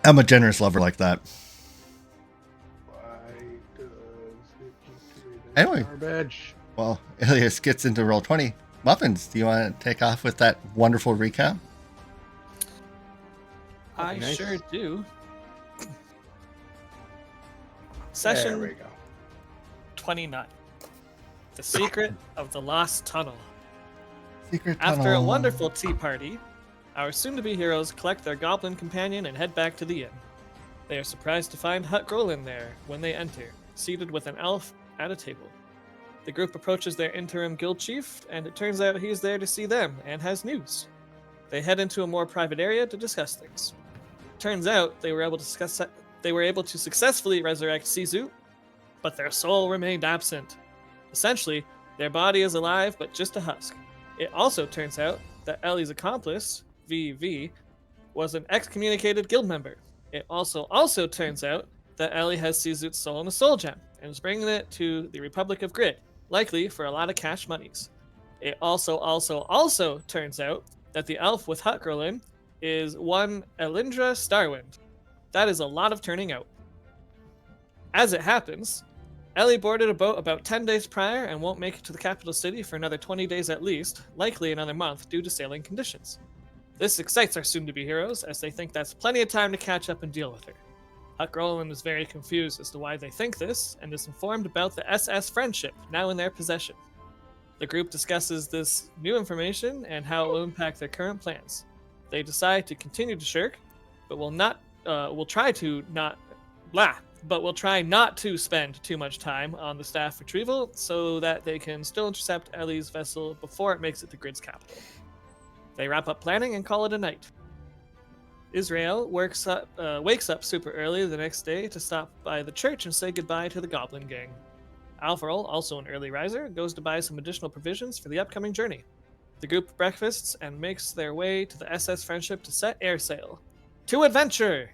I'm a generous lover like that. Why does it keep doing this Anyway, garbage? well, Ilias gets into roll 20. Muffins, do you want to take off with that wonderful recap? I Okay, nice. sure do. There we Session go. 29. The Secret of the Lost Tunnel. Secret After a tunnel. wonderful tea party, our soon-to-be heroes collect their goblin companion and head back to the inn. They are surprised to find Hut Grolin there when they enter, seated with an elf at a table. The group approaches their interim guild chief, and it turns out he's there to see them and has news. They head into a more private area to discuss things. Turns out they were able to successfully resurrect Sisu, but their soul remained absent. Essentially, their body is alive but just a husk. It also turns out that Ellie's accomplice, VV, was an excommunicated guild member. It also turns out that Ellie has Sisu's soul in a soul gem and is bringing it to the Republic of Grid, likely for a lot of cash monies. It also turns out that the elf with Hut Grolin is one Elindra Starwind. That is a lot of turning out. As it happens, Ellie boarded a boat about 10 days prior and won't make it to the capital city for another 20 days at least, likely another month due to sailing conditions. This excites our soon-to-be heroes, as they think that's plenty of time to catch up and deal with her. Huck Roland is very confused as to why they think this, and is informed about the SS friendship now in their possession. The group discusses this new information and how it will impact their current plans. They decide to continue to shirk, but will try not to spend too much time on the staff retrieval so that they can still intercept Ellie's vessel before it makes it to Grid's capital. They wrap up planning and call it a night. Israel wakes up super early the next day to stop by the church and say goodbye to the Goblin Gang. Alvarol, also an early riser, goes to buy some additional provisions for the upcoming journey. The group breakfasts and makes their way to the SS Friendship to set air sail. To adventure!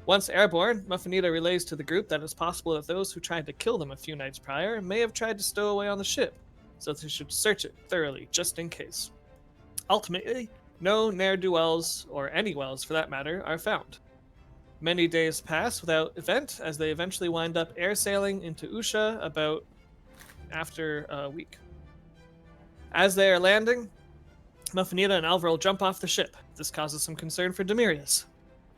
Once airborne, Muffinita relays to the group that it's possible that those who tried to kill them a few nights prior may have tried to stow away on the ship, so they should search it thoroughly just in case. Ultimately, no ne'er-do-wells, or any wells for that matter, are found. Many days pass without event as they eventually wind up air sailing into Usha about after a week. As they are landing, Muffinita and Alvarol jump off the ship. This causes some concern for Demirius.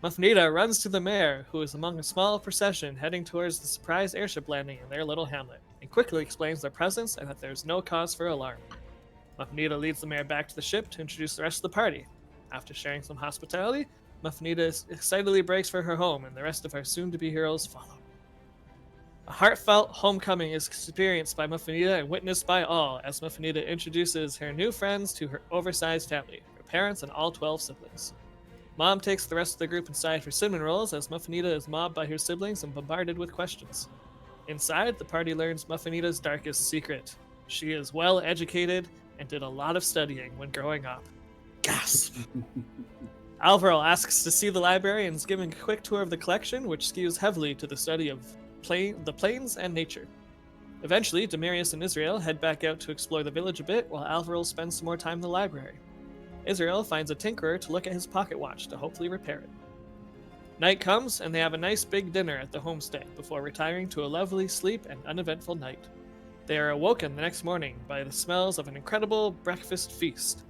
Muffinita runs to the mayor, who is among a small procession heading towards the surprise airship landing in their little hamlet, and quickly explains their presence and that there's no cause for alarm. Muffinita leads the mayor back to the ship to introduce the rest of the party. After sharing some hospitality, Muffinita excitedly breaks for her home, and the rest of our soon-to-be heroes follow. A heartfelt homecoming is experienced by Muffinita and witnessed by all, as Muffinita introduces her new friends to her oversized family, her parents and all 12 siblings. Mom takes the rest of the group inside for cinnamon rolls as Muffinita is mobbed by her siblings and bombarded with questions. Inside, the party learns Muffinita's darkest secret. She is well educated and did a lot of studying when growing up. Gasp! Alvaro asks to see the library and is given a quick tour of the collection, which skews heavily to the study of the plains and nature. Eventually, Demirius and Israel head back out to explore the village a bit, while Alvaro spends some more time in the library. Israel finds a tinkerer to look at his pocket watch to hopefully repair it. Night comes, and they have a nice big dinner at the homestead before retiring to a lovely sleep and uneventful night. They are awoken the next morning by the smells of an incredible breakfast feast.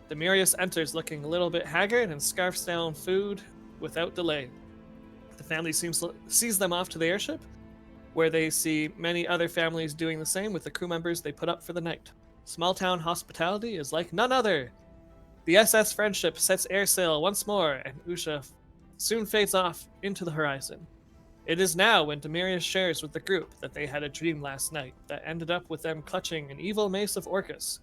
Demirius enters looking a little bit haggard and scarfs down food without delay. The family sees them off to the airship, where they see many other families doing the same with the crew members they put up for the night. Small town hospitality is like none other. The SS Friendship sets air sail once more, and Usha soon fades off into the horizon. It is now when Demirius shares with the group that they had a dream last night that ended up with them clutching an evil mace of Orcus.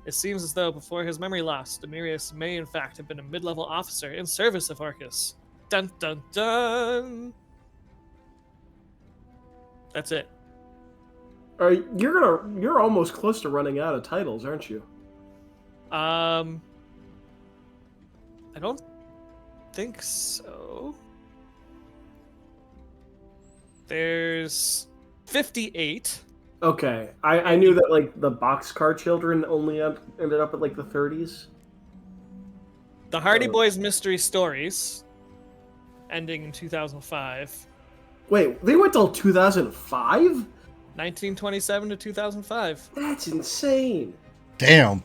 It seems as though before his memory loss, Demirius may in fact have been a mid-level officer in service of Orcus. Dun dun dun! That's it. You're almost close to running out of titles, aren't you? I don't think so. There's 58. Okay, I knew that like the Boxcar Children only ended up at like the 30s. The Hardy Boys Mystery Stories ending in 2005. Wait, they went till 2005? 1927 to 2005. That's insane. Damn.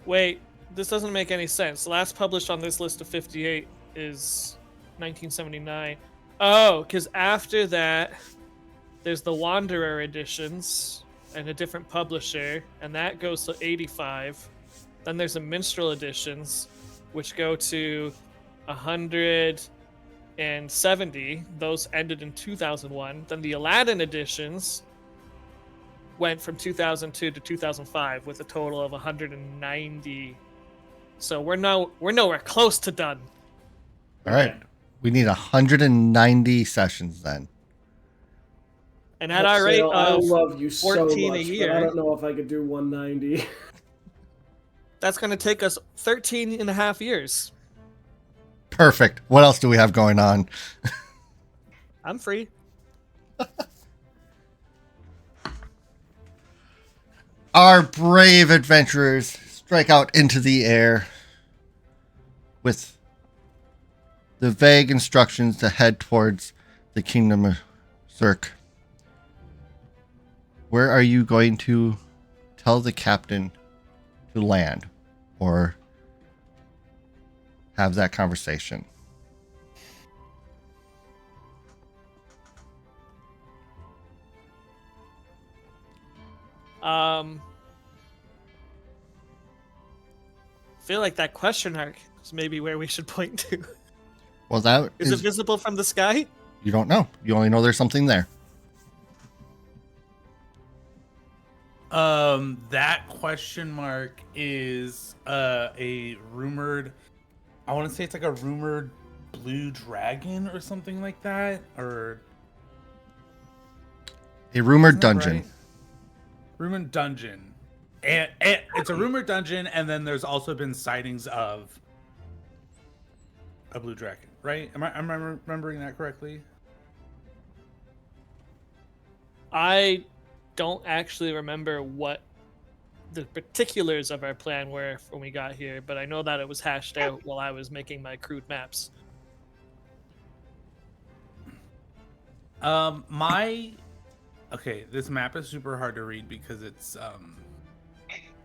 Wait, this doesn't make any sense. The last published on this list of 58 is 1979. Oh, because after that, there's the Wanderer editions and a different publisher, and that goes to 85. Then there's the Minstrel editions, which go to 170. Those ended in 2001. Then the Aladdin editions went from 2002 to 2005 with a total of 190. So we're nowhere close to done. All right. We need 190 sessions then. And at our rate I of love you so 14 much, a year, but I don't know if I could do 190. that's going to take us 13 and a half years. Perfect. What else do we have going on? I'm free. Our brave adventurers strike out into the air with the vague instructions to head towards the Kingdom of Zerk. Where are you going to tell the captain to land or have that conversation? Feel like that question mark is maybe where we should point to. Well, that Is it visible from the sky? You don't know. You only know there's something there. That question mark is a rumored. I want to say it's like a rumored blue dragon or something like that, or A rumored isn't that dungeon. right? Rumored dungeon. And it's a rumored dungeon, and then there's also been sightings of a blue dragon, right? Am I remembering that correctly? I don't actually remember what the particulars of our plan were when we got here, but I know that it was hashed out while I was making my crude maps. Okay, this map is super hard to read because it's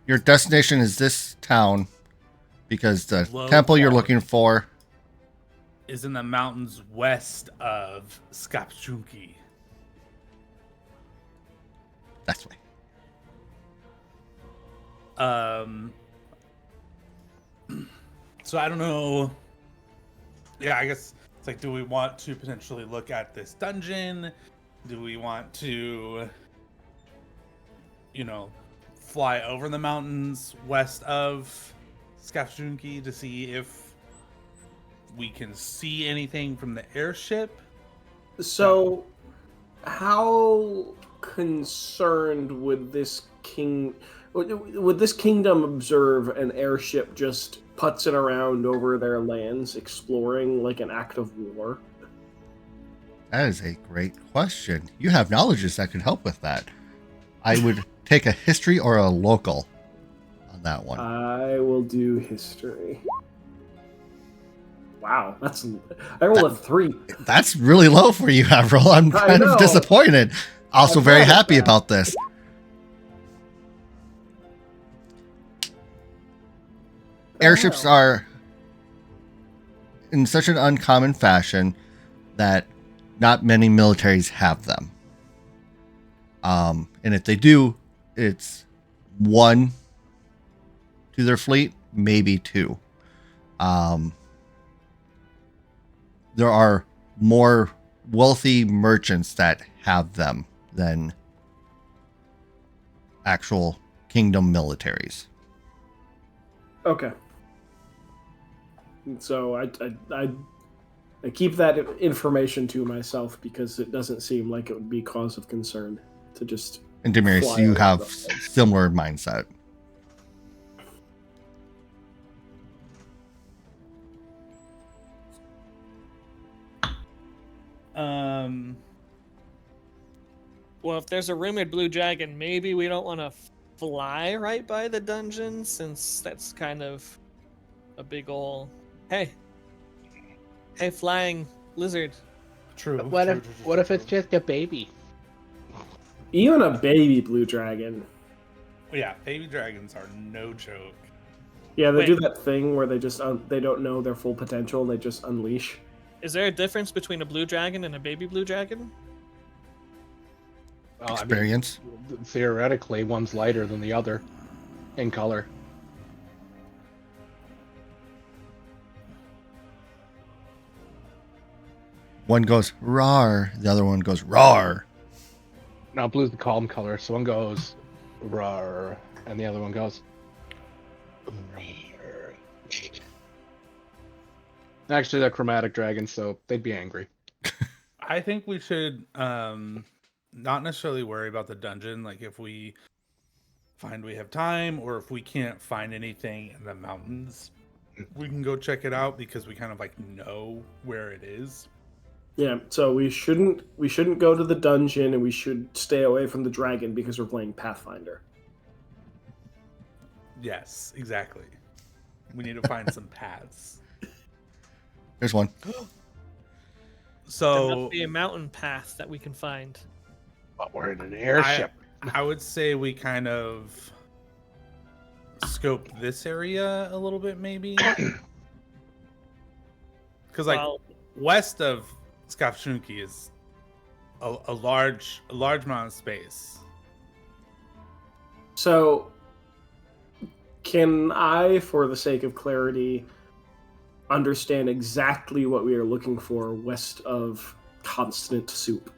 Your destination is this town because the Low temple you're Park. looking for. is in the mountains west of Skapchunki. That's way. So I don't know. Yeah, I guess it's like, do we want to potentially look at this dungeon? Do we want to, fly over the mountains west of Skapchunki to see if we can see anything from the airship? So, how concerned would this kingdom observe an airship just putzing around over their lands, exploring like an act of war? That is a great question. You have knowledges that could help with that. I would take a history or a local on that one. I will do history. Wow, I rolled a 3. That's really low for you, Avril. I'm I kind of know. disappointed. Also I'm very glad of happy that. about this. Airships Wow. are in such an uncommon fashion that not many militaries have them. And if they do, it's one to their fleet, maybe two. There are more wealthy merchants that have them than actual kingdom militaries. Okay. So I keep that information to myself because it doesn't seem like it would be cause of concern to just. And Demiris, Fly you over have the place. similar mindset. Well, if there's a rumored blue dragon, maybe we don't want to fly right by the dungeon, since that's kind of a big ol' hey, flying lizard. True. What true, if true, true, what if true, it's just a baby? Even a baby blue dragon. Yeah, baby dragons are no joke. Yeah, they Wait. do that thing where they just they don't know their full potential and they just unleash. Is there a difference between a blue dragon and a baby blue dragon? Well, I mean, Experience. theoretically, one's lighter than the other in color. One goes rar, the other one goes rar. Now blue's the calm color, so one goes rar, and the other one goes. Rar. Actually, they're chromatic dragons, so they'd be angry. I think we should not necessarily worry about the dungeon. Like if we find we have time, or if we can't find anything in the mountains, we can go check it out because we kind of like know where it is. Yeah, so we shouldn't go to the dungeon, and we should stay away from the dragon because we're playing Pathfinder. Yes, exactly. We need to find some paths. There's one. There So must be a mountain path that we can find. But we're in an airship. I would say we kind of scope this area a little bit, maybe. Because like Well, west of Skafshunki is a large amount of space. So, can I, for the sake of clarity, understand exactly what we are looking for west of Constant Soup?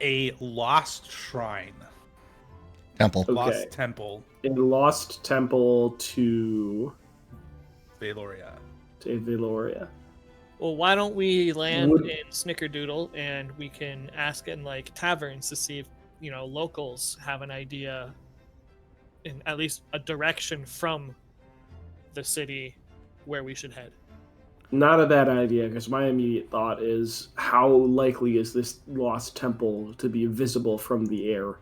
A lost shrine, Temple. Okay. lost temple, A lost temple to Valoria. Veloria. well, why don't we land Would- in Snickerdoodle and we can ask in like taverns to see if locals have an idea, in at least a direction from the city where we should head. Not a bad idea, because my immediate thought is, how likely is this lost temple to be visible from the air?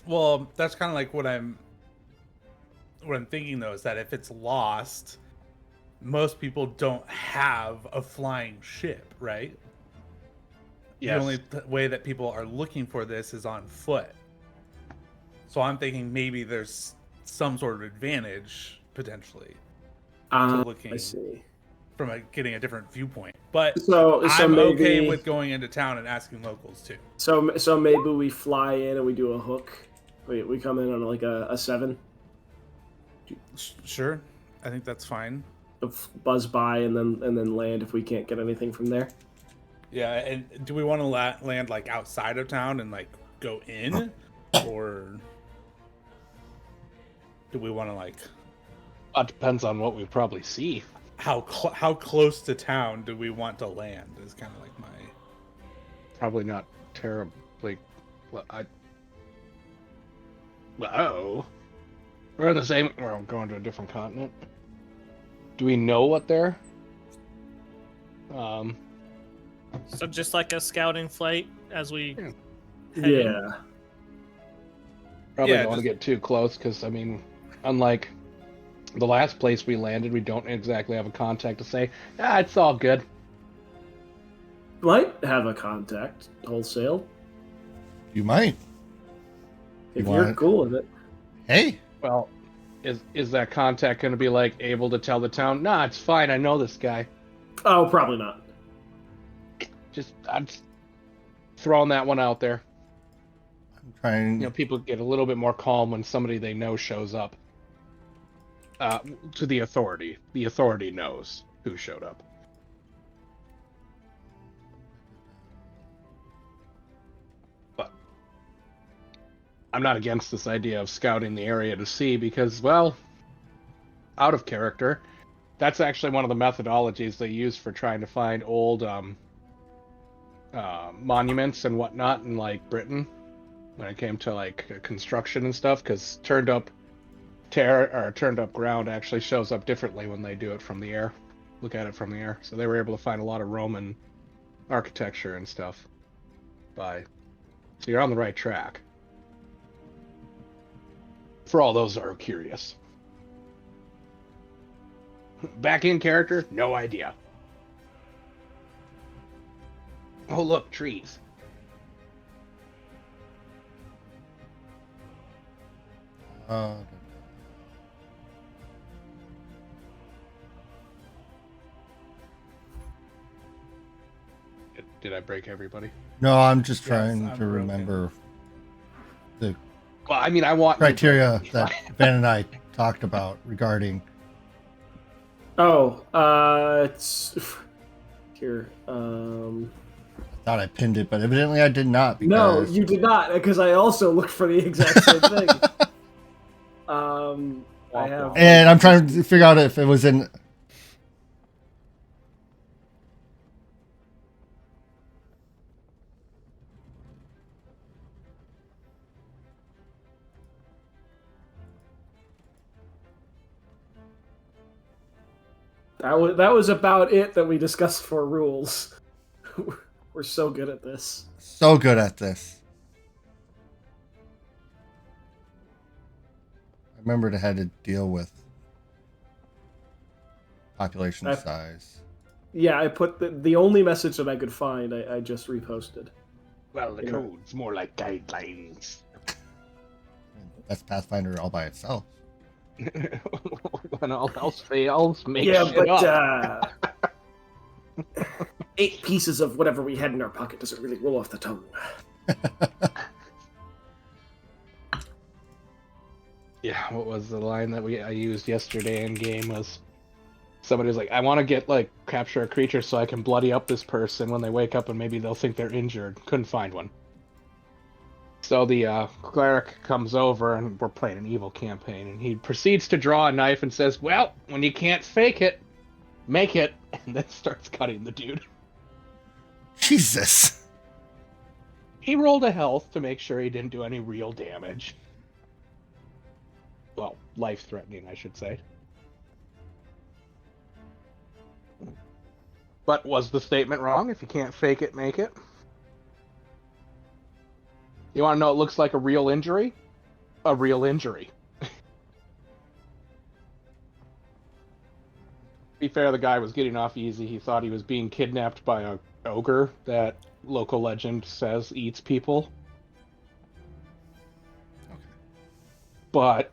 Well, that's kind of like what I'm thinking though, is that if it's lost, most people don't have a flying ship, right? Yes. The only way that people are looking for this is on foot. So I'm thinking maybe there's some sort of advantage potentially to looking I see. from getting a different viewpoint. But So I'm maybe, okay with going into town and asking locals too. So maybe we fly in and we do a hook. We come in on like a 7, Sure, I think that's fine. buzz by and then land if we can't get anything from there. Yeah, and do we want to land like outside of town and like go in, or do we want to like It depends on what we probably see. how close to town do we want to land? Is kind of like my Probably not terribly. Well, we're in the same. We're going to a different continent. Do we know what they're? So just like a scouting flight as we Yeah. head in. Yeah. Probably Yeah, don't want to just- get too close because I mean, unlike the last place we landed, we don't exactly have a contact to say, it's all good. Might have a contact wholesale You might. if You you're want- cool with it. Hey, Well, is that contact going to be like able to tell the town? Nah, it's fine. I know this guy. Oh, probably not. I'm just throwing that one out there. I'm trying. People get a little bit more calm when somebody they know shows up. To the authority. The authority knows who showed up. But I'm not against this idea of scouting the area to see because, well, out of character, that's actually one of the methodologies they use for trying to find old monuments and whatnot in like Britain when it came to like construction and stuff, because turned up ground actually shows up differently when they do it from the air. Look at it from the air. So they were able to find a lot of Roman architecture and stuff. So you're on the right track. For all those that are curious. Back in character, no idea. Oh, look, trees. Uh, Did I break everybody? no, I'm just Yes, trying I'm to broken. remember the Well, I mean, I want criteria that Ben and I talked about regarding. Oh, it's here. I thought I pinned it, but evidently I did not. No, Because you did not, because I also looked for the exact same thing. I have. and I'm trying to figure out if it was in. That was about it that we discussed for rules. We're so good at this. So good at this. I remembered I had to deal with population I- size. Yeah, I put the only message that I could find. I just reposted. Well, the Yeah. code's more like guidelines. That's Pathfinder all by itself. When all else fails, make Yeah, shit but up. 8 pieces of whatever we had in our pocket doesn't really roll off the tongue. Yeah, what was the line that I used yesterday in game was somebody was like, I want to get capture a creature so I can bloody up this person when they wake up and maybe they'll think they're injured. Couldn't find one. So the cleric comes over and we're playing an evil campaign and he proceeds to draw a knife and says, well, when you can't fake it, make it, and then starts cutting the dude. Jesus. He rolled a health to make sure he didn't do any real damage. Well, life-threatening, I should say. But was the statement wrong? If you can't fake it, make it. You want to know what looks like a real injury? A real injury. To be fair, the guy was getting off easy. He thought he was being kidnapped by a ogre that local legend says eats people. Okay. But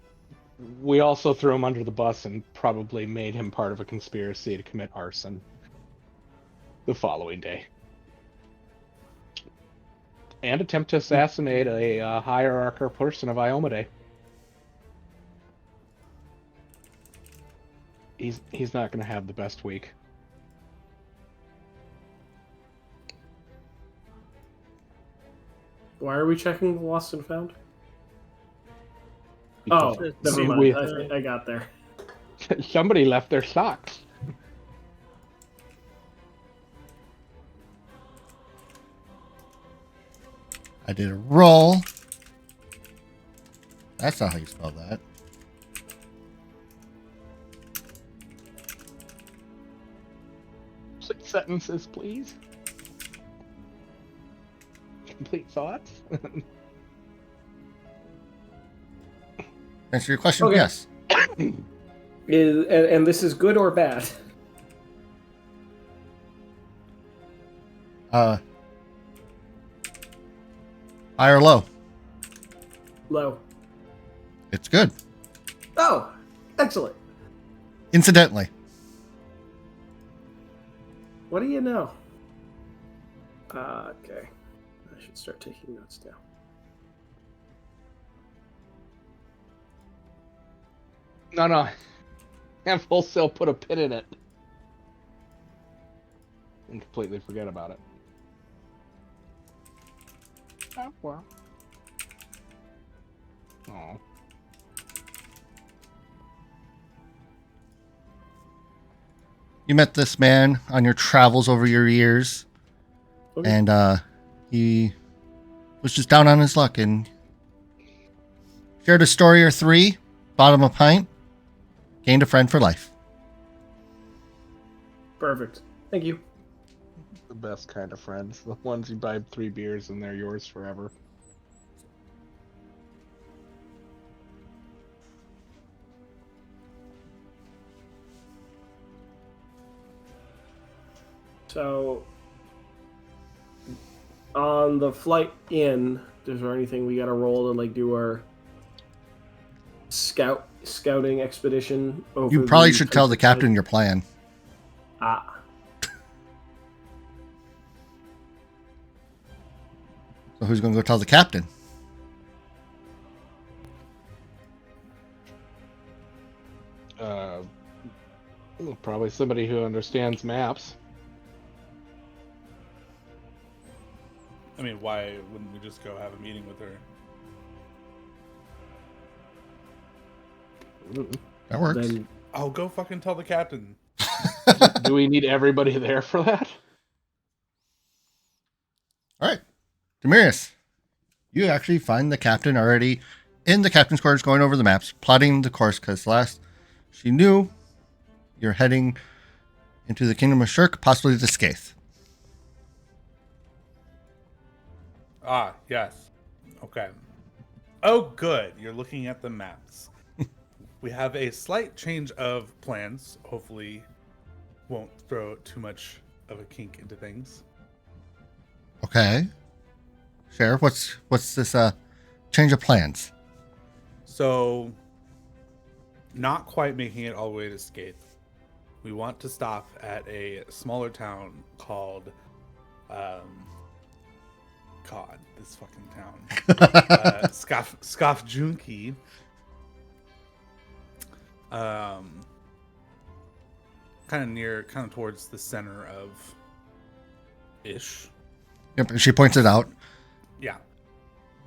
we also threw him under the bus and probably made him part of a conspiracy to commit arson the following day. And attempt to assassinate a hierarchical person of Iomade. He's not going to have the best week. Why are we checking the lost and found? Oh, Because never we- mind. I got there. somebody left their socks. I did a roll. That's not how you spell that. Sentences, please. Complete thoughts. Answer your question, Okay. yes. And this is good or bad? High or low? Low. It's good. Oh, excellent. Incidentally. What do you know? Okay. I should start taking notes down. No. Have wholesale put a pin in it. And completely forget about it. Oh, well. Oh. You met this man on your travels over your years, Okay. and he was just down on his luck and shared a story or three, bought him a pint, gained a friend for life. Perfect. Thank you. The best kind of friends. The ones you buy 3 beers and they're yours forever. So, on the flight in, is there anything we got to roll to like do our scouting expedition over? You probably should tell the captain your plan. Ah, So who's going to go tell the captain? Probably somebody who understands maps. I mean, why wouldn't we just go have a meeting with her? That works. then I'll go fucking tell the captain. Do we need everybody there for that? All right. Demarius, you actually find the captain already in the captain's quarters going over the maps, plotting the course, because last she knew you're heading into the Kingdom of Shirk, possibly the Skaith. Ah, yes. Okay. Oh, good. You're looking at the maps. We have a slight change of plans. Hopefully, won't throw too much of a kink into things. Okay. Sheriff, what's this change of plans? So, not quite making it all the way to Skaith. We want to stop at a smaller town called, God, this fucking town, Skafjunki. Kind of towards the center of ish. Yep, she points it out. Yeah.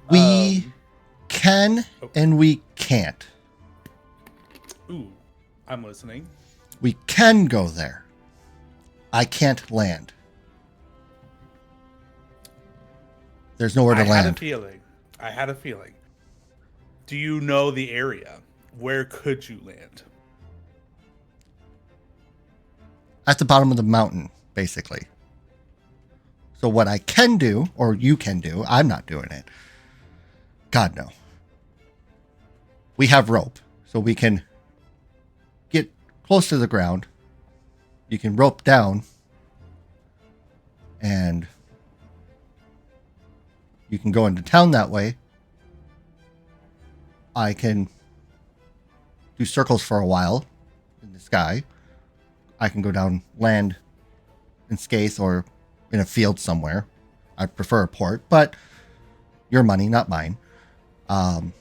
We can and we can't. Ooh, I'm listening. We can go there. I can't land. There's nowhere to I land. had a feeling. Do you know the area? Where could you land? At the bottom of the mountain, basically. So what I can do, or you can do, I'm not doing it. God, no. We have rope, so we can get close to the ground. You can rope down, and you can go into town that way. I can do circles for a while in the sky. I can go down land in Skaith or in a field somewhere. I prefer a port, but your money, not mine. And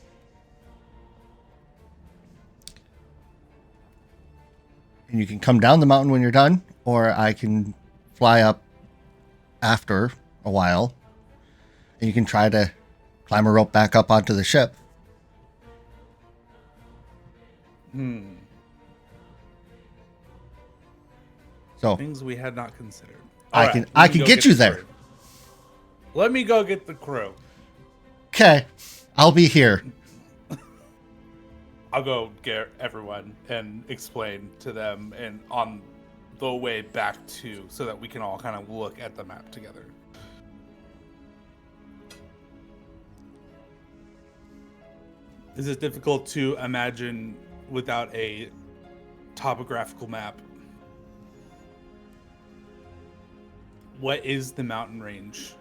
you can come down the mountain when you're done, or I can fly up after a while, and you can try to climb a rope back up onto the ship. So Things we had not considered. I can get you there. Crew. Let me go get the crew. Okay, I'll be here. I'll go get everyone and explain to them and on the way back to so that we can all kind of look at the map together. This is difficult to imagine without a topographical map. What is the mountain range?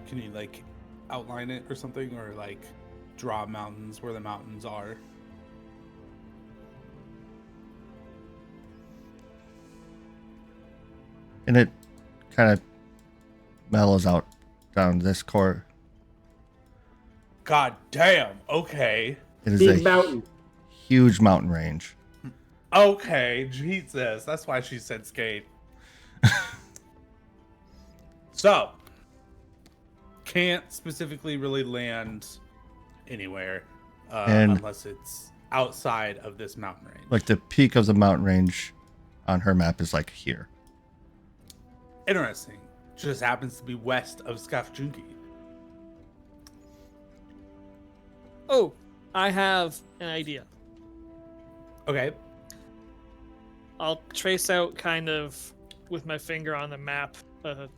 Can you like outline it or something, or like draw mountains where the mountains are? And it kind of mellows out down this court. God damn. Okay. It is big a mountain. huge mountain range. Okay. Jesus. That's why she said skate. So, can't specifically really land anywhere And- unless it's outside of this mountain range. Like the peak of the mountain range on her map is like here. Interesting. Just happens to be west of Skafjunki. Oh, I have an idea. Okay. I'll trace out kind of with my finger on the map a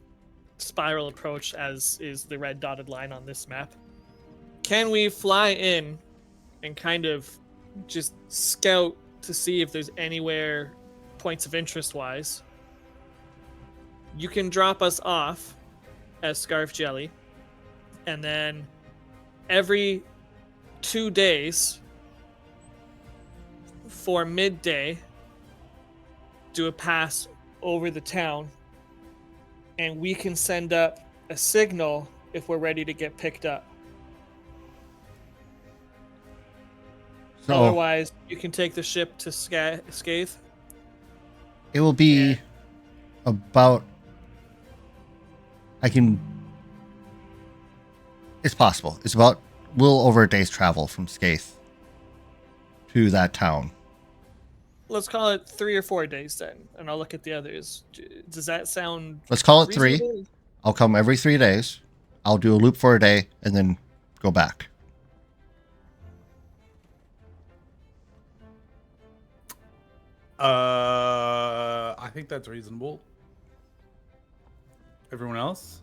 spiral approach as is the red dotted line on this map. Can we fly in and kind of just scout to see if there's anywhere points of interest wise, you can drop us off as Scarf Jelly, and then every 2 days for midday, do a pass over the town, and we can send up a signal if we're ready to get picked up. So Otherwise, you can take the ship to Scathe. it will be Yeah. about. It's possible. It's about a little over a day's travel from Skaith to that town. Let's call it 3 or 4 days then, and I'll look at the others. Does that sound Let's call it 3. reasonable? I'll come every 3 days. I'll do a loop for a day and then go back. I think that's reasonable. Everyone else?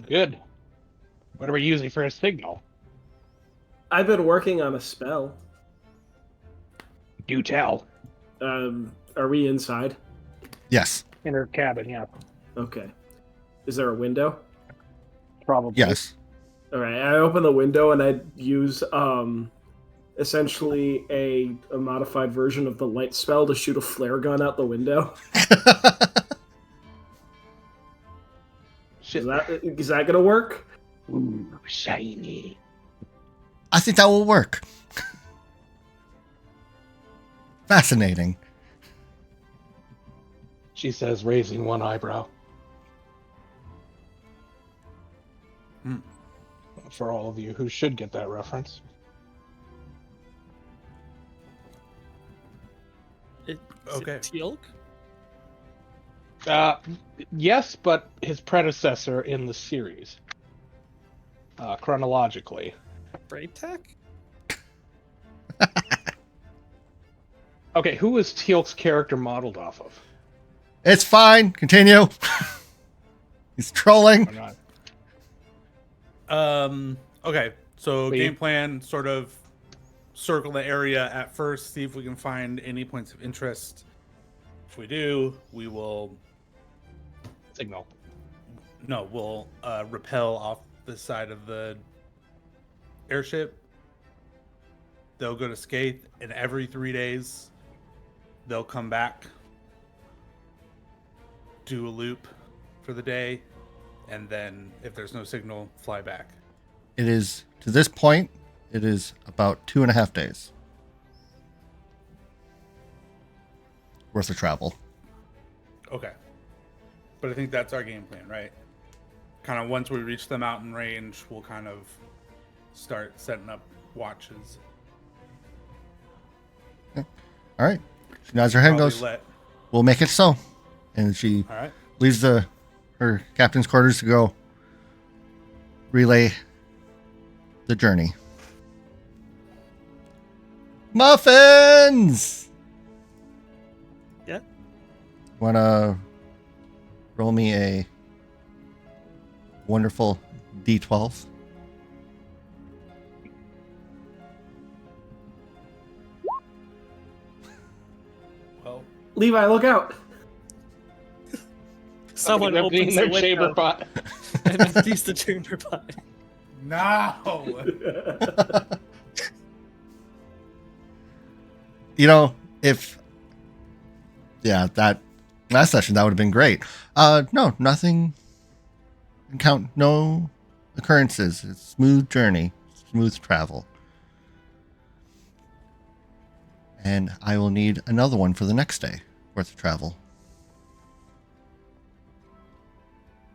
Good. What are we using for a signal? I've been working on a spell. Do tell. Are we inside? Yes. Inner cabin, yeah. Okay. Is there a window? Probably. Yes. All right. I open the window and I use essentially a modified version of the light spell to shoot a flare gun out the window. Shit. Is that gonna work? Ooh, shiny. I think that will work. Fascinating. She says, raising one eyebrow. For all of you who should get that reference. Is Okay. it Teal'c? Yes, but his predecessor in the series. Chronologically. Braytech? Okay, who was Teal'c's character modeled off of? It's fine. Continue. He's trolling. Or not? Okay, so Wait. game plan, sort of circle the area at first, see if we can find any points of interest. If we do, we will Signal. we'll rappel off the side of the airship. They'll go to Skaith, and every 3 days they'll come back, do a loop for the day, and then if there's no signal, fly back. It is, to this point, it is about 2.5 days worth of travel. Okay. But I think that's our game plan, right? Kind of once we reach the mountain range, we'll kind of start setting up watches. All right. She nods her head and Probably goes, let. we'll make it so. And she All right. leaves her captain's quarters to go relay the journey. Muffins! Yeah. Wanna roll me a wonderful D12? Well, Levi, look out! Someone Emptying opens their the chamber window pot. and empties the chamber pot. no. You know, that last session, that would have been great. No, nothing. No occurrences. It's smooth journey, smooth travel. And I will need another one for the next day worth of travel.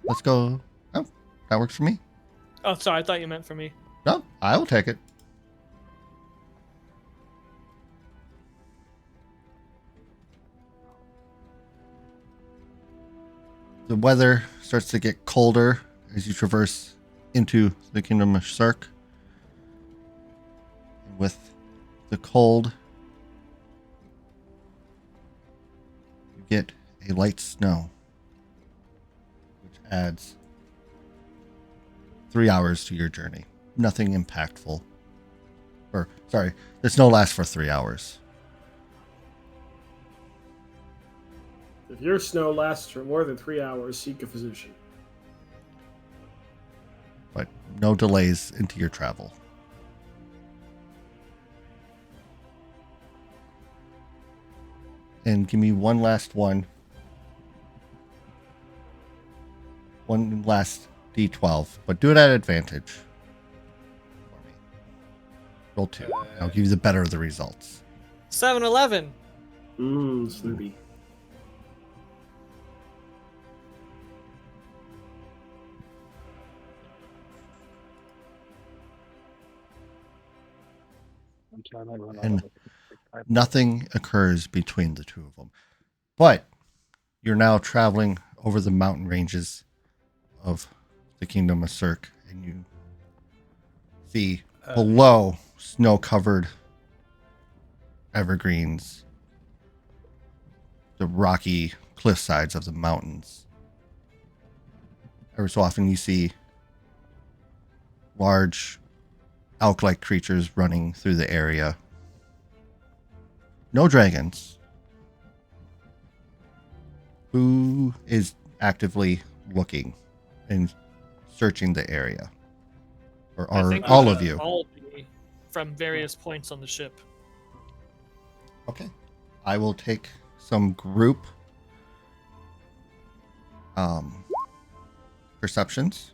Let's go. Oh, that works for me. Oh, sorry, I thought you meant for me. No, I will take it. The weather starts to get colder as you traverse into the Kingdom of Sark. With the cold, you get a light snow, which adds 3 hours to your journey. Nothing impactful. Or, sorry, the snow lasts for 3 hours. If your snow lasts for more than 3 hours, seek a physician. But no delays into your travel. And give me one last one. One last D12, but do it at advantage. For me. Roll 2. I'll give you the better of the results. 7-11. Snoopy. And nothing occurs between the two of them. But you're now traveling over the mountain ranges of the Kingdom of Cirque, and you see below snow-covered evergreens, the rocky cliff sides of the mountains. Every so often you see large elk-like creatures running through the area. No dragons. Who is actively looking and searching the area? Or I are think all of you? All be from various points on the ship. Okay. I will take some group perceptions.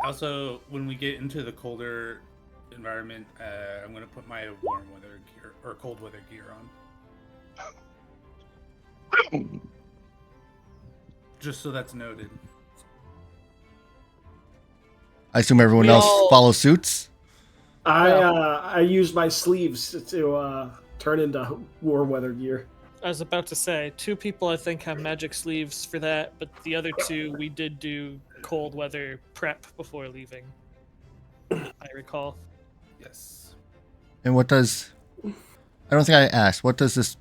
Also, when we get into the colder environment, I'm going to put my warm weather gear or cold weather gear on. Just so that's noted. I assume everyone We else all- follows suits. I use my sleeves to turn into warm weather gear. I was about to say, 2 people I think have magic sleeves for that, but the other 2 we did do cold weather prep before leaving. I recall. Yes. And what does... I don't think I asked. What does this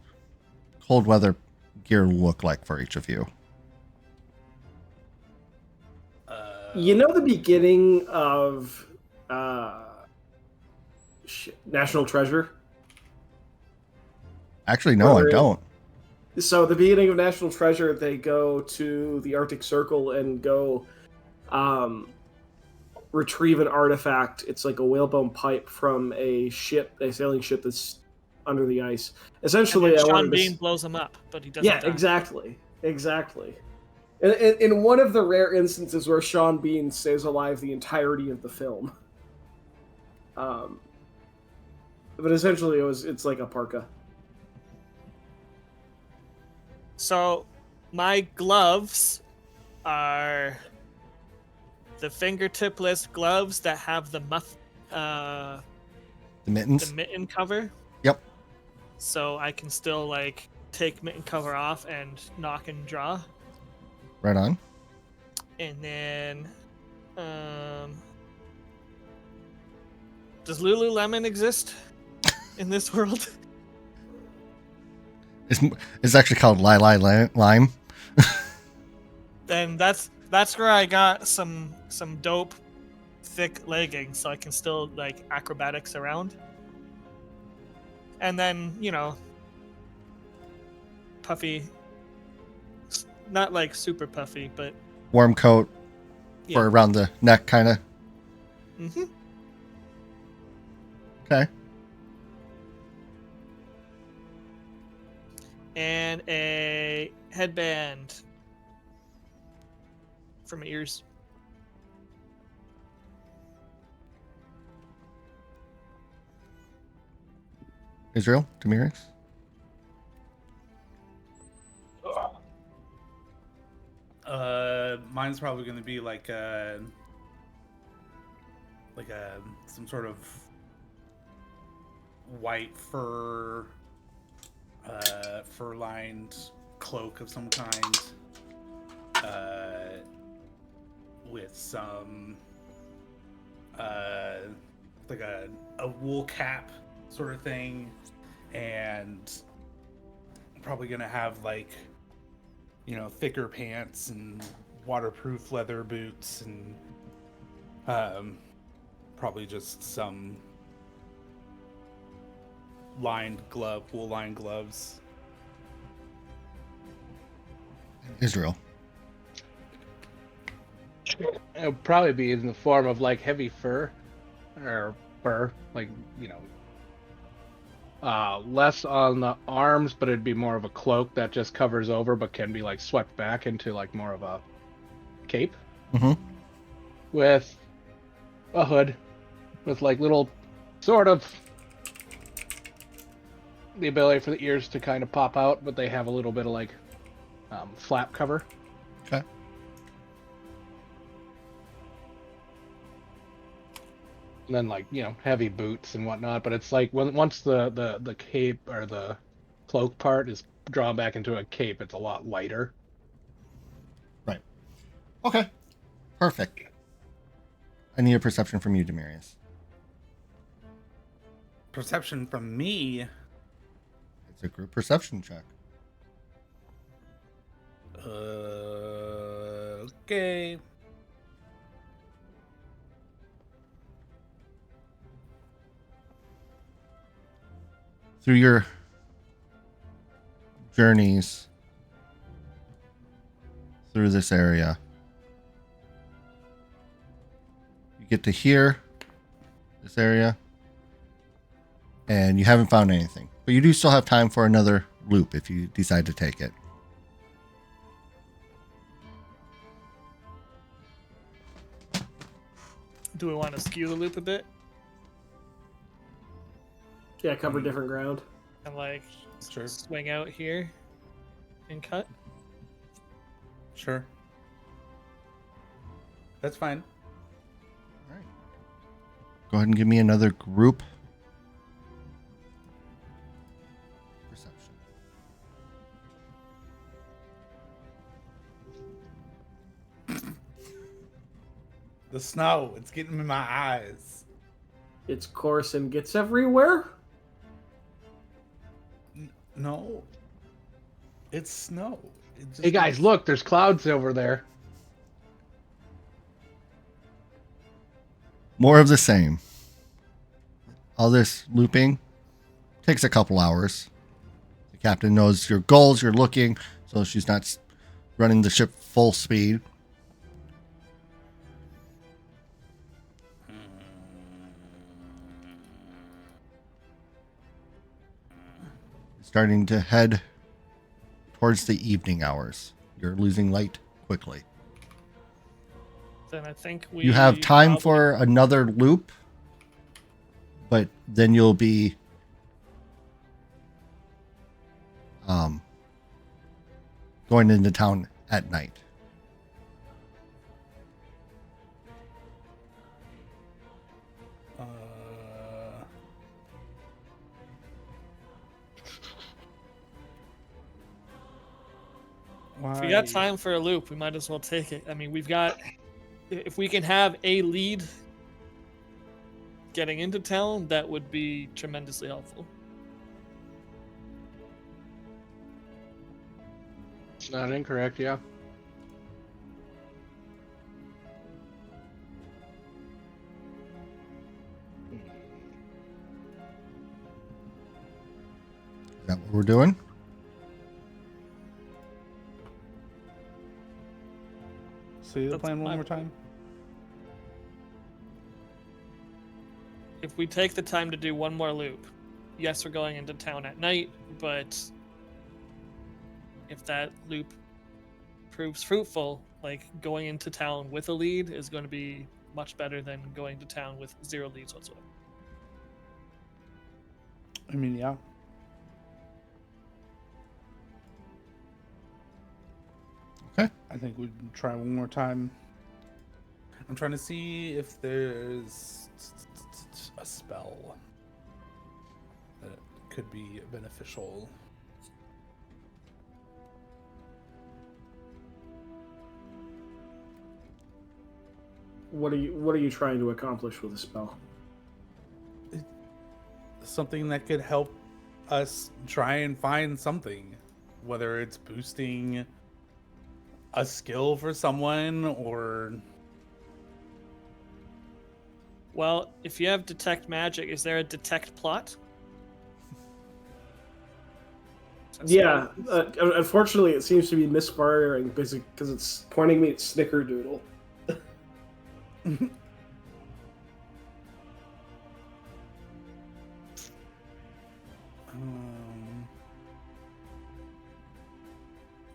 cold weather gear look like for each of you? You know the beginning of National Treasure? Actually, no, I don't. So the beginning of National Treasure, they go to the Arctic Circle and go retrieve an artifact. It's like a whalebone pipe from a sailing ship that's under the ice. Essentially, And I Sean wanted Bean to... blows him up, but he doesn't Yeah, die. exactly. In one of the rare instances where Sean Bean stays alive the entirety of the film. But essentially, it's like a parka. So, my gloves are the fingertipless gloves that have the The mittens? the mitten cover. Yep. So I can still like take mitten cover off and knock and draw. Right on. And then, does Lululemon exist in this world? It's actually called Lime. Then that's where I got some dope thick leggings, so I can still like acrobatics around. And then puffy, not like super puffy, but Warm coat yeah. for around the neck, kind of. Mm-hmm. Okay. And a headband for my ears. Israel, Demirix? Mine's probably going to be like some sort of white fur-lined cloak of some kind, with some like a wool cap sort of thing, and probably gonna have like thicker pants and waterproof leather boots, and probably just some wool-lined gloves. Israel. It would probably be in the form of like heavy fur, or fur, like less on the arms, but it'd be more of a cloak that just covers over, but can be like swept back into like more of a cape Mm-hmm. with a hood, with like little sort of the ability for the ears to kind of pop out, but they have a little bit of like flap cover. Okay. And then like heavy boots and whatnot, but it's like once the cape or the cloak part is drawn back into a cape, it's a lot lighter. Right. Okay. Perfect. I need a perception from you, Demarius. Perception from me. It's a group perception check. Okay. Through your journeys through this area, you get to hear this area, and you haven't found anything. But you do still have time for another loop if you decide to take it. Do we want to skew the loop a bit Yeah, cover different ground. and like Sure. swing out here and cut? Sure. That's fine. All right. Go ahead and give me another group perception. The snow, it's getting in my eyes. It's coarse and gets everywhere. No. It's snow. It just Hey guys, look, there's clouds over there. More of the same. All this looping takes a couple hours. The captain knows your goals, you're looking, so she's not running the ship full speed. Starting to head towards the evening hours. You're losing light quickly. Then I think we You have time probably- for another loop, but then you'll be going into town at night. If we got time for a loop, we might as well take it. I mean, we've got. If we can have a lead getting into town, that would be tremendously helpful. It's not incorrect, yeah. Is that what we're doing? Say the That's plan one fine. more time. If we take the time to do one more loop, yes, we're going into town at night, but if that loop proves fruitful, like going into town with a lead is going to be much better than going to town with 0 leads whatsoever. I mean, yeah. Okay. I think we'd try one more time. I'm trying to see if there's a spell that could be beneficial. What are you trying to accomplish with a spell? Something that could help us try and find something, whether it's boosting a skill for someone or Well, if you have detect magic, is there a detect plot? Yeah, unfortunately, it seems to be misfiring because it's pointing me at Snickerdoodle.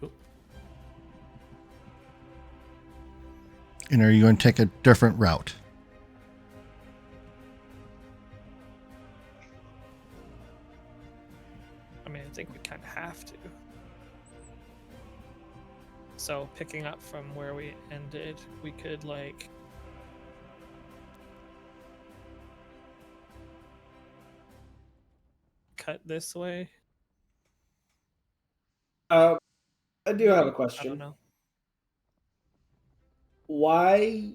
Oop. And are you going to take a different route? I mean, I think we kind of have to. So picking up from where we ended, we could like cut this way. I do have a I don't question. know. Why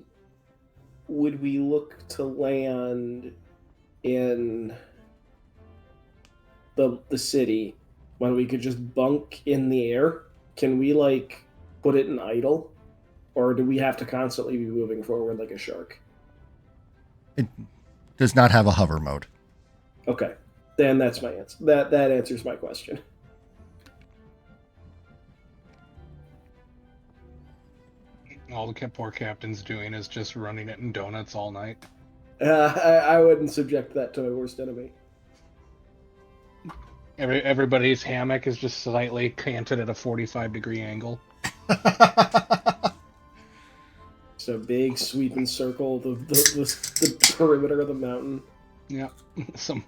would we look to land in the city when we could just bunk in the air? Can we like put it in idle, or do we have to constantly be moving forward like a shark? It does not have a hover mode. Okay, then that's my answer. That answers my question. All the poor captain's doing is just running it in donuts all night. I wouldn't subject that to my worst enemy. Everybody's hammock is just slightly canted at a 45-degree angle. It's a big sweeping circle, the perimeter of the mountain. Yeah, some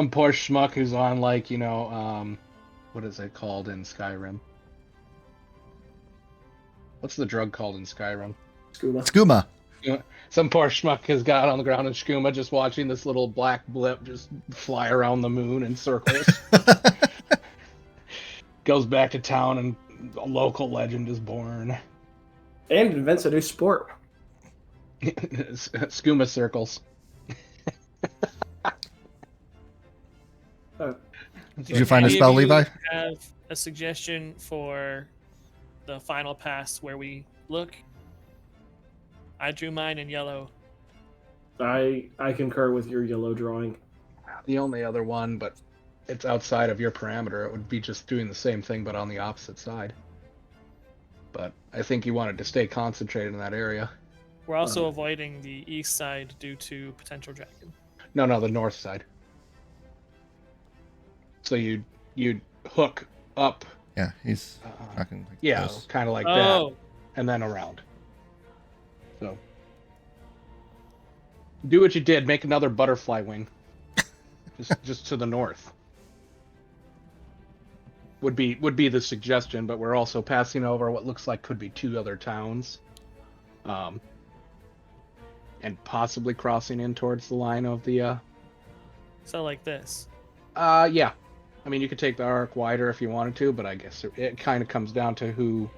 poor schmuck who's on like what is it called in Skyrim? What's the drug called in Skyrim? Skooma. Skooma. Some poor schmuck has got on the ground in Skooma just watching this little black blip just fly around the moon in circles. Goes back to town and a local legend is born. And invents a new sport. Skooma circles. Did you find a Any spell, of you Levi? Have a suggestion for the final pass where we look? I drew mine in yellow. I concur with your yellow drawing. The only other one, but it's outside of your parameter, it would be just doing the same thing but on the opposite side. But I think you wanted to stay concentrated in that area. We're also avoiding the east side due to potential dragon. No, the north side. So you'd hook up. Yeah, he's talking like Yeah, this. kind of like that, Oh, and then around. So do what you did. Make another butterfly wing. just to the north. Would be the suggestion, but we're also passing over what looks like could be 2 other towns, and possibly crossing in towards the line of the. so like this. Yeah. I mean, you could take the arc wider if you wanted to, but I guess it kind of comes down to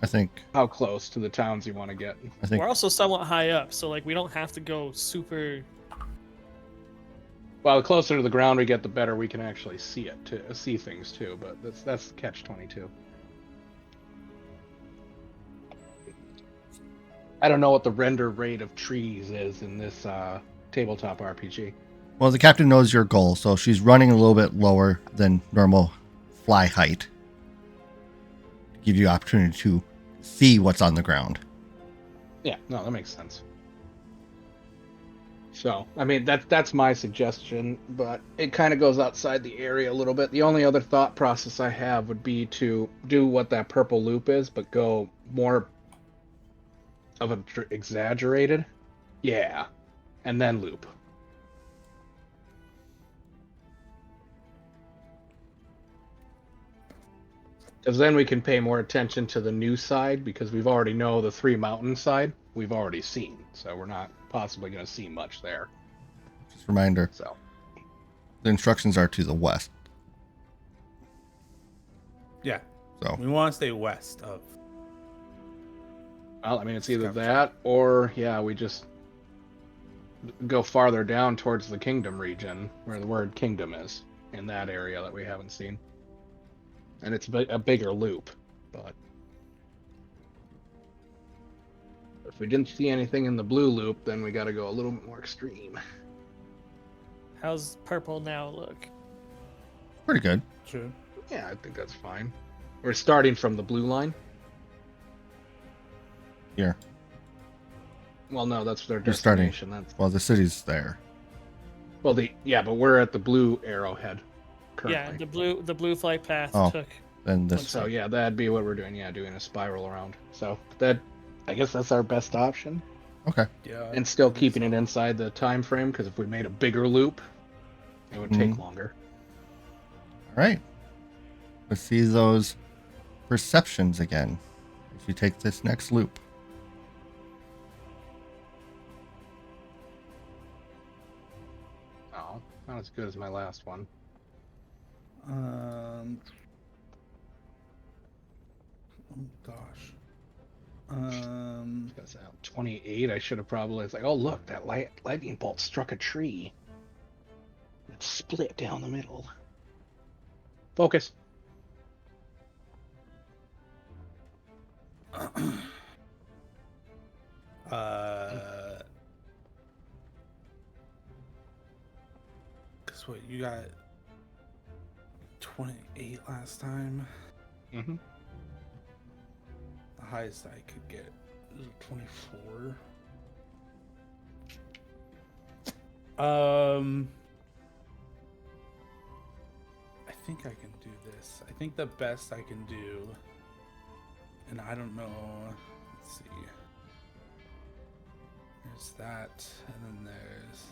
I think. how close to the towns you want to get. I think. We're also somewhat high up, so like we don't have to go super. Well, the closer to the ground we get, the better we can actually see things too. But that's catch-22. I don't know what the render rate of trees is in this tabletop RPG. Well, the captain knows your goal, so she's running a little bit lower than normal fly height to give you opportunity to see what's on the ground. Yeah, no, that makes sense. So, I mean, that's my suggestion, but it kind of goes outside the area a little bit. The only other thought process I have would be to do what that purple loop is, but go more of a exaggerated. Yeah, and then loop. Because then we can pay more attention to the new side, because we've already know the 3 mountain side we've already seen, so we're not possibly going to see much there. Just a reminder, So the instructions are to the west. Yeah. So We want to stay west of. well, I mean, it's either that or we just go farther down towards the kingdom region where the word kingdom is in that area that we haven't seen, and it's a bigger loop. But if we didn't see anything in the blue loop, then we got to go a little bit more extreme. How's purple now look? Pretty good. True. Yeah, I think that's fine. We're starting from the blue line. Here. Well, no, that's their We're starting. destination. That's Well, the city's there. well, but we're at the blue arrowhead Yeah, currently. the blue flight path Oh. took. Then this. So yeah, that'd be what we're doing. Yeah, doing a spiral around. So that, I guess that's our best option, Okay. Yeah. and still I think keeping so. it inside the time frame. Because if we made a bigger loop, it would take longer. All right. Let's see those perceptions again. If you take this next loop. Oh, not as good as my last one. Oh gosh. That's 28. I should have probably. It's like, oh look, that lightning bolt struck a tree. It split down the middle. Focus. Cause what you got 28 last time. Mm-hmm. The highest I could get is 24. I think I can do this. I think the best I can do, and I don't know. Let's see. There's that, and then there's.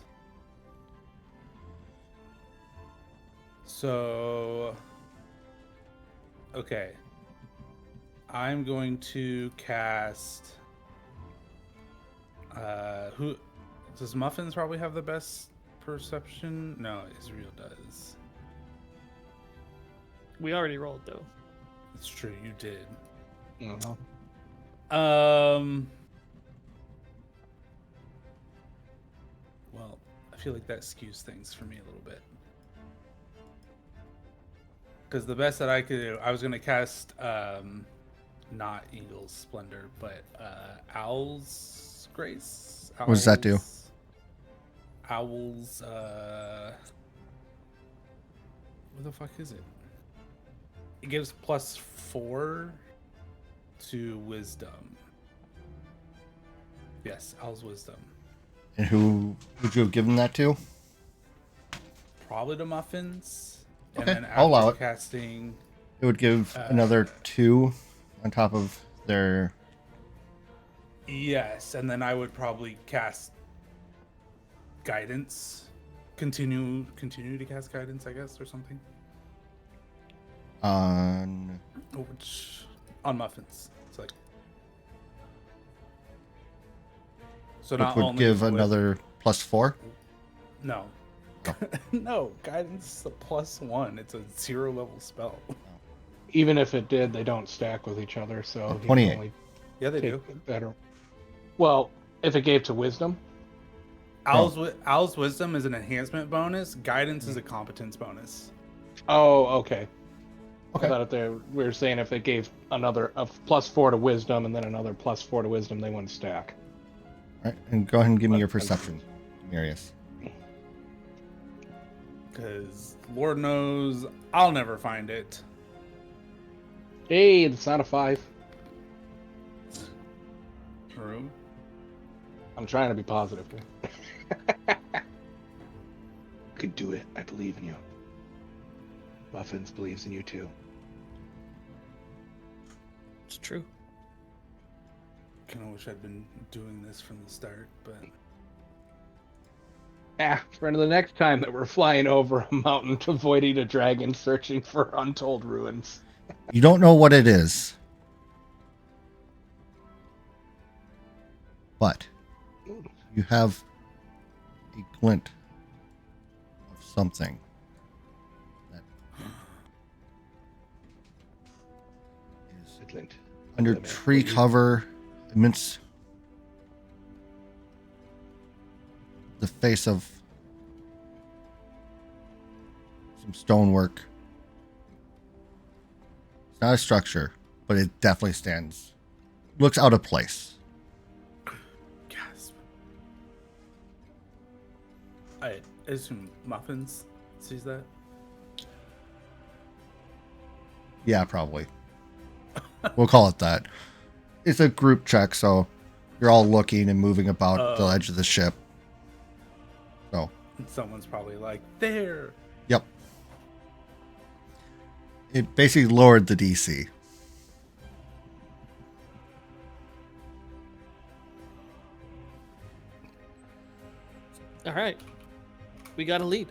So. Okay. I'm going to cast. Who does Muffins probably have the best perception? No, Israel does. We already rolled though. That's true, you did. Uh-huh. Well, I feel like that skews things for me a little bit. Because the best that I could do, I was gonna cast not Eagle's Splendor, but Owl's Grace. What does that do? Owl's what the fuck is it? It gives +4 to Wisdom. Yes, Owl's Wisdom. And who would you have given that to? Probably to Muffins. Okay, And then I'll allow after it. casting, It would give another 2 on top of their. yes, and then I would probably cast Guidance. Continue to cast Guidance, I guess, or something. On. Which on Muffins. It's like so Which not would only give would- another +4. No. No, Guidance is a +1. It's a 0 level spell. Even if it did, they don't stack with each other, so you can 28. only Yeah, they take do. it better. Well, if it gave to wisdom, Owl's Wisdom is an enhancement bonus. Guidance is a competence bonus. oh, okay. Okay. I thought we were saying if it gave another a +4 to wisdom and then another +4 to wisdom, they wouldn't stack. All right, and go ahead and give me your perception, Marius. Because Lord knows I'll never find it. Hey, it's not a 5. Room. I'm trying to be positive here. You can do it. I believe in you. Muffins believes in you too. It's true. Kind of wish I'd been doing this from the start, but For the next time that we're flying over a mountain, avoiding a dragon, searching for untold ruins. You don't know what it is, but you have a glint of something that is Glint. under tree cover amidst the face of some stonework. It's not a structure, but it definitely stands. Looks out of place. gasp. I assume Muffins sees that. Yeah, probably. We'll call it that. It's a group check, so you're all looking and moving about the edge of the ship. So, Someone's probably like, there. yep. It basically lowered the DC. All right. We got a lead.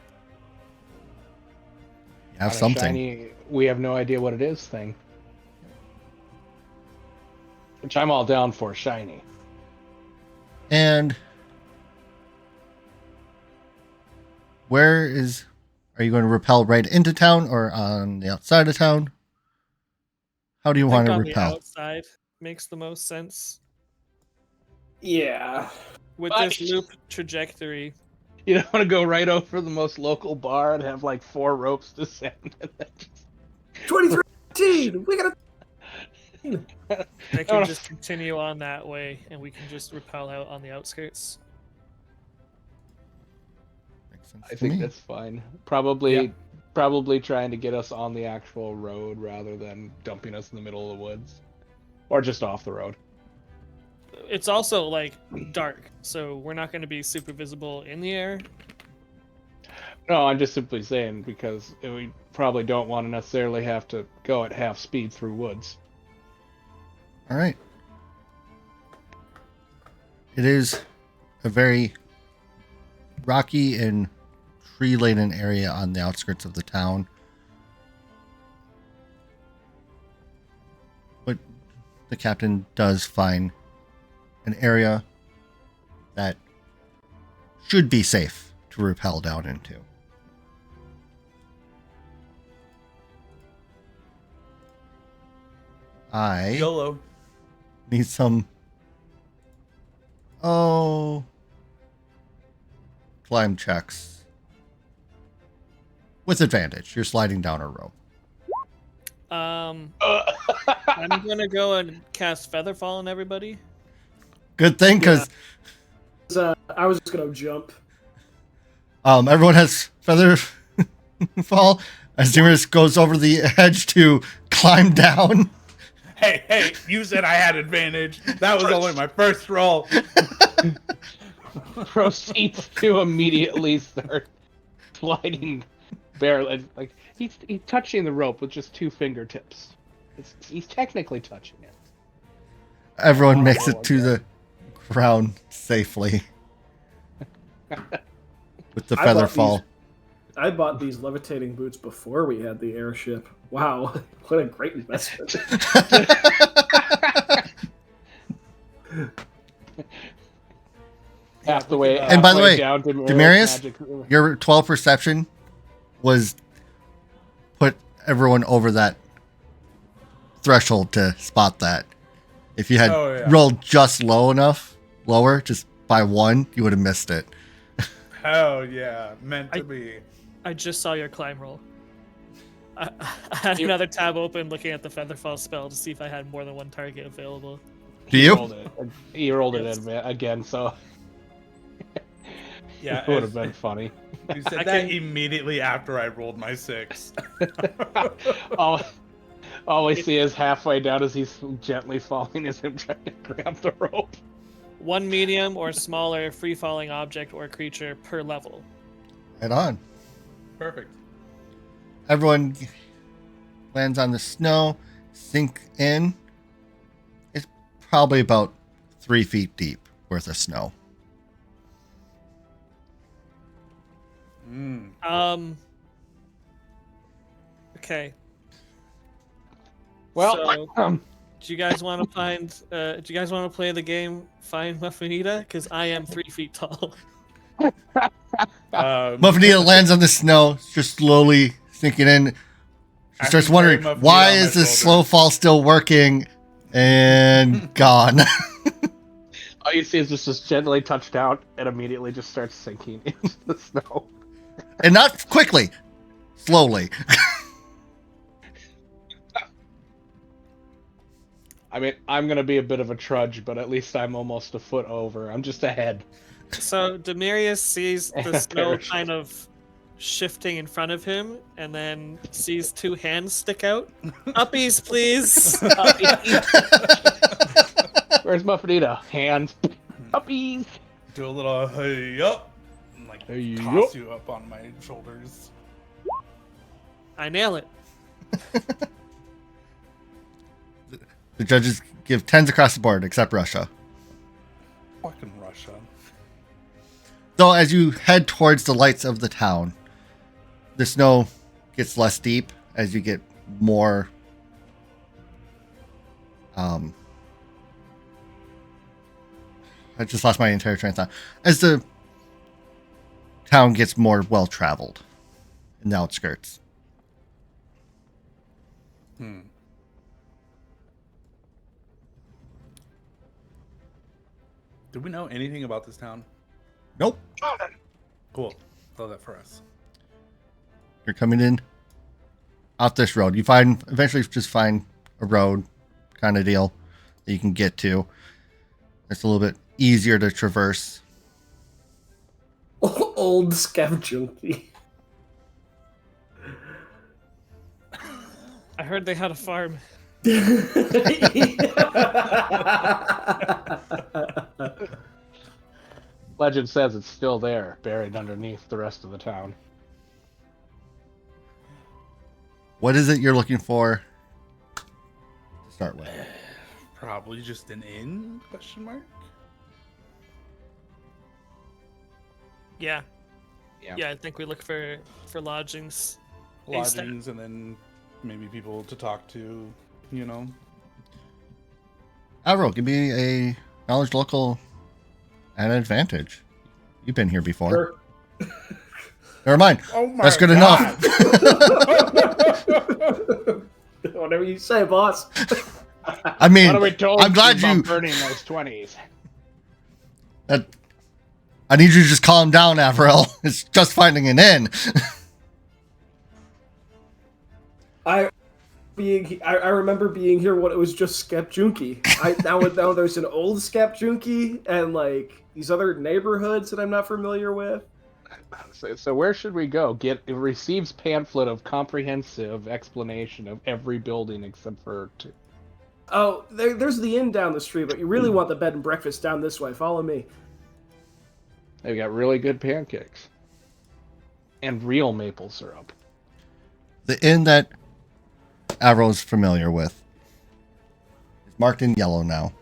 You have On a something. shiny, we have no idea what it is thing. Which I'm all down for, shiny. And where is... Are you going to rappel right into town or on the outside of town? How do you I want think to on the rappel? outside makes the most sense. Yeah. With But- this loop trajectory, You don't want to go right over the most local bar and have like 4 ropes to send. 23. We gotta. they can just continue on that way, and we can just rappel out on the outskirts. Makes sense I to think me. that's fine. Probably, Yeah. probably trying to get us on the actual road rather than dumping us in the middle of the woods, or just off the road. It's also like dark, so we're not going to be super visible in the air. No, I'm just simply saying because we probably don't want to necessarily have to go at half speed through woods. All right. It is a very rocky and tree-laden area on the outskirts of the town. But the captain does find an area that should be safe to rappel down into. I YOLO. need some... climb checks. With advantage. You're sliding down a rope. I'm gonna go and cast Featherfall on everybody. Good thing, because I was just gonna jump. everyone has feather fall. As Demarest goes over the edge to climb down. Hey, you said I had advantage. That was only my first roll. Proceeds to immediately start sliding barely. Like he's touching the rope with just 2 fingertips. He's technically touching it. Everyone makes it to the ground safely. With the I feather bought fall. I bought these levitating boots before we had the airship. Wow, what a great investment. Half the way. And by the halfway way, down to Demarius, magic. Your 12 perception was put everyone over that threshold to spot that. If you had Oh, yeah. rolled just lower, just by 1, you would have missed it. Hell yeah, meant to be. I just saw your climb roll. I had another tab open looking at the Featherfall spell to see if I had more than one target available. Do you? He rolled it Yes. again, so Yeah, it would have been funny. You said I that can- immediately after I rolled my 6. All we see is halfway down as he's gently falling is him trying to grab the rope. 1 medium or smaller free-falling object or creature per level. Right on. Perfect. Everyone lands on the snow, sink in. It's probably about 3 feet deep worth of snow. Okay. Well, So, do you guys want to find? Do you guys want to play the game Find Muffinita? Because I am 3 feet tall. Muffinita lands on the snow, just slowly sinking in. She I starts can wondering, carry Muffinita why on my is this shoulders." slow fall still working? And gone. all you see is just gently touched out and immediately just starts sinking into the snow. And not quickly, slowly. I mean, I'm gonna be a bit of a trudge, but at least I'm almost a foot over. I'm just ahead. So Demarius sees the snow kind of shifting in front of him and then sees two hands stick out. Uppies, please. Where's Muffinito? Hands. Puppies. Do a little hey up, and like Hey toss up. you up on my shoulders. I nail it. The judges give 10s across the board, except Russia. Fucking Russia. So as you head towards the lights of the town, the snow gets less deep as you get more I just lost my entire train of thought. As the town gets more well traveled in the outskirts. Do we know anything about this town? Nope. Cool. Love that for us. You're coming in off this road. You find eventually just find a road kind of deal that you can get to. It's a little bit easier to traverse. Old scav junkie. I heard they had a farm. Legend says it's still there, buried underneath the rest of the town. What is it you're looking for to start with? Probably just an inn? Question mark. Yeah. Yeah. Yeah, I think we look for lodgings. Lodgings, and then maybe people to talk to. You know. Avril, give me a knowledge local at an advantage. You've been here before. Sure. Never mind. Oh my That's good God. enough. Whatever you say, boss. I mean, What are we told I'm glad about you. burning those 20s? I need you to just calm down, Avril. It's just finding an inn. I remember being here when it was just Skep Junkie. Now there's an old Skep Junkie and like these other neighborhoods that I'm not familiar with. So where should we go? It receives pamphlet of comprehensive explanation of every building except for two. Oh, there's the inn down the street, but you really want the bed and breakfast down this way. Follow me. They've got really good pancakes. And real maple syrup. The inn that Avril's familiar with is marked in yellow now.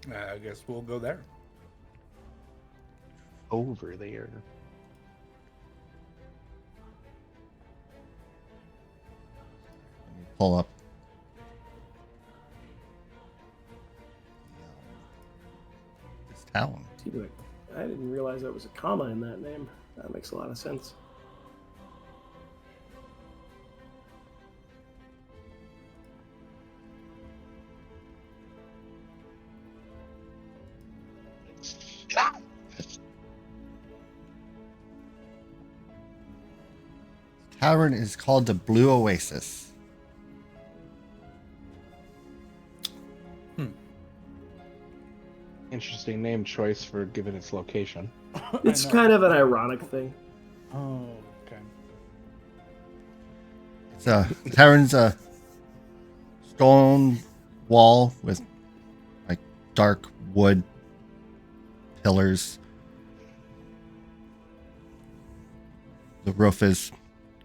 I guess we'll go there. Over there. Pull up. This town. I didn't realize there was a comma in that name. That makes a lot of sense. Tavern is called the Blue Oasis. Interesting name choice for given its location. It's know. kind of an ironic thing. Oh, okay. It's the tavern's a stone wall with like dark wood pillars. The roof is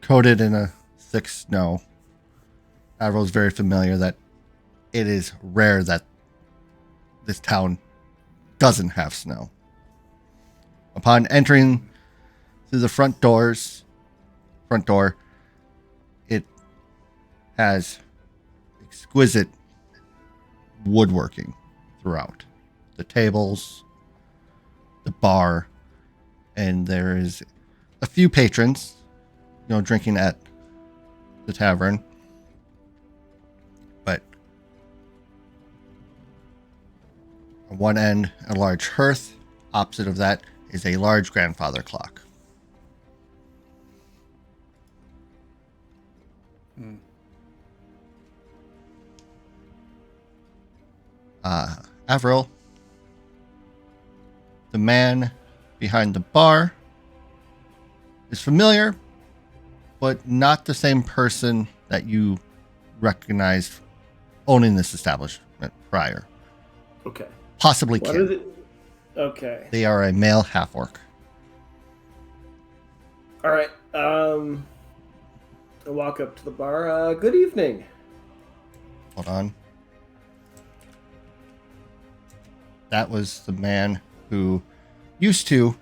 coated in a thick snow. Avril's very familiar that it is rare that this town doesn't have snow. Upon entering through the front door, it has exquisite woodworking throughout. The tables, the bar, and there is a few patrons, drinking at the tavern. But on one end, a large hearth. Opposite of that is a large grandfather clock. Avril, the man behind the bar is familiar, but not the same person that you recognized owning this establishment prior. Okay. Possibly What kin. are the? Okay. They are a male half-orc. All right. I walk up to the bar. Good evening. Hold on. That was the man who used to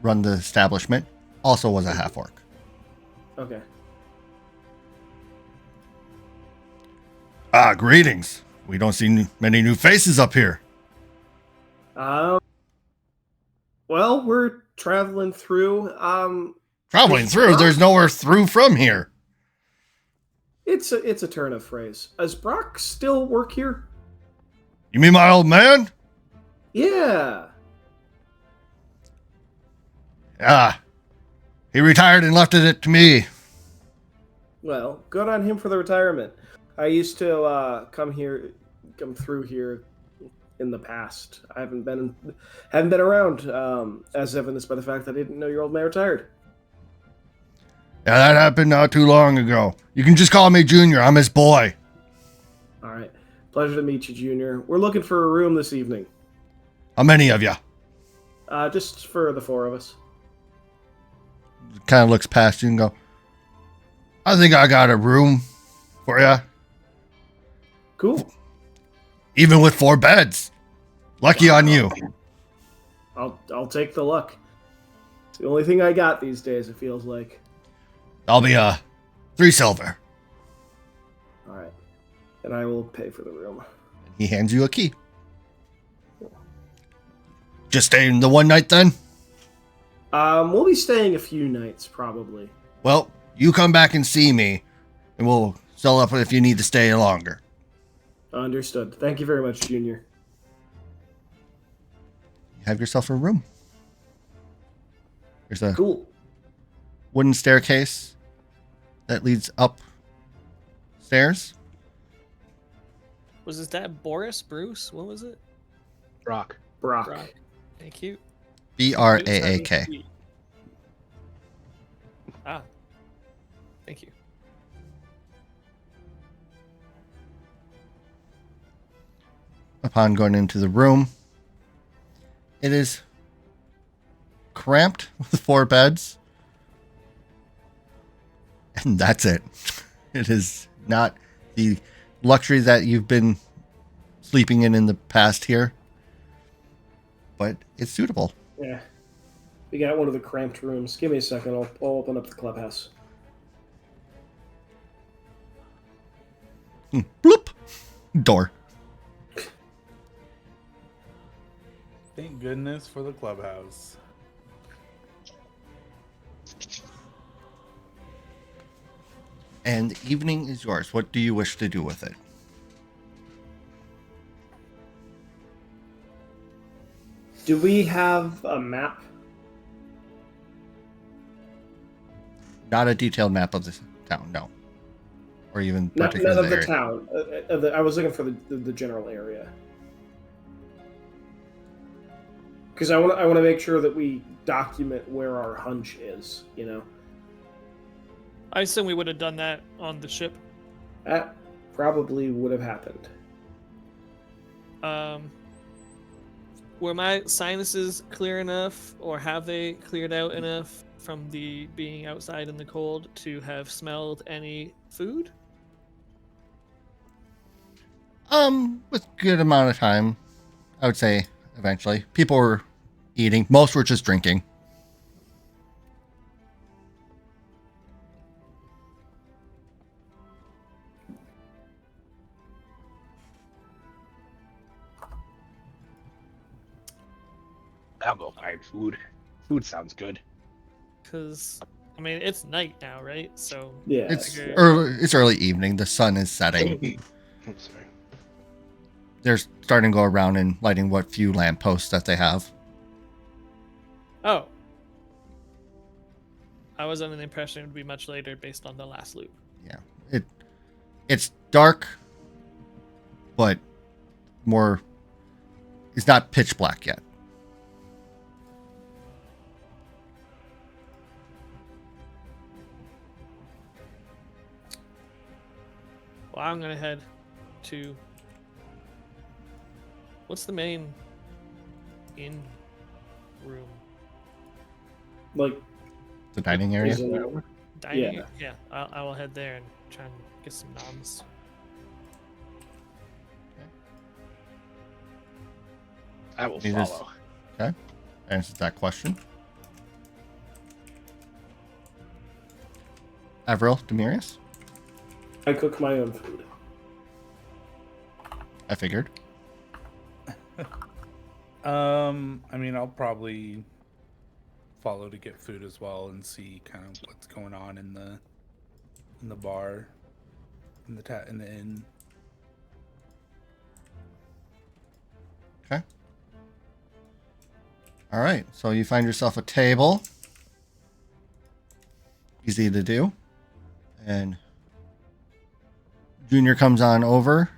run the establishment. Also was a half-orc. Okay. Ah, greetings. We don't see many new faces up here. Well, we're traveling through. Traveling through? There's nowhere through from here. It's a turn of phrase. Does Brock still work here? You mean my old man? Yeah. Ah, he retired and left it to me. Well, good on him for the retirement. I used to come through here in the past. I haven't been around, as evidenced by the fact that I didn't know your old man retired. Yeah, that happened not too long ago. You can just call me Junior. I'm his boy. All right. Pleasure to meet you, Junior. We're looking for a room this evening. How many of you? Just for the four of us. Kind of looks past you and go, I think I got a room for you. Cool. Even with 4 beds. Lucky on you. I'll take the luck. It's the only thing I got these days, it feels like. I'll be 3 silver. All right. And I will pay for the room. He hands you a key. Just staying the one night then? We'll be staying a few nights, probably. Well, you come back and see me, and we'll sell up if you need to stay longer. Understood. Thank you very much, Junior. You have yourself a room. There's a Cool. wooden staircase that leads up stairs. Was his dad Boris? Bruce? What was it? Brock. Brock. Brock. Thank you. Braak. Ah. Thank you. Upon going into the room, it is cramped with 4 beds. And that's it. It is not the luxury that you've been sleeping in the past here. But it's suitable. Yeah. We got one of the cramped rooms. Give me a second. I'll open up the clubhouse. Bloop. Door. Thank goodness for the clubhouse. And the evening is yours. What do you wish to do with it? Do we have a map? Not a detailed map of this town, no. Or even Not particular of the area. town. I was looking for the general area. Because I want to make sure that we document where our hunch is. You know, I assume we would have done that on the ship. that probably would have happened. Were my sinuses clear enough, or have they cleared out enough from the being outside in the cold to have smelled any food? With good amount of time, I would say eventually. People were eating. Most were just drinking. I'll go find food. Food sounds good. Because, I mean, it's night now, right? So, Yeah. It's Okay. early evening. The sun is setting. I'm sorry. They're starting to go around and lighting what few lampposts that they have. oh. I was under the impression it would be much later based on the last loop. Yeah. It's dark, but more. It's not pitch black yet. I'm gonna head to. What's the main inn room? Like, The dining area. there's a- Dining? Yeah. Yeah, I will head there and try and get some noms. I will He just- follow. Okay. Answers that question. Avril, Demirius? I cook my own food. I figured. I mean, I'll probably follow to get food as well and see kind of what's going on in the bar, in the inn. Okay. All right. So you find yourself a table. Easy to do. And Junior comes on over.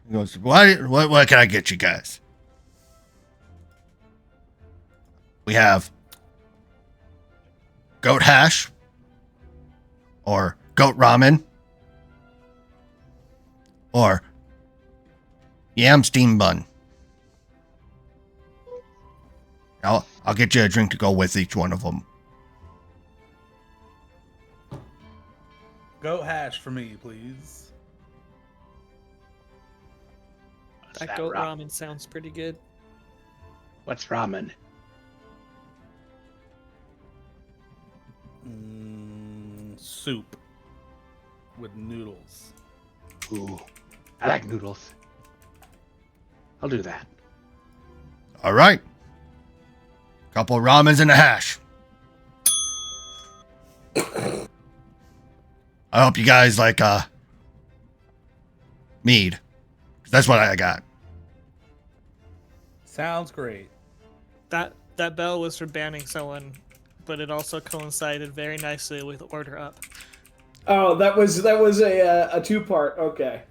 He goes, what can I get you guys? We have goat hash or goat ramen or yam steam bun. I'll get you a drink to go with each one of them. Goat hash for me, please. What's That goat ramen sounds pretty good. What's ramen? Soup with noodles. Ooh, I like noodles. I'll do that. All right. Couple ramens and a hash. I hope you guys like mead. 'Cause that's what I got. Sounds great. That bell was for banning someone, but it also coincided very nicely with Order Up. Oh, that was a two-part. Okay.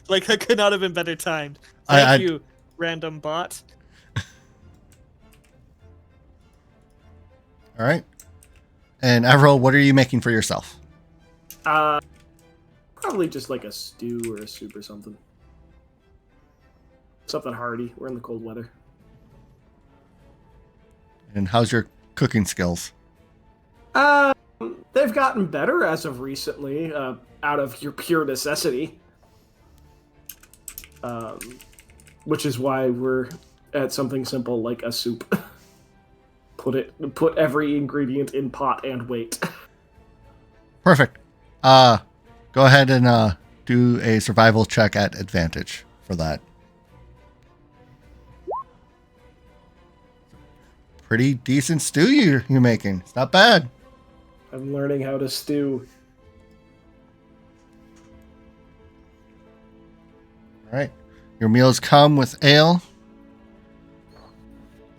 Like, that could not have been better timed. I- Thank you, random bot. All right. And Avril, what are you making for yourself? Probably just like a stew or a soup or something. Something hearty. We're in the cold weather. And how's your cooking skills? They've gotten better as of recently, out of your pure necessity. Which is why we're at something simple like a soup. Put every ingredient in pot and wait. Perfect. Go ahead and do a survival check at advantage for that. Pretty decent stew you're making. It's not bad. I'm learning how to stew. All right. Your meals come with ale.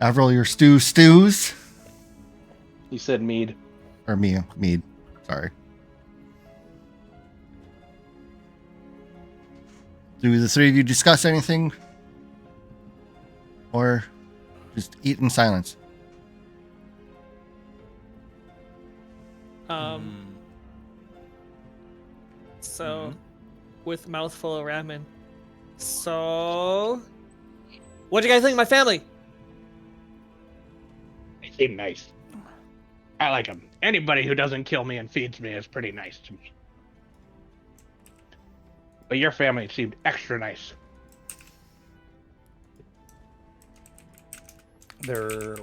Avril, your stews. You said mead. Or mead. Sorry. Do the three of you discuss anything? Or just eat in silence? So, with mouthful of ramen. So, what do you guys think of my family? They seem nice. I like them. Anybody who doesn't kill me and feeds me is pretty nice to me. But your family seemed extra nice. There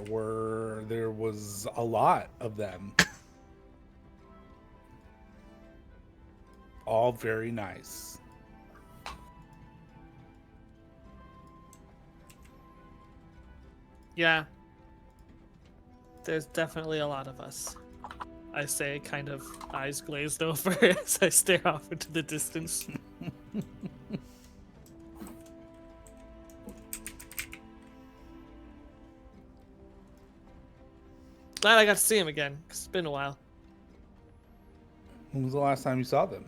was a lot of them. All very nice. Yeah. There's definitely a lot of us. I say, kind of eyes glazed over as I stare off into the distance. Glad I got to see him again, 'cause it's been a while. When was the last time you saw them?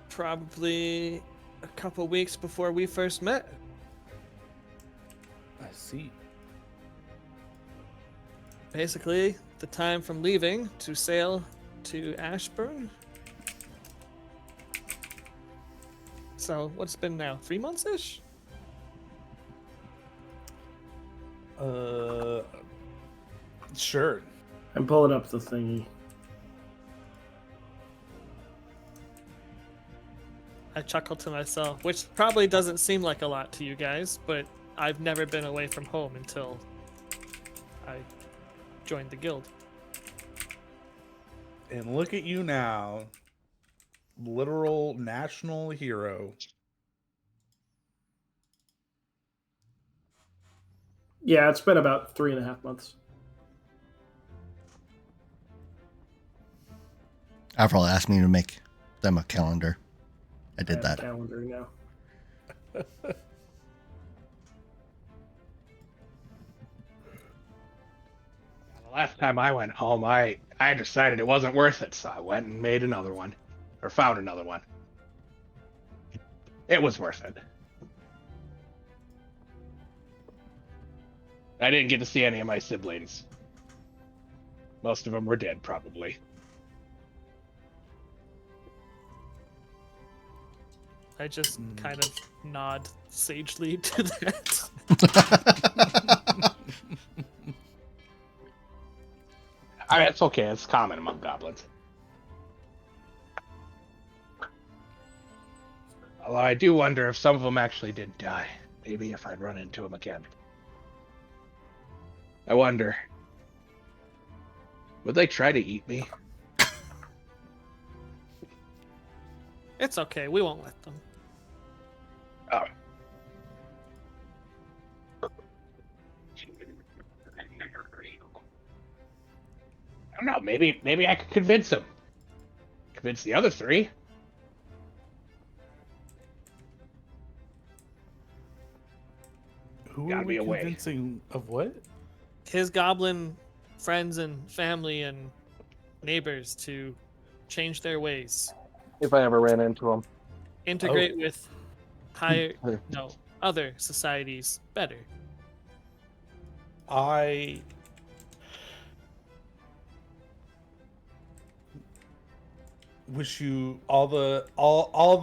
Probably a couple weeks before we first met. I see. basically the time from leaving to sail to Ashburn. So what's been now? 3 months ish? Sure. I'm pulling up the thingy. I chuckle to myself, which probably doesn't seem like a lot to you guys, but I've never been away from home until I joined the guild. And look at you now. Literal national hero. Yeah, it's been about 3.5 months. Avril asked me to make them a calendar. I I did have that. a calendar now. The last time I went home, I decided it wasn't worth it, so I went and made another one, or found another one. It was worth it. I didn't get to see any of my siblings. Most of them were dead, probably. I just kind of nod sagely to that. I mean, it's okay. It's common among goblins. Although I do wonder if some of them actually did die. Maybe if I'd run into them again. I wonder. Would they try to eat me? It's okay, we won't let them. Oh. I don't know. Maybe I could convince them. Convince the other three. Who Gotta are we be a way. convincing of what? His goblin friends and family and neighbors to change their ways, If I ever ran into them. integrate with other societies better. I wish you all the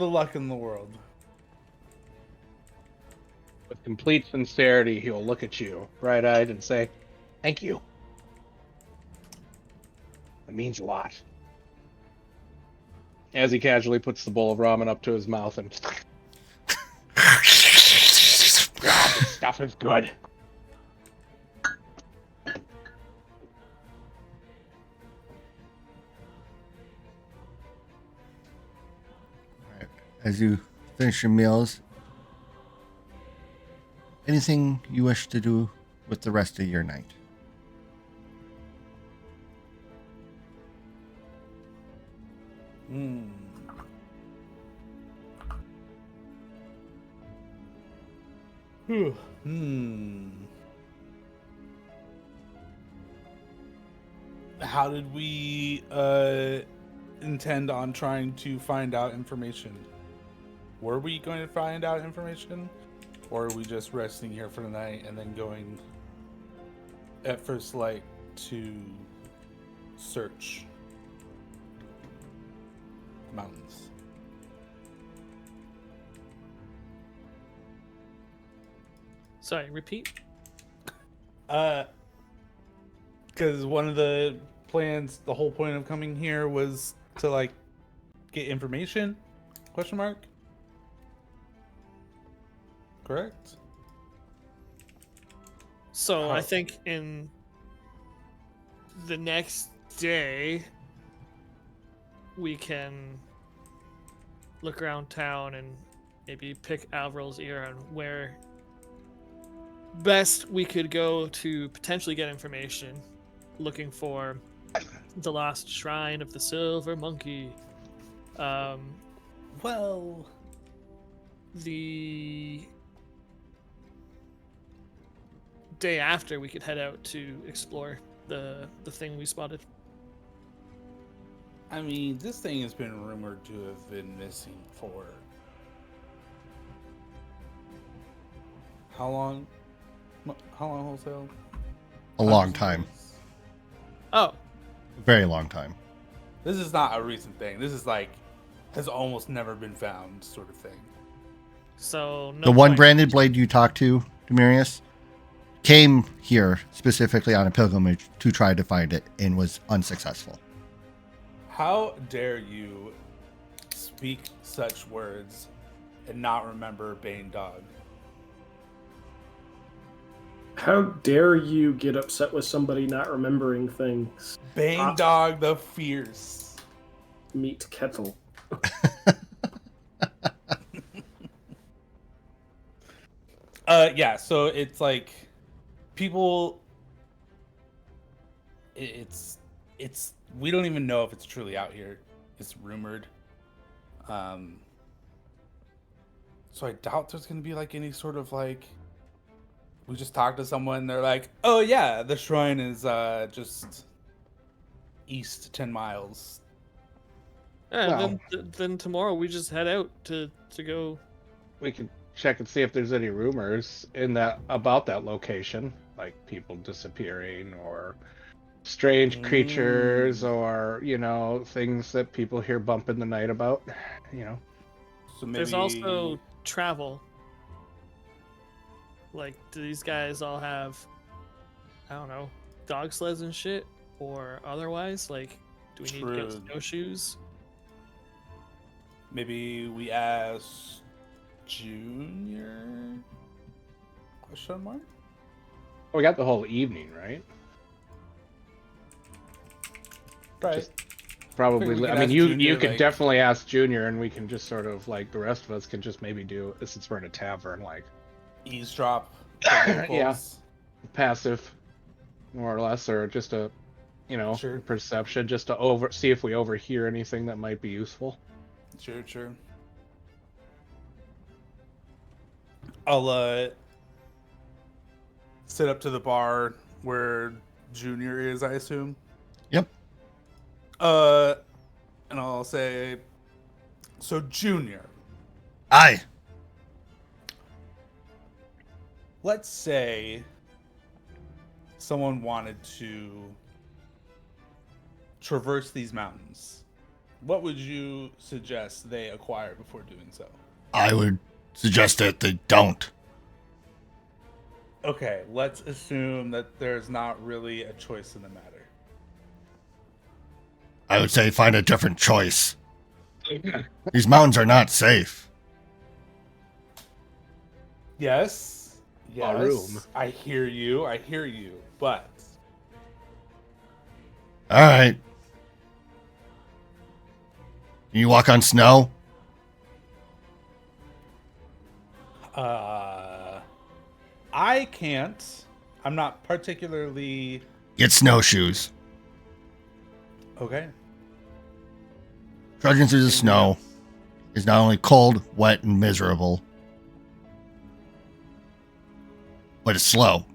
luck in the world. With complete sincerity, he'll look at you, bright-eyed, and say, "Thank you. It means a lot." As he casually puts the bowl of ramen up to his mouth and... God, this stuff is good. As you finish your meals, anything you wish to do with the rest of your night? How did we intend on trying to find out information? Were we going to find out information? Or are we just resting here for the night and then going at first light to search the mountains? Sorry, repeat. Because one of the plans, the whole point of coming here was to like get information? Question mark? Correct? So I think in the next day we can look around town and maybe pick Avril's ear on where best we could go to potentially get information, looking for the lost shrine of the silver monkey. Well, the day after we could head out to explore the thing we spotted. I mean, this thing has been rumored to have been missing for how long? How long wholesale? A long time. Oh, A very long time. This is not a recent thing. This is like has almost never been found sort of thing. so no The one point. branded blade you talked to, Demarius, came here specifically on a pilgrimage to try to find it and was unsuccessful. How dare you speak such words and not remember Bane Dog? How dare you get upset with somebody not remembering things? Bane Dog the Fierce. Meet Kettle. Yeah, so it's like people it's we don't even know if it's truly out here. It's rumored. So I doubt there's gonna be like any sort of like we just talked to someone, they're like, oh yeah, the shrine is just east 10 miles. Yeah, Well. then tomorrow we just head out to go. We can check and see if there's any rumors in that about that location, like people disappearing or strange creatures or things that people hear bump in the night about. So maybe There's also travel. Like, do these guys all have, I don't know, dog sleds and shit, or otherwise? Like, do we need to get True. snowshoes? maybe we ask Junior? Question mark? We got the whole evening, right? Right. Just probably. Figure we I could mean, ask you Junior, could like- definitely ask Junior, and we can just sort of like the rest of us can just maybe do since we're in a tavern, like Eavesdrop. the Yeah. locals. passive, more or less, or just a, Sure. perception, just to see if we overhear anything that might be useful. Sure. I'll sit up to the bar where Junior is, I assume. Yep. And I'll say, so Junior, Aye. let's say someone wanted to traverse these mountains. What would you suggest they acquire before doing so? I would suggest that they don't. Okay, let's assume that there's not really a choice in the matter. I would say find a different choice. These mountains are not safe. Yes. A room. I hear you. But All right. Can you walk on snow? I can't. I'm not particularly Get snowshoes. okay. Trudging through the snow is not only cold, wet, and miserable, but it's slow.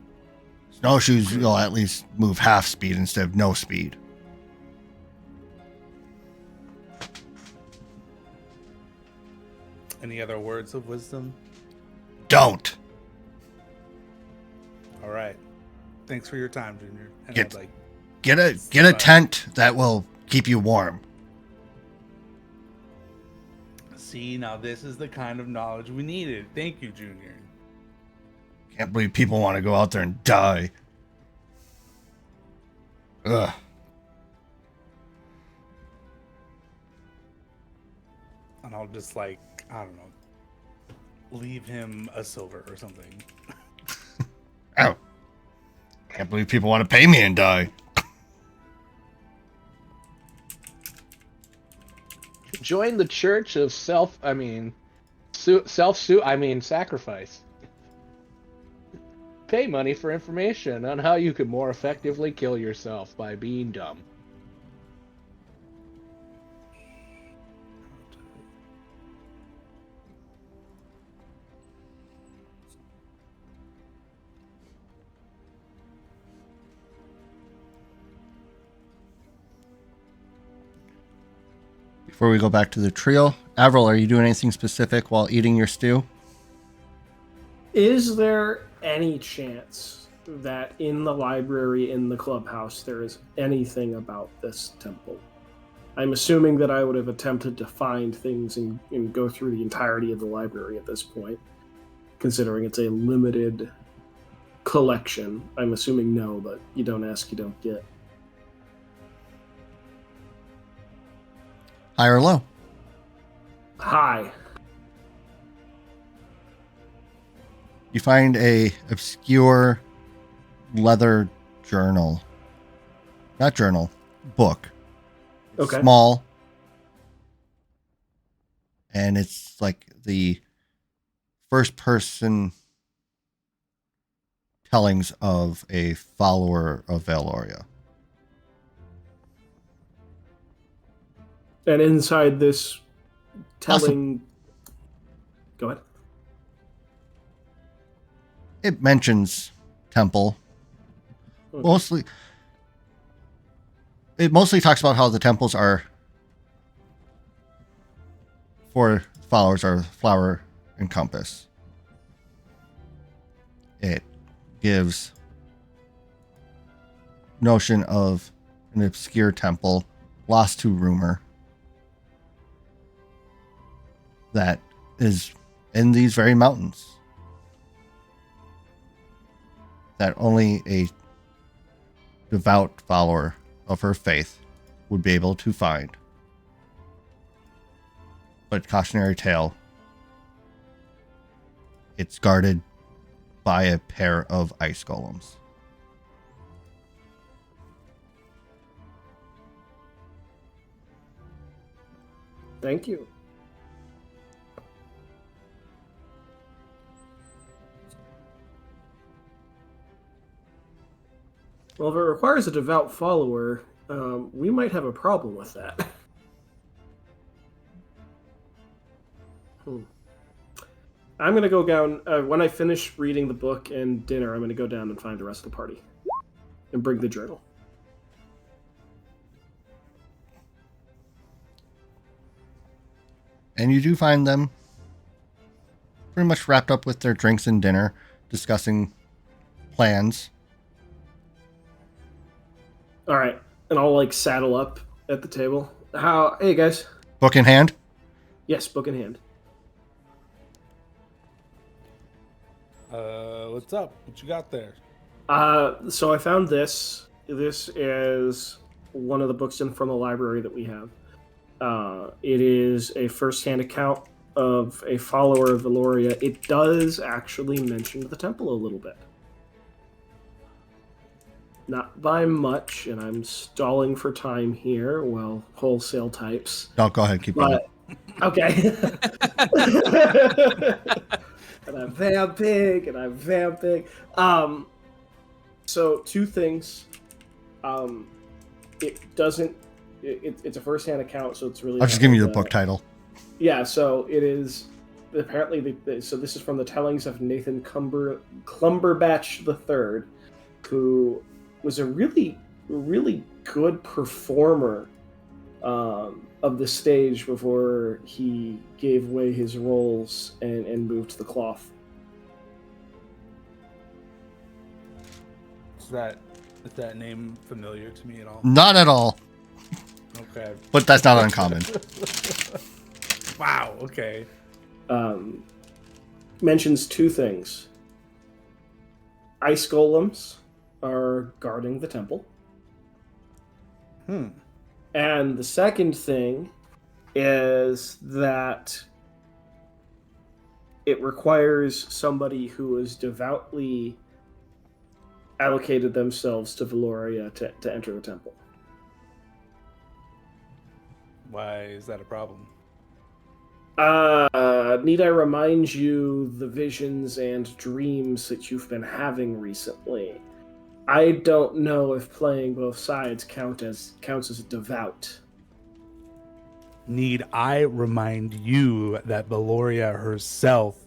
Snowshoes, you'll at least move half speed instead of no speed. Any other words of wisdom? Don't. All right. Thanks for your time, Junior. And Get- I'd like Get a tent that will keep you warm. see now. This is the kind of knowledge we needed. Thank you, Junior. Can't believe people want to go out there and die. Ugh. And I'll just I don't know, leave him a silver or something. Ow. Can't believe people want to pay me and die. Join the church of sacrifice. Pay money for information on how you could more effectively kill yourself by being dumb. Before we go back to the trio, Avril, are you doing anything specific while eating your stew? Is there any chance that in the library, in the clubhouse, there is anything about this temple. I'm assuming that I would have attempted to find things and go through the entirety of the library at this point, considering it's a limited collection. I'm assuming no, but you don't ask, you don't get. High or low? Hi. You find a obscure leather journal. Not journal, book. Okay. Small. And it's like the first person tellings of a follower of Valoria. And inside this telling... Go ahead. It mentions temple. Okay. It mostly talks about how the temples are for followers are flower and compass. It gives notion of an obscure temple lost to rumor that is in these very mountains that only a devout follower of her faith would be able to find. But cautionary tale, it's guarded by a pair of ice golems. Thank you. Well, if it requires a devout follower, we might have a problem with that. I'm going to go down, when I finish reading the book and dinner, I'm going to go down and find the rest of the party. And bring the journal. And you do find them pretty much wrapped up with their drinks and dinner, discussing plans. All right, and I'll like saddle up at the table. Hey guys. Book in hand? Yes, book in hand. What's up? What you got there? So I found this. This is one of the books from the library that we have. It is a first-hand account of a follower of Valoria. It does actually mention the temple a little bit. Not by much, and I'm stalling for time here. Well, wholesale types. No, go ahead, keep going. Okay. And I'm vamping. So two things. It doesn't. It's a first-hand account, so it's really. I'll just give you the book title. Yeah, so it is. Apparently, so this is from the tellings of Nathan Clumberbatch III, who was a really, really good performer of the stage before he gave away his roles and moved to the cloth. Is that name familiar to me at all? Not at all, Okay. but that's not uncommon. Wow. Okay. Mentions two things. Ice golems are guarding the temple. And the second thing is that it requires somebody who has devoutly allocated themselves to Valoria to enter the temple. Why is that a problem? Need I remind you the visions and dreams that you've been having recently? I don't know if playing both sides counts as devout. Need I remind you that Valoria herself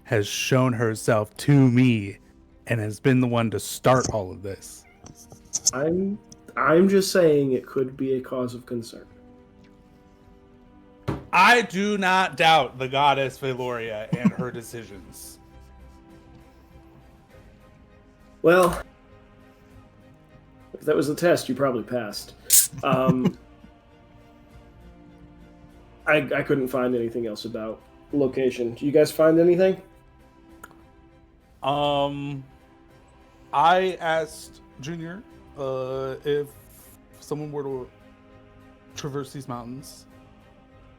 has shown herself to me and has been the one to start all of this? I'm just saying it could be a cause of concern. I do not doubt the goddess Valoria and her decisions. Well, if that was the test, you probably passed. I couldn't find anything else about the location. Do you guys find anything? I asked Junior if someone were to traverse these mountains,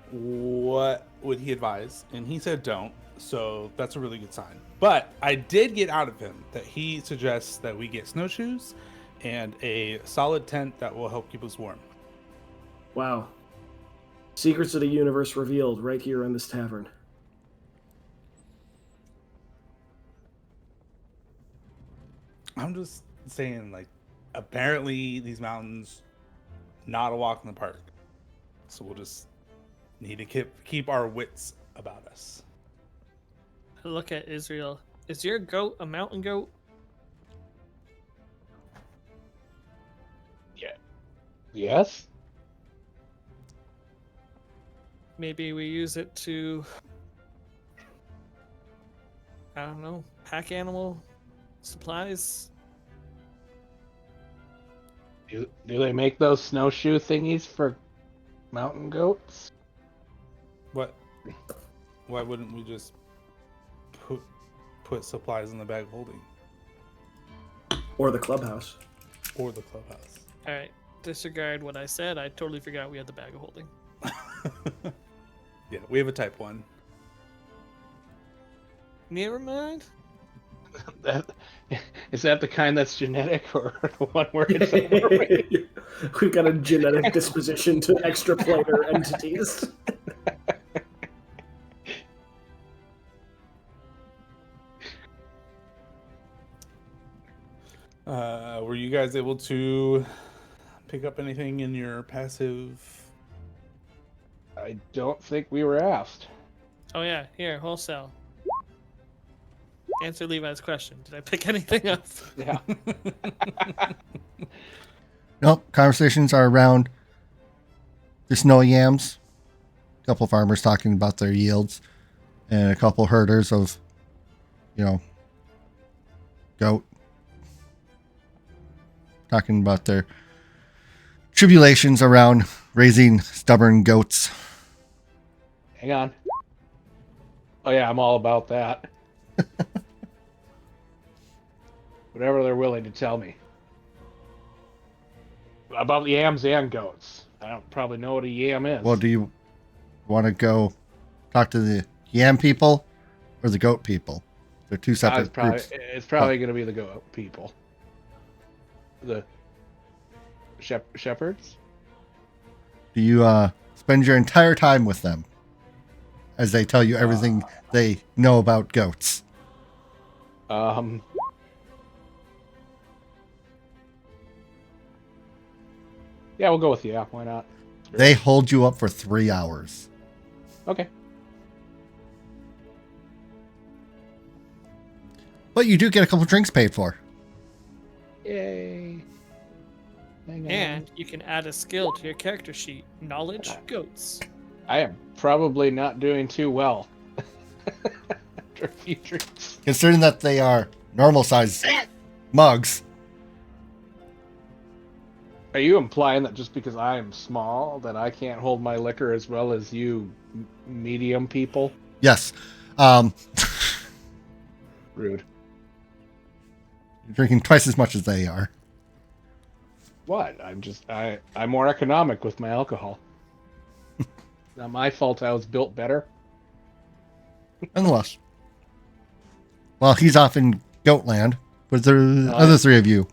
what would he advise? And he said don't, so that's a really good sign. But I did get out of him that he suggests that we get snowshoes and a solid tent that will help keep us warm. Wow. Secrets of the universe revealed right here in this tavern. I'm just saying, like, apparently these mountains, not a walk in the park. So we'll just need to keep our wits about us. Look at Israel. Is your goat a mountain goat? Yeah. Yes. Maybe we use it to, I don't know, pack animal supplies. Do they make those snowshoe thingies for mountain goats? What? Why wouldn't we just put supplies in the bag holding Or the clubhouse. or the clubhouse? All right, disregard what I said. I totally forgot we had the bag of holding. Yeah, we have a type 1. Never mind. Is that the kind that's genetic, or the one where it's We've got a genetic disposition to extraplanar entities. Were you guys able to pick up anything in your passive? I don't think we were asked. Oh yeah, here, wholesale. Answer Levi's question. Did I pick anything up? Yeah. Nope. Conversations are around the snow yams. A couple farmers talking about their yields, and a couple herders of, goat talking about their tribulations around raising stubborn goats. Hang on. Oh yeah, I'm all about that. Whatever they're willing to tell me. About yams and goats. I don't probably know what a yam is. Well, do you want to go talk to the yam people or the goat people? They're two separate groups. It's probably going to be the goat people. The shepherds? Do you spend your entire time with them as they tell you everything they know about goats? Yeah, we'll go with yeah. Why not? They hold you up for 3 hours. Okay. But you do get a couple drinks paid for. Yay. Hang on. And you can add a skill to your character sheet. Knowledge goats. I am probably not doing too well. After a few drinks. Considering that they are normal size mugs. Are you implying that just because I am small that I can't hold my liquor as well as you medium people? Yes. Rude. You're drinking twice as much as they are. What? I'm more economic with my alcohol. Not my fault I was built better. Nonetheless. Well, he's off in Goatland with the other three of you.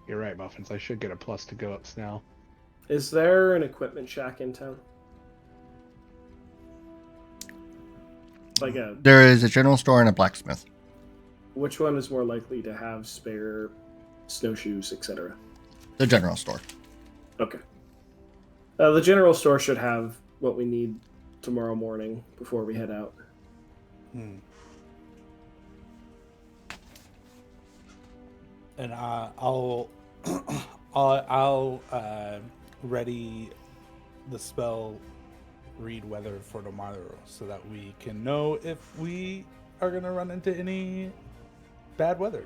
You're right, Muffins. I should get a plus to goats now. Is there an equipment shack in town? There is a general store and a blacksmith. Which one is more likely to have spare snowshoes, etc.? The general store. Okay. The general store should have what we need tomorrow morning before we head out. And I'll ready the spell read weather for tomorrow so that we can know if we are going to run into any bad weather.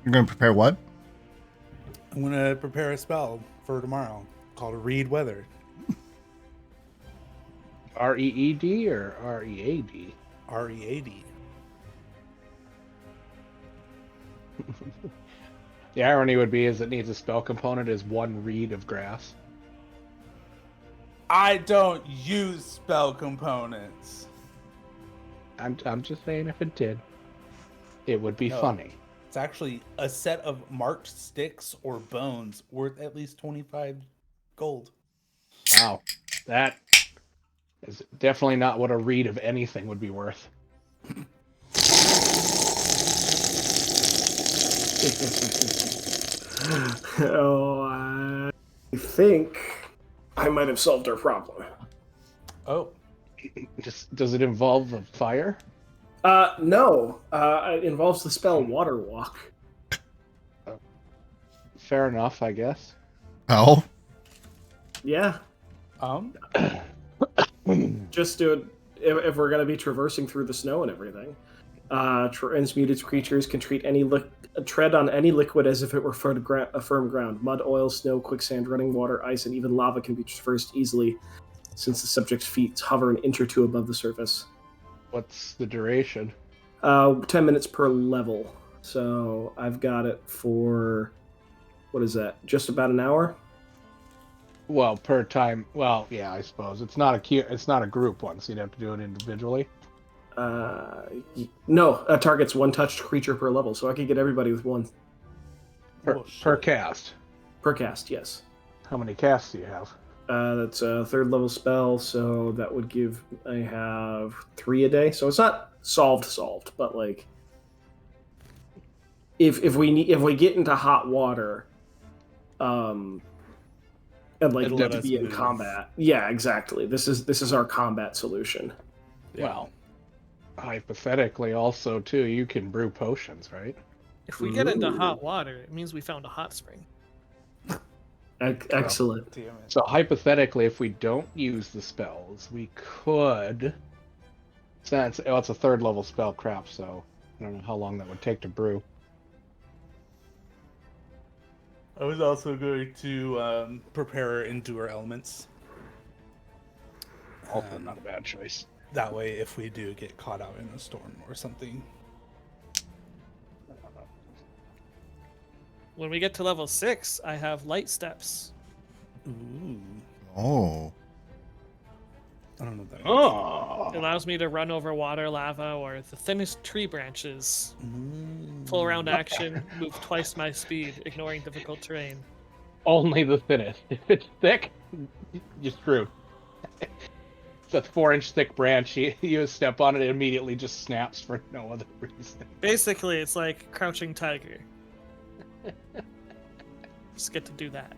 You're going to prepare what? I'm going to prepare a spell for tomorrow called Read Weather. REED or READ? READ. The irony would be is it needs a spell component is 1 reed of grass. I don't use spell components. I'm just saying if it did, it would be No. funny. It's actually a set of marked sticks or bones worth at least 25 gold. Wow. That is definitely not what a reed of anything would be worth. Oh, I think I might have solved our problem. Oh, Does it involve a fire? No. It involves the spell Water Walk. Fair enough, I guess. Oh. Yeah. Just do it if we're going to be traversing through the snow and everything. Transmuted creatures can tread on any liquid as if it were firm ground. Mud, oil, snow, quicksand, running water, ice, and even lava can be traversed easily since the subject's feet hover an inch or two above the surface. What's the duration? 10 minutes per level. So I've got it for, what is that, just about an hour? Well, per time. Well, yeah, I suppose it's not a group one, so you'd have to do it individually. No, targets one touched creature per level, so I could get everybody with one Per cast. per cast, yes. How many casts do you have? That's a 3rd level spell, so that would give I have 3 a day. So it's not solved, but like if we get into hot water, and like It'll need let to us be in move. combat. Yeah, exactly. This is our combat solution. Well, hypothetically, also too, you can brew potions, right? If we get into Ooh. hot water, it means we found a hot spring. Excellent. Damn it. So hypothetically, if we don't use the spells, we could. Since it's a 3rd level spell, crap. So I don't know how long that would take to brew. I was also going to prepare Endure Elements. Also, not a bad choice. That way, if we do get caught out in a storm or something. When we get to level 6, I have light steps. Ooh. Oh. I don't know what that Oh, It allows me to run over water, lava, or the thinnest tree branches. means. Full round action, move twice my speed, ignoring difficult terrain. only the thinnest. If it's thick, you're screwed. It's a 4-inch thick branch. You step on it, it immediately just snaps for no other reason. Basically, it's like Crouching Tiger. Just get to do that.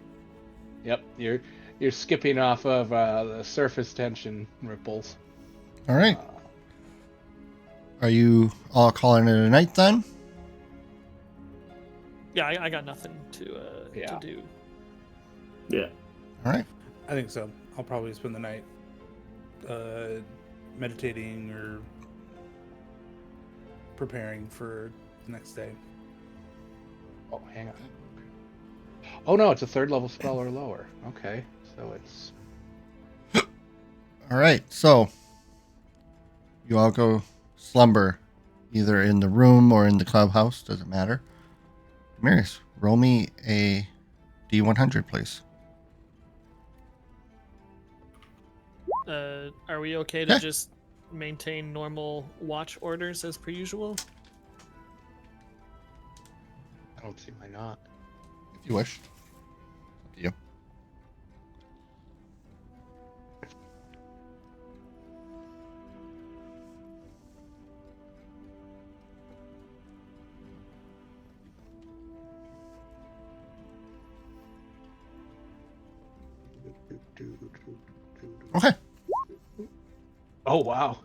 Yep, you're skipping off of the surface tension ripples. All right. Are you all calling it a night then? Yeah, I got nothing to do. Yeah. All right. I think so. I'll probably spend the night meditating or preparing for the next day. Oh, hang on. Oh no, it's a 3rd level spell or lower. Okay, so it's All right. So you all go slumber either in the room or in the clubhouse. Doesn't matter. Marius, roll me a D100, please. Are we okay to Yeah. just maintain normal watch orders as per usual? I don't see why not. If you wish. Up to you. Okay. Oh wow.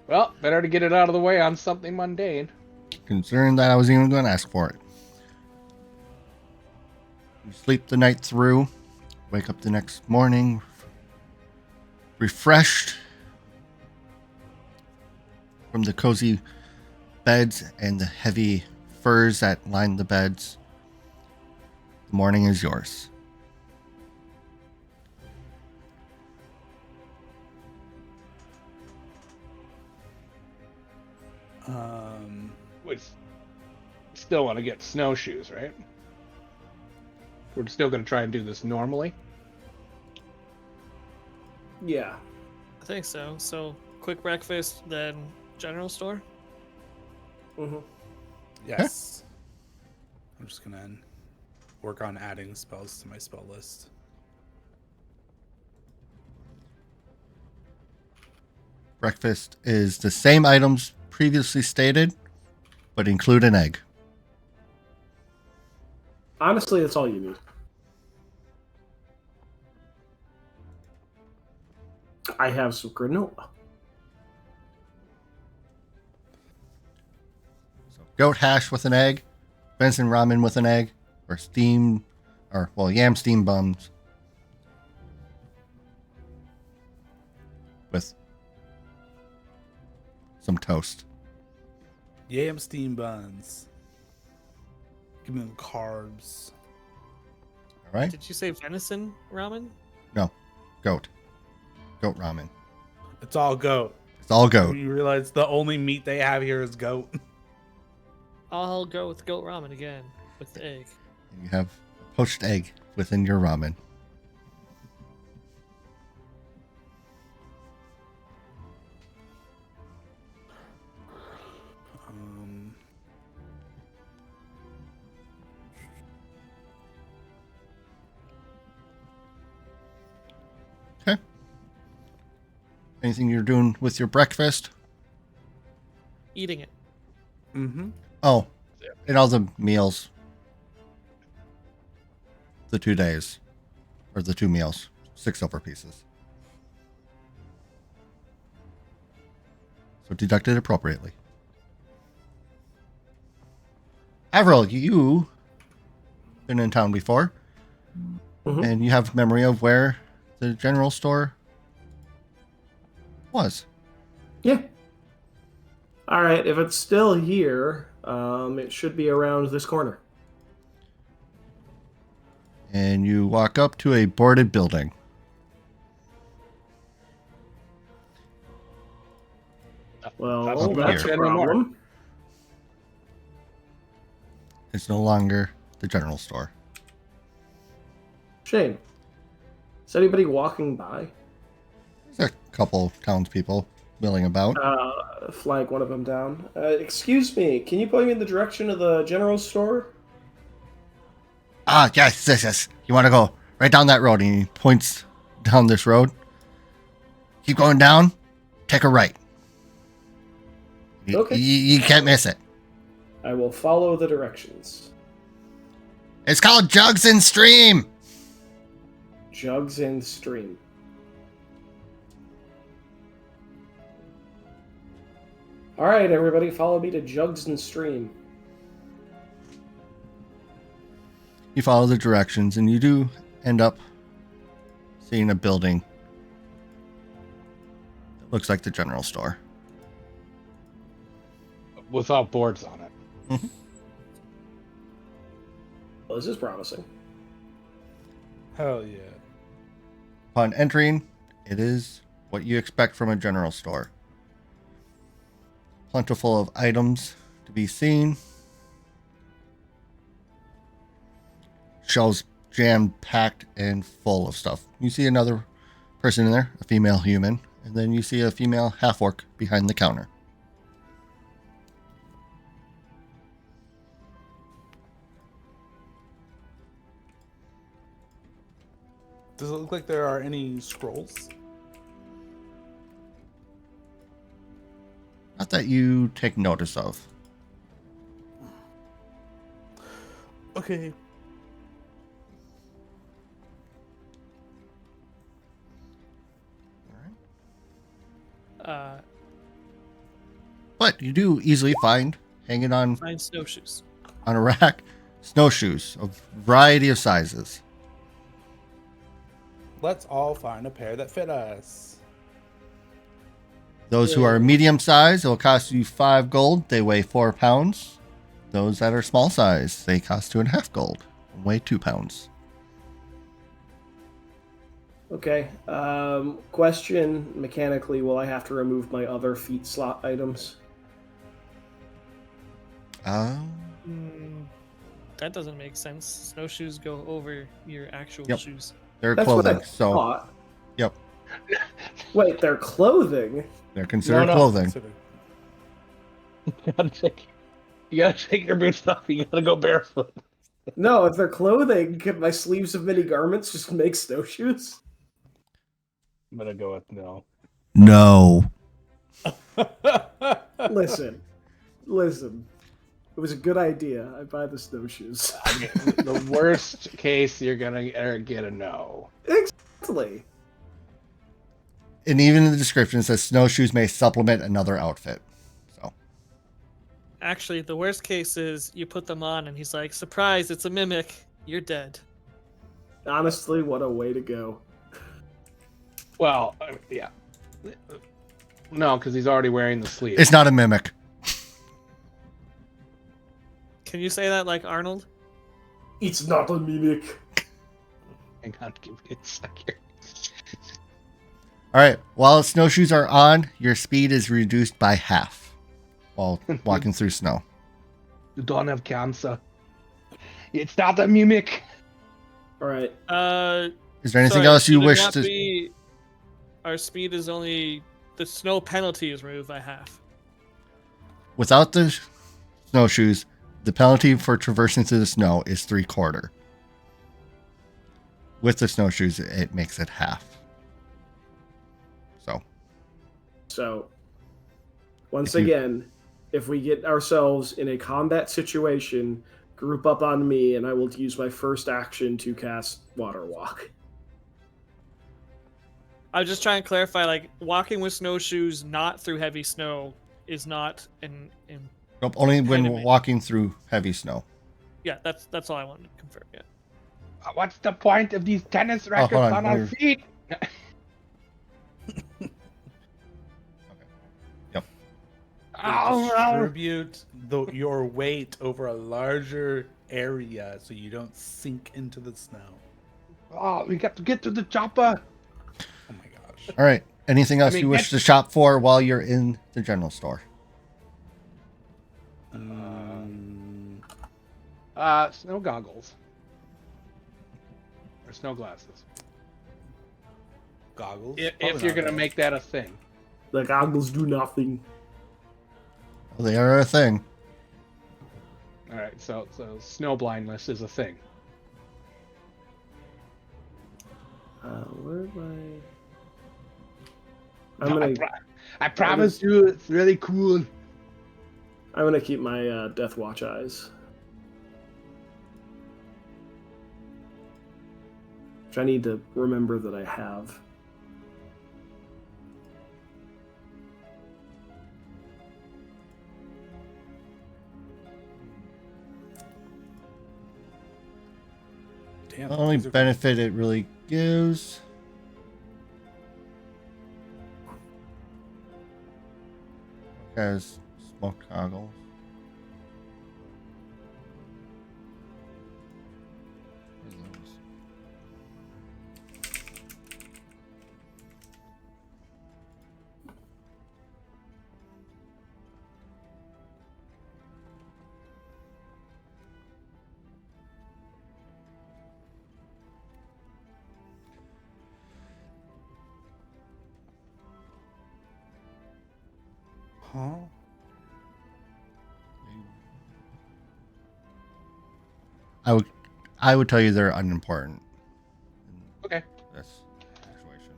Well, better to get it out of the way on something mundane. Considering that I was even going to ask for it. You sleep the night through, Wake up the next morning refreshed from the cozy beds and the heavy furs that line the beds. The morning is yours. We still want to get snowshoes, right? We're still going to try and do this normally. Yeah. I think so. So, quick breakfast, then general store. Mm-hmm. Yes. I'm just gonna work on adding spells to my spell list. Breakfast is the same items previously stated, but include an egg. Honestly, that's all you need. I have some granola. So goat hash with an egg, venison ramen with an egg, or yam steam buns with some toast. Yam steam buns. Give me them carbs. All right? Did you say venison ramen? No, goat. Goat ramen. It's all goat. It's all goat. You realize the only meat they have here is goat. I'll go with goat ramen again with the egg. And you have a poached egg within your ramen. Okay. Anything you're doing with your breakfast? Eating it. Mm-hmm. Oh, and all the meals. The 2 days. Or the 2 meals. 6 silver pieces. So deducted appropriately. Avril, you been in town before. Mhm. And you have memory of where the general store was. Yeah. All right. If it's still here, it should be around this corner. And you walk up to a boarded building. Well, Up that's here. a problem. It's no longer the general store. Shame. Is anybody walking by? There's a couple townspeople milling about. Flag one of them down. Excuse me, can you point me in the direction of the general store? Ah, yes. You want to go right down that road. And he points down this road. Keep going down. Take a right. Okay. You can't miss it. I will follow the directions. It's called Jugs and Stream. Jugs and Stream. All right, everybody, follow me to Jugs and Stream. You follow the directions, and you do end up seeing a building that looks like the general store. Without boards on it. Well, this is promising. Hell yeah. Upon entering, it is what you expect from a general store. Plentiful of items to be seen. Shelves jam-packed and full of stuff. You see another person in there, a female human, and then you see a female half-orc behind the counter. Does it look like there are any scrolls? Not that you take notice of. Okay. But you do easily find, hanging on Find snowshoes. a rack, snowshoes of variety of sizes. Let's all find a pair that fit us. Those who are medium size, it will cost you 5 gold. They weigh 4 pounds. Those that are small size, they cost 2.5 gold and weigh 2 pounds. Okay. Question: mechanically, will I have to remove my other feet slot items? That doesn't make sense. Snowshoes go over your actual Yep. shoes. They're That's what clothing, I so thought. yep, Wait, they're clothing. they're considered No. clothing. You gotta take your boots off. You gotta go barefoot. No, if they're clothing, could my sleeves of many garments just make snowshoes? I'm gonna go with no. No. Listen. It was a good idea. I buy the snowshoes. I mean, the worst case, you're gonna get a no. Exactly. And even in the description, it says snowshoes may supplement another outfit. So Actually, the worst case is you put them on and he's like, surprise, it's a mimic. You're dead. Honestly, what a way to go. Well, yeah. No, because he's already wearing the sleeve. it's not a mimic. Can you say that like Arnold? It's not a mimic. Hang on, give me a second. All right. While snowshoes are on, your speed is reduced by half while walking through snow. You don't have cancer. It's not a mimic. All right. Is there anything Sorry, else you should it wish not to? be- Our speed is only the snow penalty is removed by half. Without the snowshoes, the penalty for traversing through the snow is 3/4. With the snowshoes, it makes it half. So, once again, if we get ourselves in a combat situation, group up on me, and I will use my first action to cast Water Walk. I was just trying to clarify, like walking with snowshoes not through heavy snow is not an Nope, only when Enemy. walking through heavy snow. yeah, that's all I wanted to confirm. Yeah. What's the point of these tennis rackets hold on, on our we're- feet? Yep. Distribute your weight over a larger area so you don't sink into the snow. Oh, we got to get to the chopper. Oh my gosh. All right. Anything else I mean, you wish to shop for while you're in the general store? Snow goggles. Or snow glasses. Goggles? If you're gonna make that a thing. The goggles do nothing. Well, they are a thing. Alright, so snow blindness is a thing. Where am I? No, I'm gonna I promise you, it's really cool. keep my Death Watch eyes. Which I need to remember that I have. Damn, The only these are- benefit it really gives. Has smoke goggles. Where's those? Huh? I would tell you they're unimportant in Okay. this situation.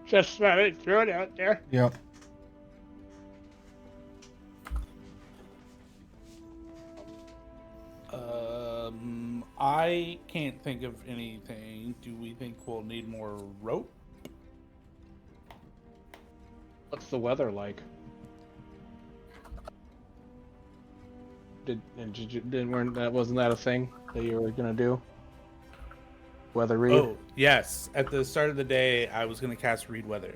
Just throw it out there. Yep. I can't think of anything. Do we think we'll need more rope? What's the weather like? Wasn't that a thing that you were gonna do? Weather read. Oh, yes. At the start of the day, I was going to cast Read Weather.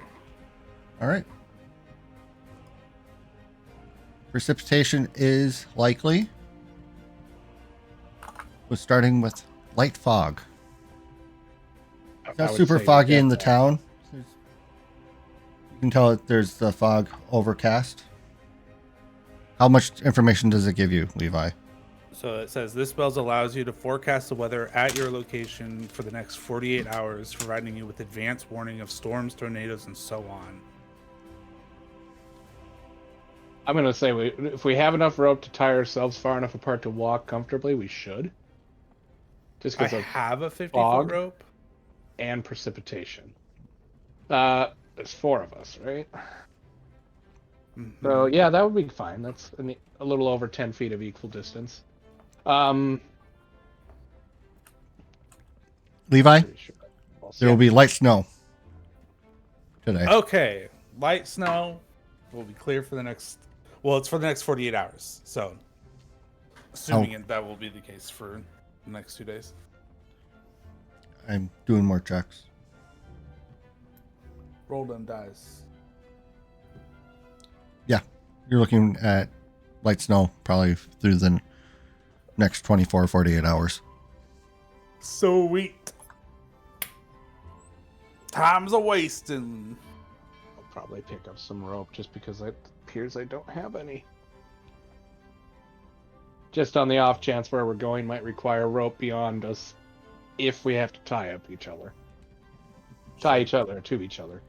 All right. Precipitation is likely. We're starting with light fog. It's I not would super say foggy in the that. town. You can tell that there's the fog overcast. How much information does it give you, Levi? So it says this spell allows you to forecast the weather at your location for the next 48 hours, providing you with advance warning of storms, tornadoes, and so on. I'm gonna say if we have enough rope to tie ourselves far enough apart to walk comfortably, we should. Just I because of have a 50-foot fog rope. and precipitation. There's 4 of us, right? So yeah, that would be fine. That's a little over 10 feet of equal distance. Levi, Pretty sure. there will be light snow today. Okay, light snow will be clear for the next. Well, it's for the next 48 hours. So, assuming that will be the case for the next 2 days. I'm doing more checks. Roll them dice. Yeah, you're looking at light snow probably through the next 24 or 48 hours. Sweet. Time's a wasting. I'll probably pick up some rope just because it appears I don't have any. Just on the off chance where we're going might require rope beyond us if we have to tie each other to each other.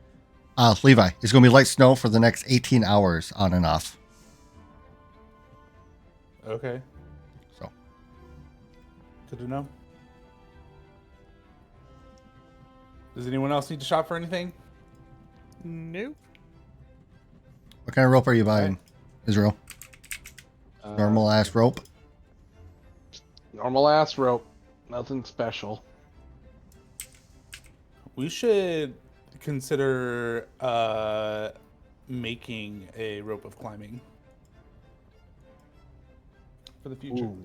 Levi, it's going to be light snow for the next 18 hours on and off. Okay. So, Good to know. Does anyone else need to shop for anything? Nope. what kind of rope are you buying, Israel? Normal ass rope? Normal ass rope. Nothing special. We should consider making a rope of climbing for the future. Ooh.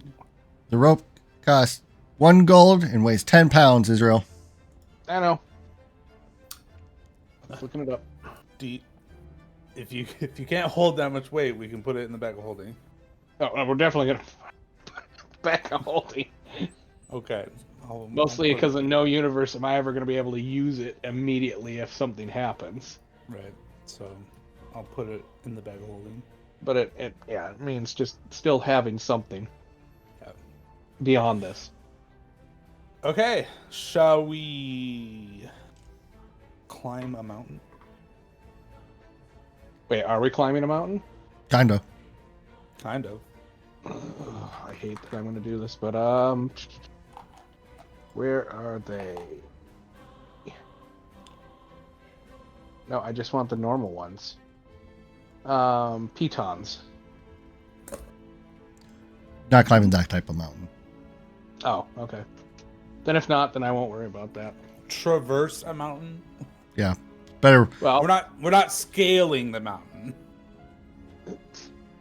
The rope costs 1 gold and weighs 10 pounds, Israel. I know. I'm looking it up. If you can't hold that much weight, we can put it in the bag of holding. Oh, we're definitely gonna back a holding. Okay. Mostly because in no universe am I ever gonna be able to use it immediately if something happens. Right. So I'll put it in the bag of holding. But it means just still having something Yeah. beyond this. Okay. Shall we climb a mountain? Wait, are we climbing a mountain? Kinda. Kind of. I hate that I'm gonna do this, but where are they? No, I just want the normal ones. Pitons. Not climbing that type of mountain. Oh, okay. Then if not, then I won't worry about that. Traverse a mountain? Yeah. Better. Well, We're not scaling the mountain.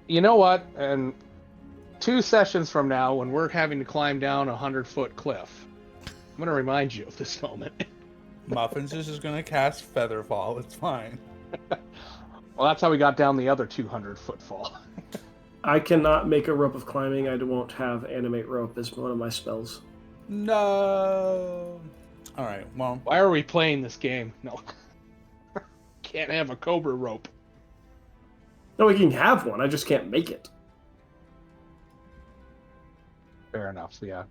you know what? And 2 sessions from now, when we're having to climb down a 100-foot cliff, I'm gonna remind you of this moment. Muffins is just gonna cast Featherfall. It's fine. Well, that's how we got down the other 200-foot fall. I cannot make a rope of climbing. I won't have animate rope as one of my spells. No. All right. Well, Why are we playing this game? No. Can't have a cobra rope. No, we can have one. I just can't make it. Fair enough, yeah.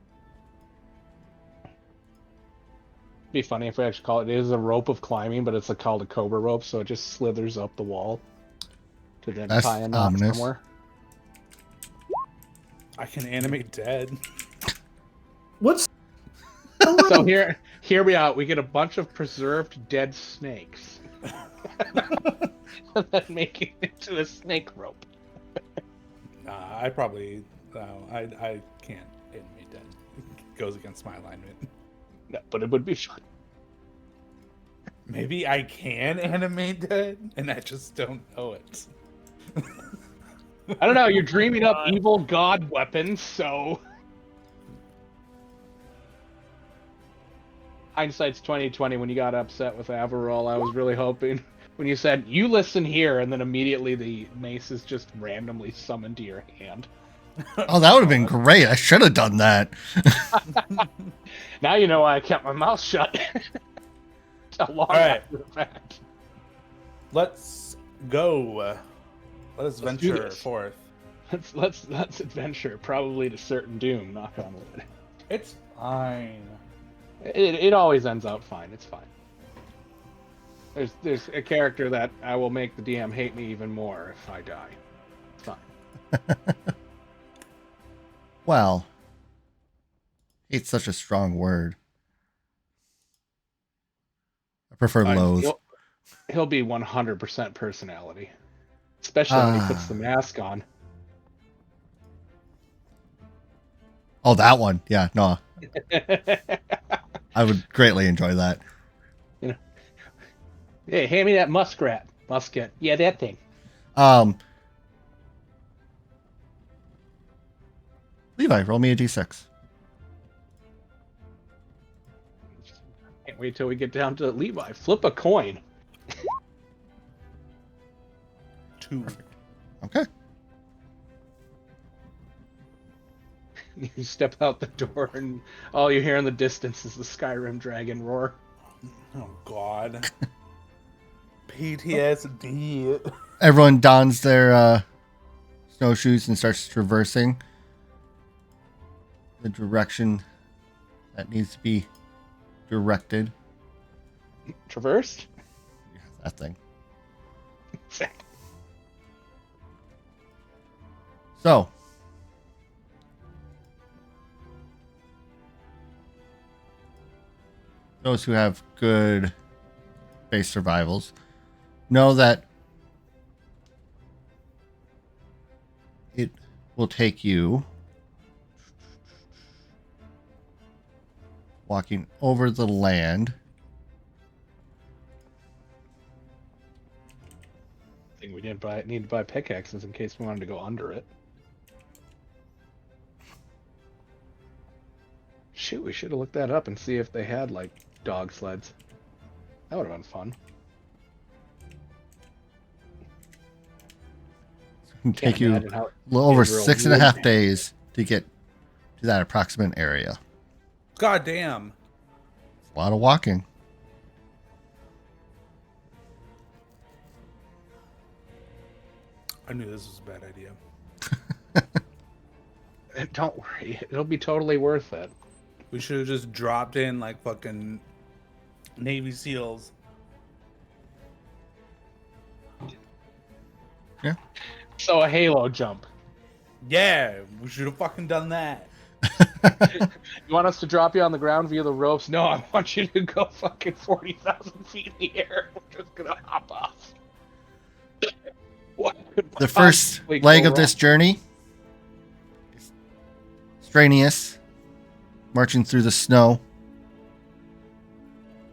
Be funny if we actually call it is a rope of climbing, but it's called a cobra rope, so it just slithers up the wall to then That's tie a knot ominous. somewhere. I can animate dead. What's So here we are. We get a bunch of preserved dead snakes, and then make it into a snake rope. I probably I can't animate dead. It goes against my alignment. No, but it would be fun. Maybe I can animate dead, and I just don't know it. I don't know. You're dreaming up evil god weapons, so hindsight's 2020 when you got upset with Averroll. I was really hoping when you said, you listen here, and then immediately the mace is just randomly summoned to your hand. Oh, that would have been great. I should have done that. Now you know why I kept my mouth shut. Long right. after the fact. Let's go. Let us Let's do venture this. forth. Let's adventure, probably to certain doom. Knock on wood. It's fine. It always ends out fine. It's fine. There's a character that I will make the DM hate me even more if I die. It's fine. Well, it's such a strong word. I prefer loathe. He'll be 100% personality, especially when he puts the mask on. Oh, that one. Yeah, no. I would greatly enjoy that. You know, hey, hand me that musket. Yeah, that thing. Levi, roll me a d6. Can't wait till we get down to Levi. Flip a coin. 2. Okay. You step out the door, and all you hear in the distance is the Skyrim dragon roar. Oh God. PTSD. Everyone dons their snowshoes and starts traversing the direction that needs to be directed. Traversed? That thing. So, those who have good base survivals know that it will take you walking over the land. I think we didn't need to buy pickaxes in case we wanted to go under it. Shoot, we should have looked that up and see if they had, like, dog sleds. That would have been fun. It'll take you a imagine how little over Israel 6.5 would- days to get to that approximate area. God damn. A lot of walking. I knew this was a bad idea. Don't worry, it'll be totally worth it. We should have just dropped in like fucking Navy SEALs. Yeah. So a Halo jump. Yeah, we should have fucking done that. You want us to drop you on the ground via the ropes? No, I want you to go fucking 40,000 feet in the air. We're just gonna hop off. What could The first possibly leg go of this wrong? journey is strenuous, marching through the snow.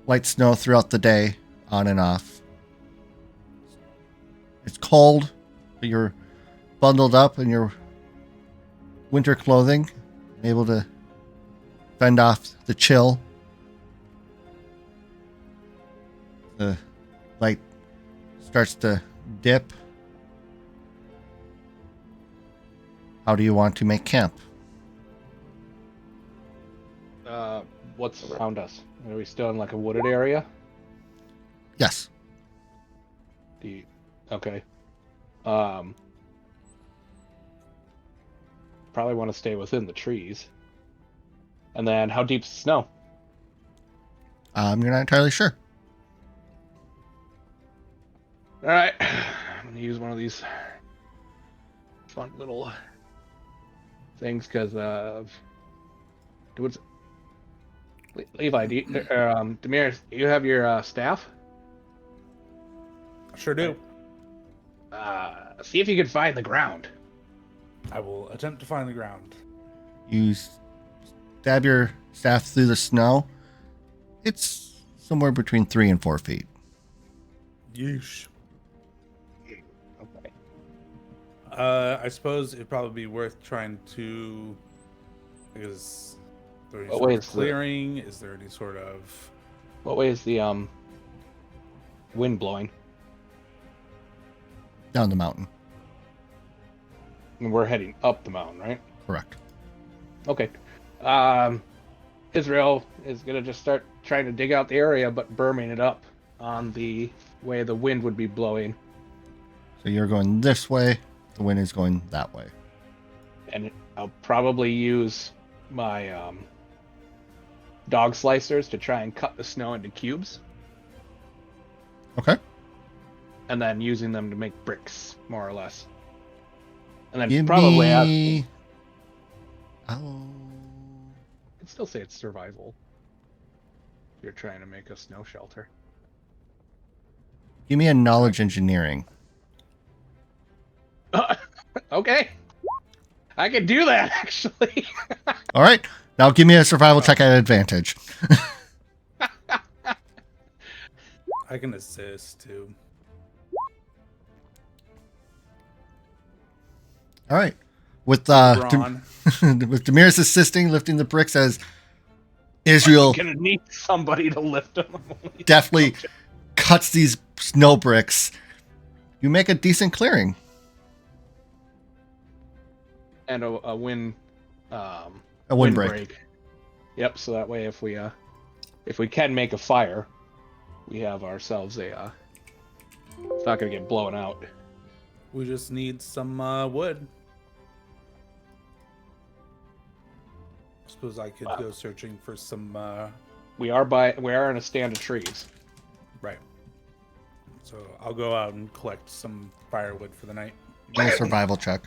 Light snow throughout the day, on and off. It's cold, but you're bundled up in your winter clothing, able to fend off the chill. The light starts to dip. How do you want to make camp? What's around us? Are we still in like a wooded area? Yes. Okay. Probably want to stay within the trees. And then, how deep's the snow? You're not entirely sure. All right, I'm gonna use one of these fun little things because Levi, Demir, do you have your staff? Sure do. See if you can find the ground. I will attempt to find the ground. You stab your staff through the snow. It's somewhere between 3 and 4 feet. Yeesh. Okay. I suppose it'd probably be worth trying to, because there any What sort way of is the- clearing? Is there any sort of What way is the wind blowing? Down the mountain. And we're heading up the mountain, right? Correct. Okay. Israel is gonna just start trying to dig out the area, but berming it up on the way the wind would be blowing. So you're going this way. The wind is going that way. And I'll probably use my dog slicers to try and cut the snow into cubes, Okay. and then using them to make bricks, more or less. And then Give probably me... Oh. I'd still say it's survival. If you're trying to make a snow shelter. Give me a knowledge engineering. Okay. I could do that, actually. All right. Now give me a survival check at advantage. I can assist too. All right. With Braun. with Demiris assisting, lifting the bricks as Israel I'm gonna need somebody to lift them. definitely cuts these snow bricks, you make a decent clearing. And a wind A windbreak. Yep, so that way if we can make a fire, we have ourselves a it's not gonna get blown out. We just need some wood. I suppose I could go searching for some. We are in a stand of trees. Right. So I'll go out and collect some firewood for the night. Make a survival check.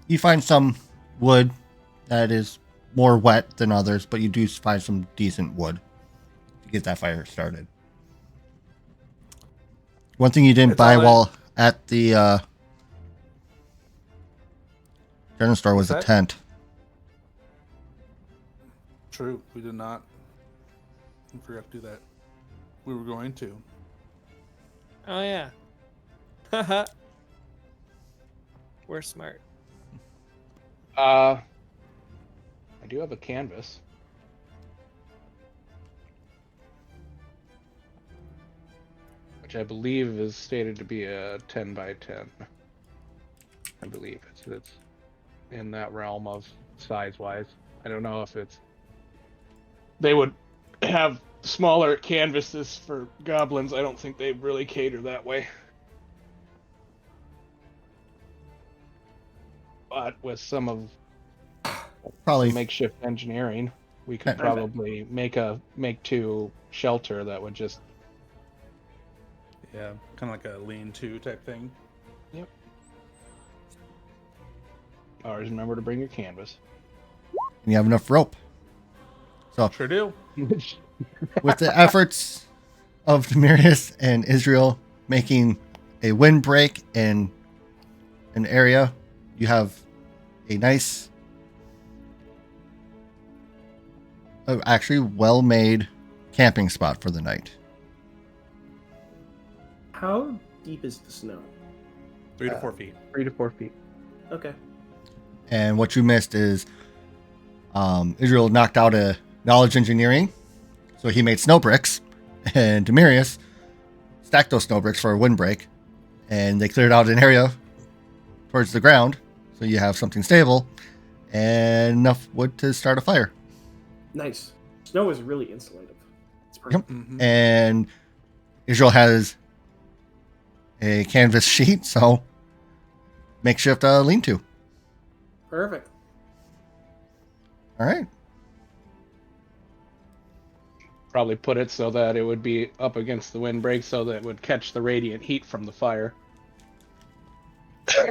You find some wood that is more wet than others, but you do find some decent wood to get that fire started. One thing you didn't It's buy all while at the general store was a What's that? tent. True, we did not. We forgot to do that. We were going to. Oh yeah. Haha. We're smart. I do have a canvas. Which I believe is stated to be a 10 by 10. I believe it's in that realm of size-wise. I don't know if it's... They would have smaller canvases for goblins. I don't think they really cater that way. But with some of Probably makeshift engineering, we could Okay. probably make two shelter that would just... Yeah, kind of like a lean-to type thing. Always remember to bring your canvas. you have enough rope. So Sure do. with the efforts of Demirius and Israel making a windbreak in an area, you have a nice, actually well-made camping spot for the night. How deep is the snow? 3 to 4 feet. 3 to 4 feet. Okay. And what you missed is Israel knocked out a knowledge engineering, so he made snow bricks, and Demirius stacked those snow bricks for a windbreak, and they cleared out an area towards the ground, so you have something stable and enough wood to start a fire. Nice. Snow is really insulative. It's perfect. Mhm. And Israel has a canvas sheet, so makeshift lean-to. Perfect. All right. Probably put it so that it would be up against the windbreak so that it would catch the radiant heat from the fire.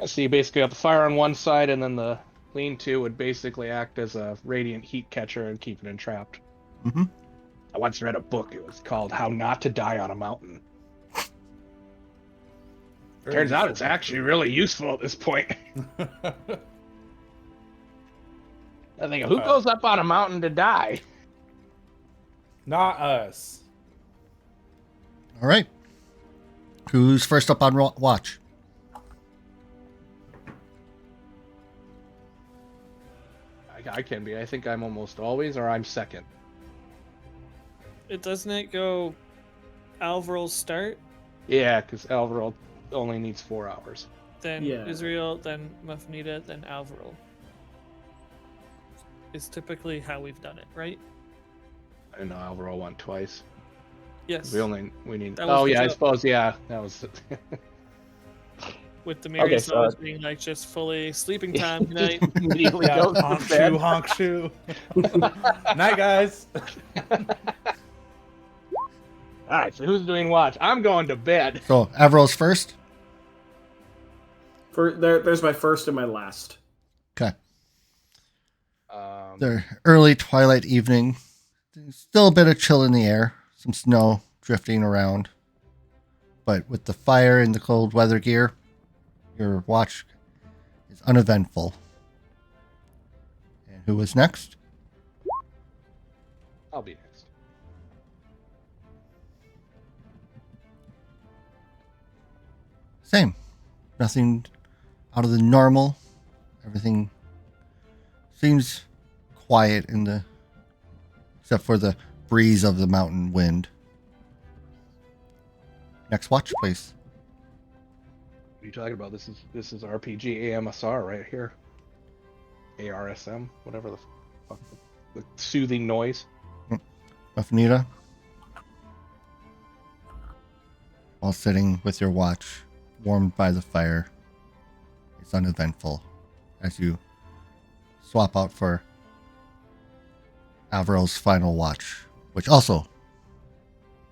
So you basically have the fire on one side, and then the lean-to would basically act as a radiant heat catcher and keep it entrapped. Mm-hmm. I once read a book. It was called How Not to Die on a Mountain. Very Turns out useful. it's actually really useful at this point. I think, who goes up on a mountain to die? Not us. All right. Who's first up on watch? I I can be. I think I'm almost always, or I'm second. It doesn't it go Alvarel's start, Yeah, because Alvaro only needs 4 hours. then Yeah. Israel, then Mafnita, then Alvarel. Is typically how we've done it, right? I didn't know Alvaro won twice. Yes. We need. That was Oh the yeah, I joke. suppose yeah. That was. With Demarius so- always being like just fully sleeping time tonight. Immediately Yeah, goes to honk bed. shoe, honk shoe. Night, guys. All right, so who's doing watch? I'm going to bed. So Averell's first. There's my first and my last. Okay. The early twilight evening. There's still a bit of chill in the air. Some snow drifting around. But with the fire and the cold weather gear, your watch is uneventful. And who was next? I'll be next. Same. Nothing out of the normal. Everything seems quiet except for the breeze of the mountain wind. Next watch, please. What are you talking about? This is RPG AMSR right here. ARSM, whatever the fuck. The soothing noise. Mafnita. While sitting with your watch, warmed by the fire, it's uneventful as you swap out for Alvaro's final watch, which also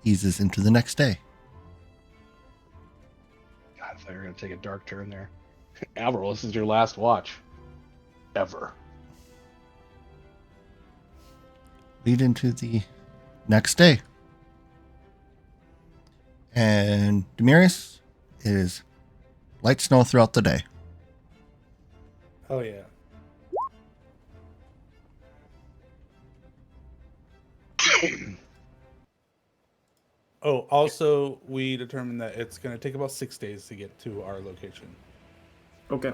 eases into the next day. God, I thought you were going to take a dark turn there. Alvaro, this is your last watch. Ever. Lead into the next day. And Demarius is light snow throughout the day. Oh yeah. Oh, also, we determined that it's going to take about 6 days to get to our location. Okay.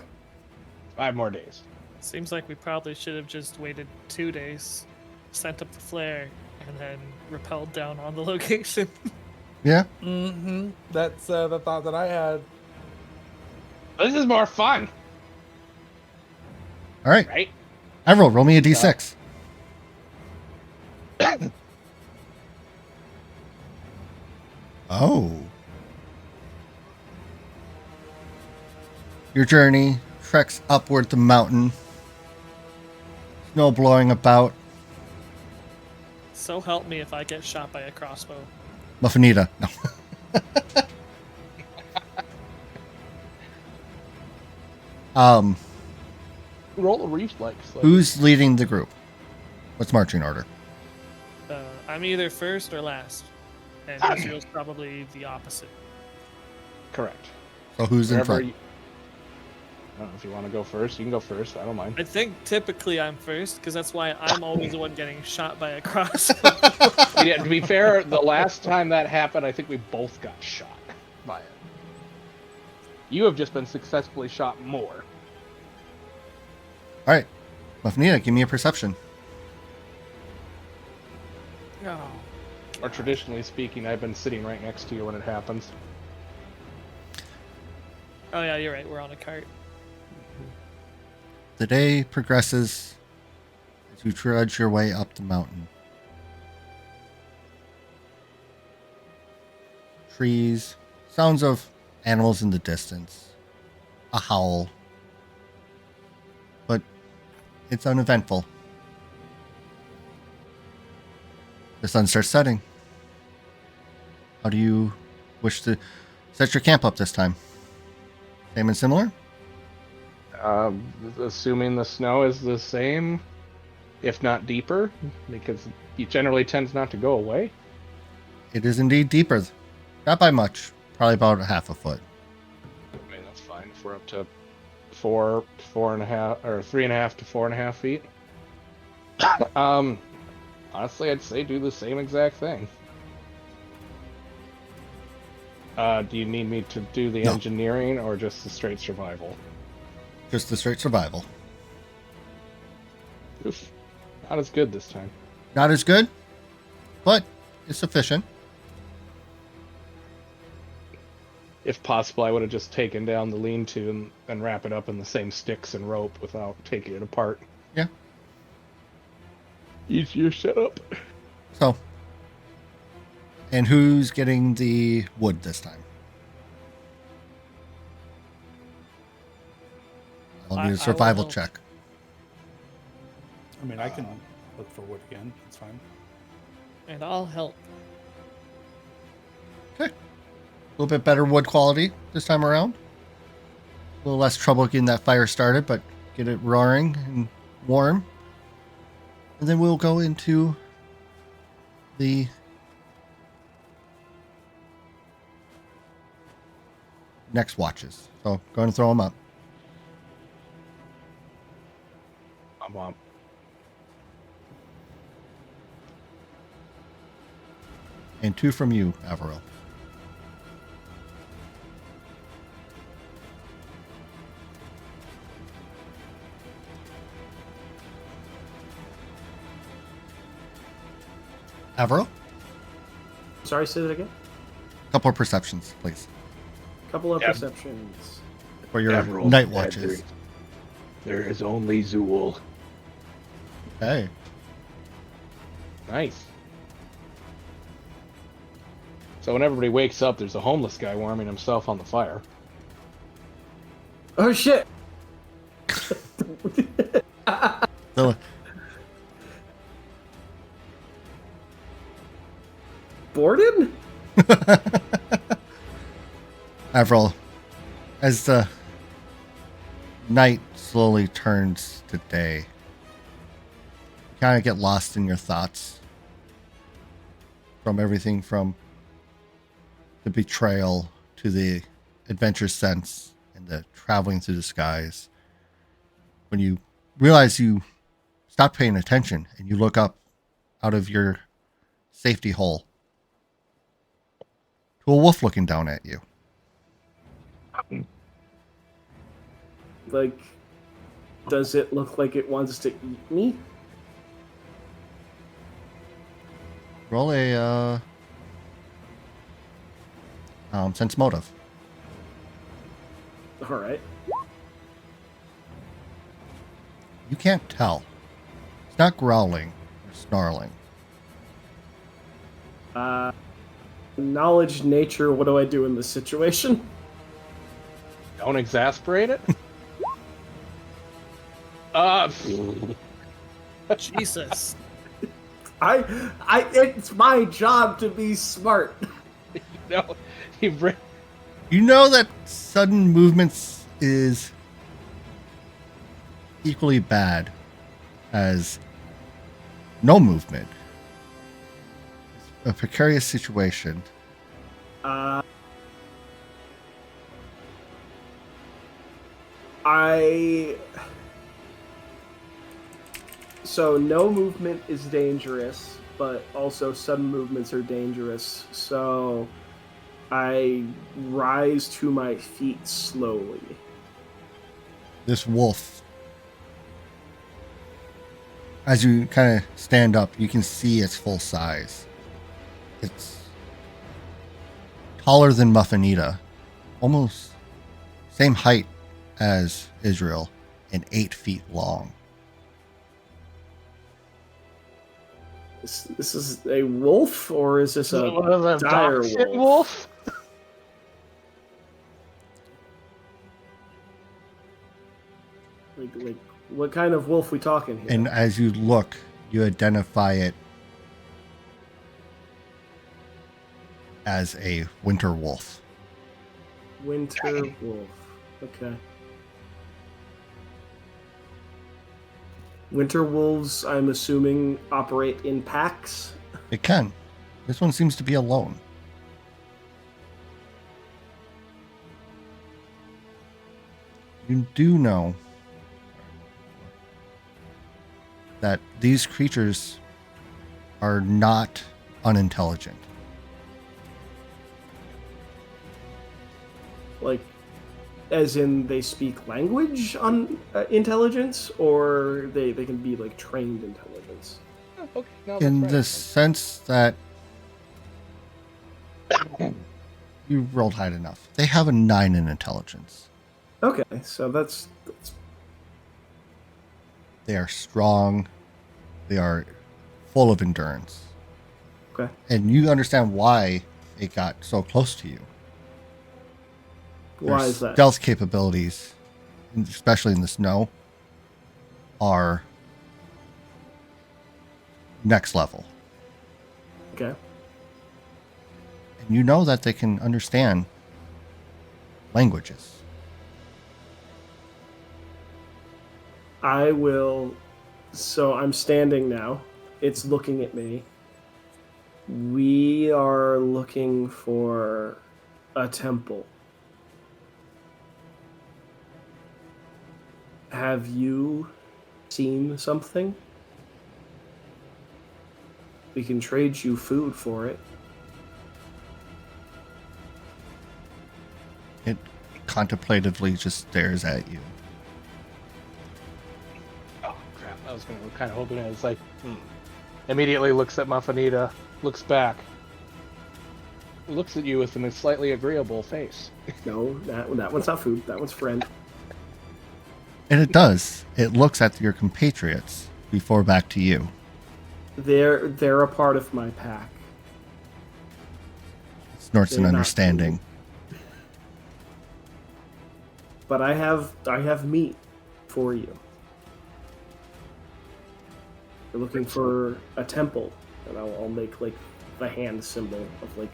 5 more days. Seems like we probably should have just waited 2 days, sent up the flare, and then rappelled down on the location. Yeah? Mm-hmm. That's the thought that I had. This is more fun, All right. right? Averell, roll me a d6. Oh. Your journey treks upward the mountain. Snow blowing about. So help me if I get shot by a crossbow. Muffinita. No. Roll a reflex. Who's leading the group? What's marching order? I'm either first or last, and Israel's probably the opposite. Correct. So who's in Wherever front? you- I don't know if you want to go first. You can go first. I don't mind. I think typically I'm first, because that's why I'm always the one getting shot by a crossbow. Yeah, to be fair, the last time that happened, I think we both got shot by it. You have just been successfully shot more. All right. Muffinita, give me a perception. Oh, Or traditionally speaking, I've been sitting right next to you when it happens. oh yeah, you're right. We're on a cart. The day progresses as you trudge your way up the mountain. Trees, sounds of animals in the distance, a howl. But it's uneventful. The sun starts setting. How do you wish to set your camp up this time? Same and similar? Assuming the snow is the same, if not deeper, because it generally tends not to go away. It is indeed deeper. Not by much. Probably about a half a foot. I mean, that's fine if we're up to 3.5 to 4.5 feet. Honestly, I'd say do the same exact thing. Do you need me to do the No. engineering or just the straight survival? Just the straight survival. Oof. Not as good this time. Not as good, but it's sufficient. If possible, I would have just taken down the lean-to and wrap it up in the same sticks and rope without taking it apart. Yeah. Easier setup. So, and who's getting the wood this time? I'll need a survival will. check. I mean, I can look for wood again. It's fine. And I'll help. Okay. A little bit better wood quality this time around. A little less trouble getting that fire started, but get it roaring and warm. And then we'll go into the next watches. So go and throw them up. Womp. And 2 from you, Averill. Averill? Sorry, say that again. Couple of perceptions, please, Couple of Yep. perceptions. for your Averill night said watches. There is only Zool. Okay. Nice. So when everybody wakes up, there's a homeless guy warming himself on the fire. Oh shit! So, Borden? Averill, as the night slowly turns to day, you kind of get lost in your thoughts from everything from the betrayal to the adventure sense and the traveling through the skies. When you realize you stop paying attention and you look up out of your safety hole to a wolf looking down at you. Like, does it look like it wants to eat me? Roll a sense motive. Alright. You can't tell. It's not growling or snarling. Knowledge, nature, what do I do in this situation? Don't exasperate it. Jesus. It's my job to be smart. No, he You know that sudden movements is equally bad as no movement. It's a precarious situation. So no movement is dangerous, but also sudden movements are dangerous. So I rise to my feet slowly. This wolf, as you kind of stand up, you can see its full size. It's taller than Muffinita, almost same height as Israel, and 8 feet long. This is a wolf, or is this a dire wolf? Like, what kind of wolf we talking here? And as you look, you identify it as a winter wolf. Winter wolf. Okay. Winter wolves, I'm assuming, operate in packs. It can. This one seems to be alone. You do know that these creatures are not unintelligent. Like, as in they speak language on intelligence, or they can be like trained intelligence? Okay, no, In that's the right. sense that you rolled high enough. They have a 9 in intelligence. Okay, so that's They are strong. They are full of endurance. okay. And you understand why it got so close to you. Why Their is that? stealth capabilities, especially in the snow, are next level. Okay. And you know that they can understand languages. I will. So I'm standing now. It's looking at me. We are looking for a temple. Have you seen something? We can trade you food for it. It contemplatively just stares at you. Oh crap! I was gonna kind of hoping it was like, Immediately looks at Muffinita, looks back, looks at you with a slightly agreeable face. No, that one's not food. That one's friend. And it does. It looks at your compatriots before back to you. They're a part of my pack. Snorts an They're not understanding. But I have meat for you. We're looking for a temple, and I'll make like the hand symbol of like.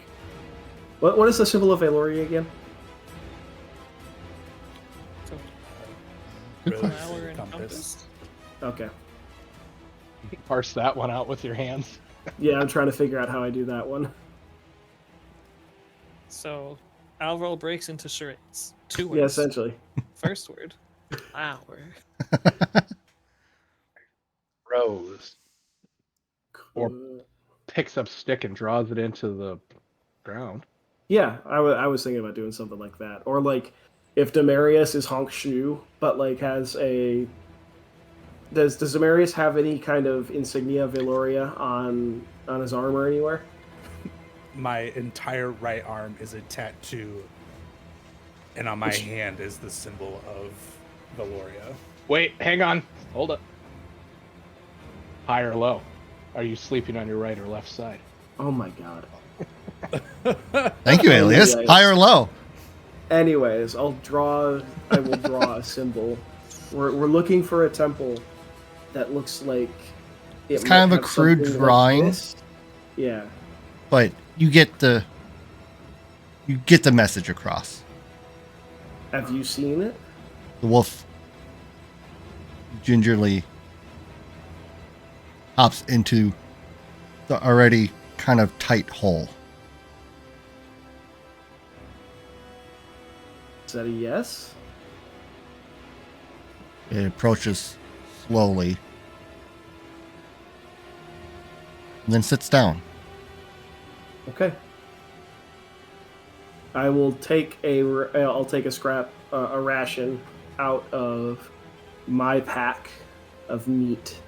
What is the symbol of Valoria again? Flower and compass. Okay. Parse that one out with your hands. Yeah, I'm trying to figure out how I do that one. So, Alvril breaks into charades. 2 words. Yeah, essentially. First word, flower. Rose. Or Uh, picks up stick and draws it into the ground. Yeah, I was thinking about doing something like that, or like if Demarius is Honk Shu, but like has a. Does Demarius have any kind of insignia Valoria on his arm or anywhere? My entire right arm is a tattoo, and on my Which- hand is the symbol of Valoria. Wait, hang on. Hold up. High or low? Are you sleeping on your right or left side? Oh my god. Thank you, Alias. Anyways. High or low? Anyways, I will draw a symbol. We're looking for a temple that looks like It's kind might of a have crude something like drawing. this. Yeah. But you get the message across. Have you seen it? The wolf gingerly hops into the already kind of tight hole. Is that a yes? It approaches slowly and then sits down. Okay. I will take I'll take a scrap, a ration out of my pack of meat,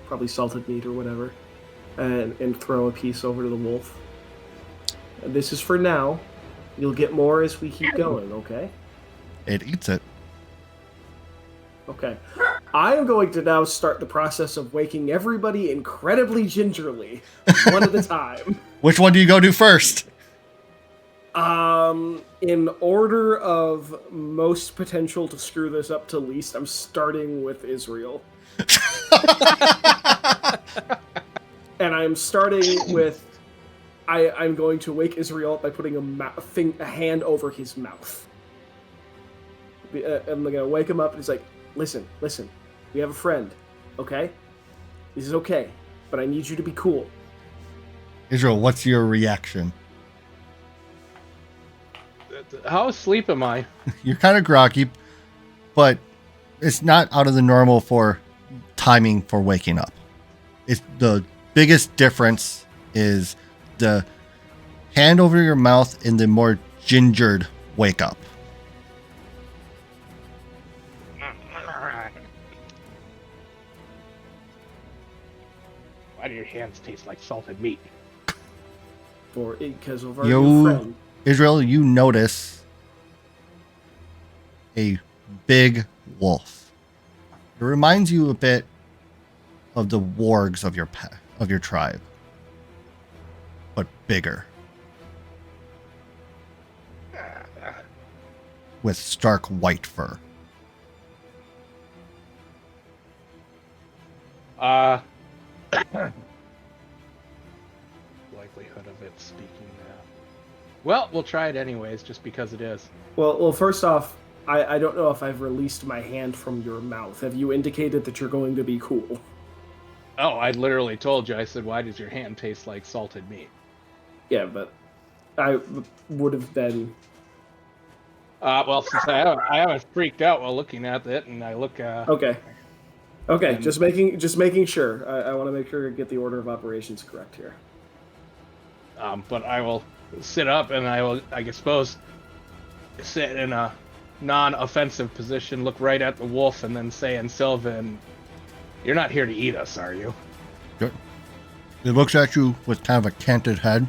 probably salted meat or whatever, and throw a piece over to the wolf. And this is for now. You'll get more as we keep going, okay? It eats it. Okay. I am going to now start the process of waking everybody incredibly gingerly, one at a time. Which one do you go to first? In order of most potential to screw this up to least, I'm starting with Israel. And I'm starting with... I'm going to wake Israel up by putting a hand over his mouth. I'm going to wake him up and he's like, listen, we have a friend, okay? This is okay, but I need you to be cool. Israel, what's your reaction? How asleep am I? You're kind of groggy, but it's not out of the normal for timing for waking up. It's the biggest difference is the hand over your mouth and the more gingered wake up. Why do your hands taste like salted meat? Because of our new friend. Israel, you notice a big wolf. It reminds you a bit of the wargs of your tribe, but bigger, with stark white fur. Likelihood of it speaking now. Well, we'll try it anyways, just because it is. Well, first off, I don't know if I've released my hand from your mouth. Have you indicated that you're going to be cool? Oh, I literally told you. I said, why does your hand taste like salted meat? Yeah, but I would have been... Well, since I haven't freaked out while looking at it, and I look... Okay, and- just making sure. I want to make sure I get the order of operations correct here. But I will sit up, and I will, I suppose, sit in a non-offensive position, look right at the wolf, and then say in Sylvan, "You're not here to eat us, are you?" Good. It looks at you with kind of a canted head.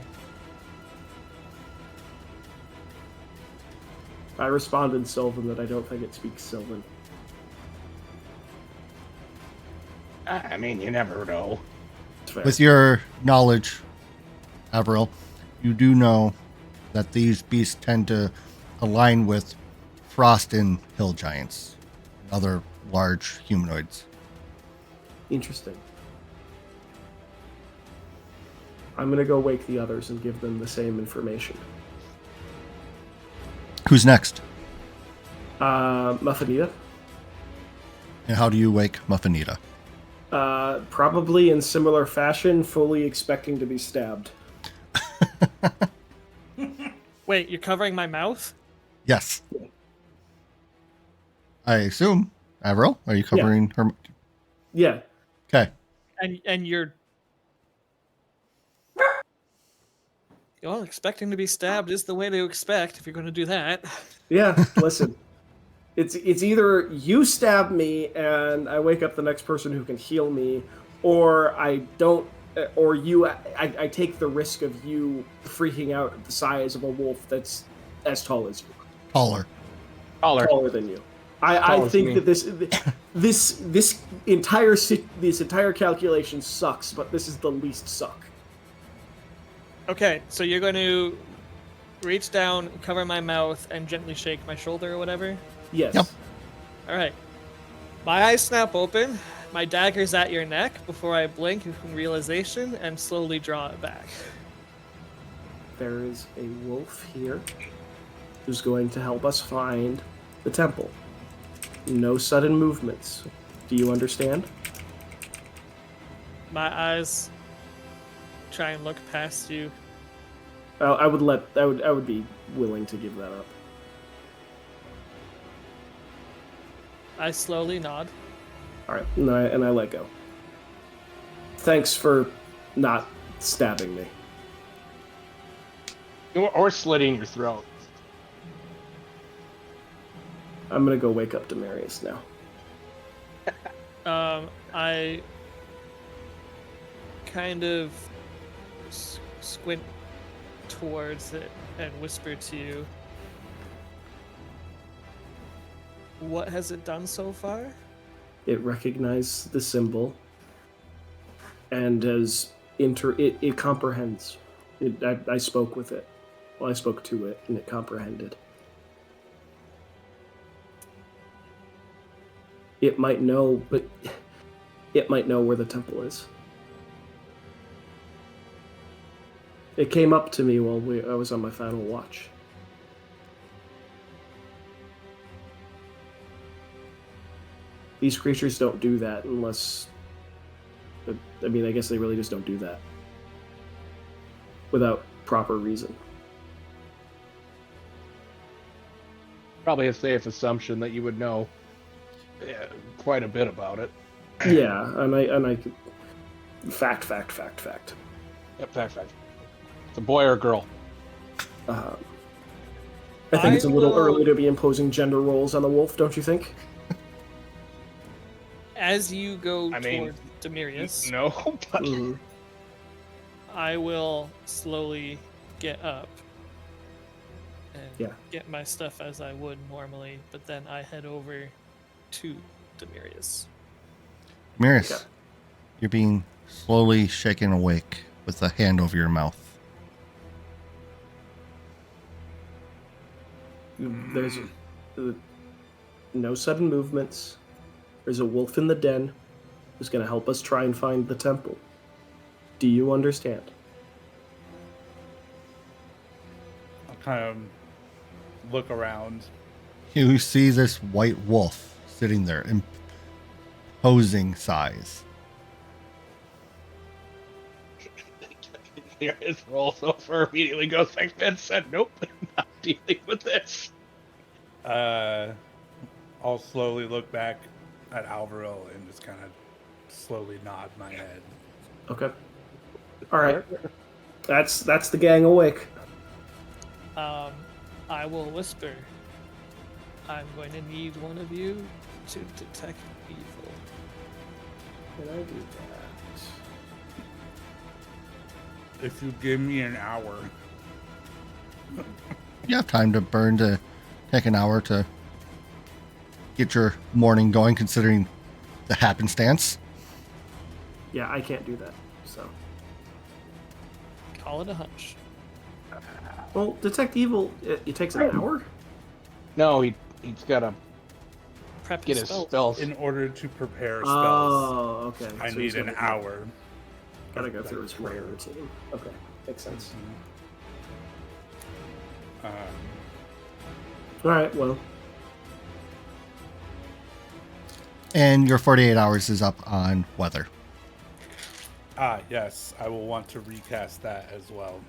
I respond in Sylvan that I don't think it speaks Sylvan. I mean, you never know. It's fair. With your knowledge, Avril, you do know that these beasts tend to align with frost and hill giants, and other large humanoids. Interesting. I'm gonna go wake the others and give them the same information. Who's next? Muffinita? And how do you wake Muffinita? Probably in similar fashion, fully expecting to be stabbed. Wait, you're covering my mouth? Yes. I assume. Avril, are you covering her? Yeah. Okay. And you're... Well, expecting to be stabbed is the way to expect if you're going to do that. Yeah, listen. It's either you stab me and I wake up the next person who can heal me, or I don't, or I take the risk of you freaking out at the size of a wolf that's as tall as you, Taller. taller than you. I Taller think than that this entire calculation sucks, but this is the least suck. Okay, so you're going to reach down, cover my mouth, and gently shake my shoulder or whatever? Yes. Yep. Alright. My eyes snap open, my dagger's at your neck before I blink in realization and slowly draw it back. There is a wolf here who's going to help us find the temple. No sudden movements. Do you understand? My eyes try and look past you. I would be willing to give that up. I slowly nod. All right, and I let go. Thanks for not stabbing me. Or slitting your throat. I'm gonna go wake up Demarius now. I kind of squint towards it and whisper to you, what has it done so far? It recognized the symbol, and it comprehends. I spoke with it. Well, I spoke to it, and it comprehended. It might know, but it might know where the temple is. It came up to me while I was on my final watch. These creatures don't do that unless... I mean, I guess they really just don't do that. Without proper reason. Probably a safe assumption that you would know quite a bit about it. Yeah, and I could... Fact. Yep, fact. It's a boy or a girl. I think it's a little early to be imposing gender roles on the wolf, don't you think? As you go I mean- towards Demirius. No, but Mhm. I will slowly get up and Yeah. get my stuff as I would normally, but then I head over to Demirius. Miris, Okay. you're being slowly shaken awake with a hand over your mouth. There's no sudden movements. There's a wolf in the den who's going to help us try and find the temple. Do you understand? I'll kind of look around. You see this white wolf sitting there, imposing size. His rolls over, immediately goes like Ben said, nope, not dealing with this. I'll slowly look back at Alvaro and just kind of slowly nod my head. Okay. All right. That's the gang awake. I will whisper. I'm going to need one of you to detect evil. Can I do that? If you give me an hour. You have time to burn to take an hour to get your morning going, considering the happenstance. Yeah, I can't do that. So, Call it a hunch. well, detect evil. It takes an hour. No, he's got to Prep get his his spells. spells. In order to prepare spells, Oh, okay. I So he's need an gonna- hour. Gotta of, go through like, his morning prayer. routine. Okay, makes sense. Um, All right. Well, And your 48 hours is up on weather. yes, I will want to recast that as well.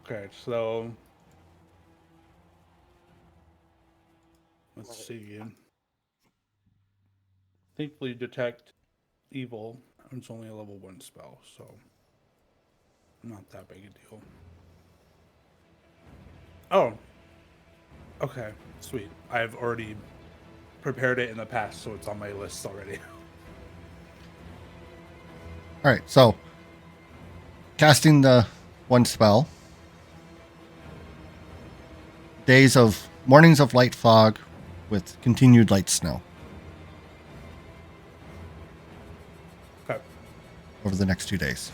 Okay, so let's see. Thankfully, detect evil. It's only a level 1 spell, so not that big a deal. Oh, okay, sweet. I've already prepared it in the past, so it's on my list already. All right, so casting the one spell. Mornings of light fog with continued light snow Okay. over the next 2 days.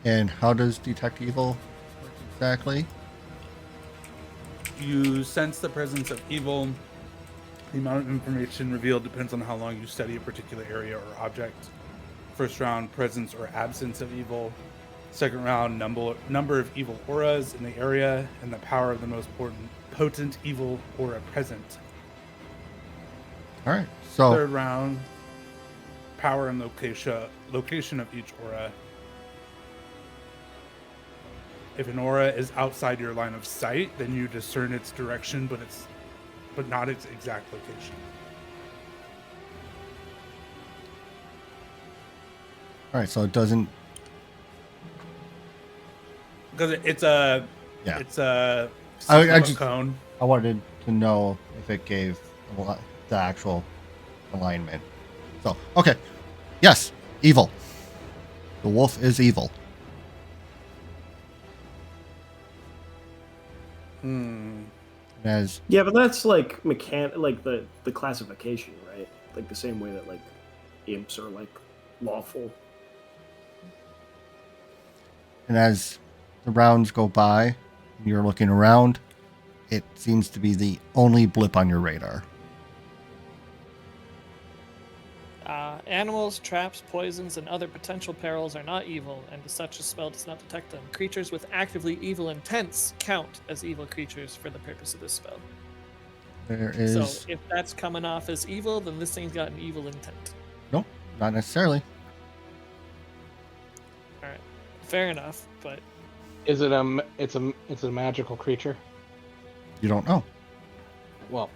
And how does detect evil work exactly? You sense the presence of evil. The amount of information revealed depends on how long you study a particular area or object. First round, presence or absence of evil. Second round, number of evil auras in the area and the power of the most potent evil aura present. All right, so Third round, power and location of each aura. If an aura is outside your line of sight, then you discern its direction, but not its exact location. all right, so it doesn't. Because it's a Yeah. it's a I 60-foot just- cone. I wanted to know if it gave the actual alignment. So, okay. Yes, evil. The wolf is evil. As yeah, but that's like like the classification, right? Like the same way that like imps are like lawful. and as the rounds go by, and you're looking around, it seems to be the only blip on your radar. Animals, traps, poisons, and other potential perils are not evil, and as such, a spell does not detect them. Creatures with actively evil intents count as evil creatures for the purpose of this spell. There is So if that's coming off as evil, then this thing's got an evil intent. nope, not necessarily. All right, fair enough. But Is it it's a magical creature? You don't know. Well,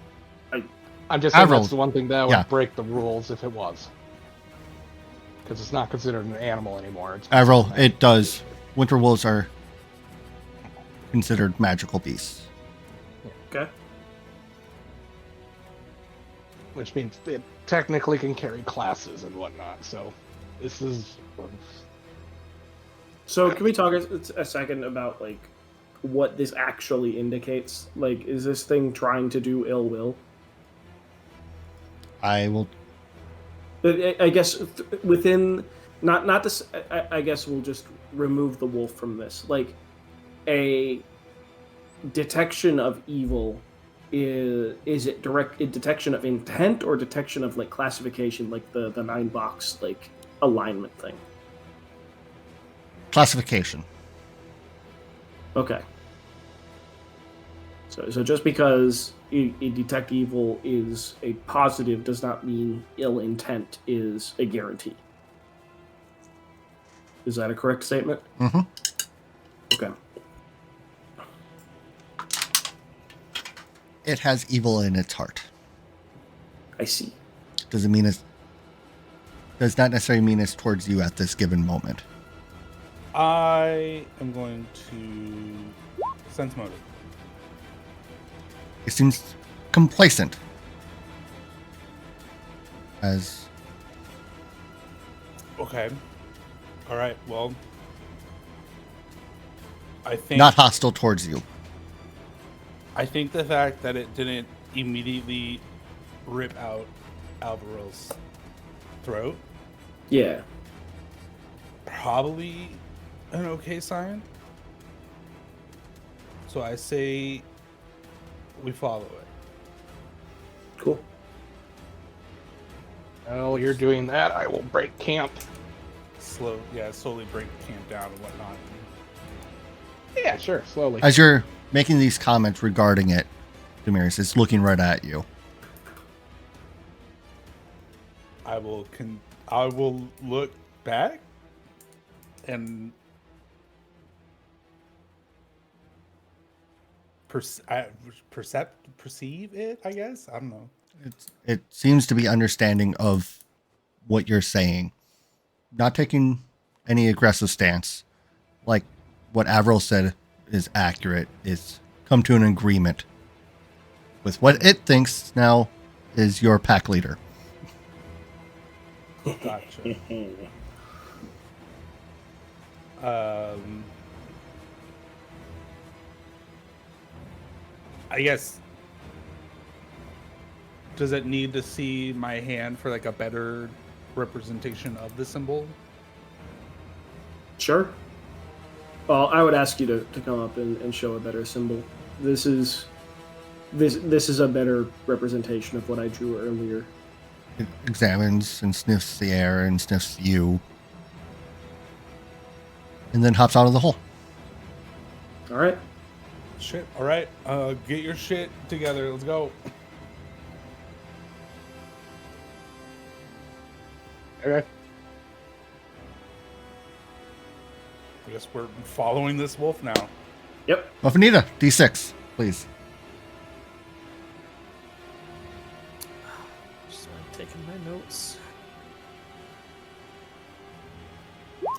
I- I'm just saying Avril. that's the one thing that would Yeah. break the rules if it was. Because it's not considered an animal anymore. It's Avril, considered it does. Winter wolves are considered magical beasts. Okay. which means it technically can carry classes and whatnot. So this is. So can we talk a second about like what this actually indicates? Like, is this thing trying to do ill will? I will. I guess within not this. I guess we'll just remove the wolf from this. Like a detection of evil is it direct detection of intent or detection of like classification, like the 9-box like alignment thing? Classification. Okay. So just because a detect evil is a positive does not mean ill intent is a guarantee. Is that a correct statement? Mm-hmm. Okay. It has evil in its heart. I see. Doesn't mean it's. Does not necessarily mean it's towards you at this given moment. I am going to sense motive. It seems complacent. As Okay. All right. Well, I think not hostile towards you. I think the fact that it didn't immediately rip out Alvaro's throat Yeah. probably an okay sign. So I say we follow it. Cool. Well, you're doing that. I will break camp. Slowly break camp down and whatnot. Yeah, sure. Slowly. As you're making these comments regarding it, Damaris is looking right at you. I will look back and perceive it, I guess. I don't know. It seems to be understanding of what you're saying. Not taking any aggressive stance. Like what Avril said is accurate. It's come to an agreement with what it thinks now is your pack leader. Gotcha. I guess. Does it need to see my hand for like a better representation of the symbol? Sure. Well, I would ask you to come up and show a better symbol. This is a better representation of what I drew earlier. It examines and sniffs the air and sniffs you. And then hops out of the hole. All right. Shit. All right. Get your shit together. Let's go. Okay. I guess we're following this wolf now. Yep. Wafanita, D6, please. Just taking my notes.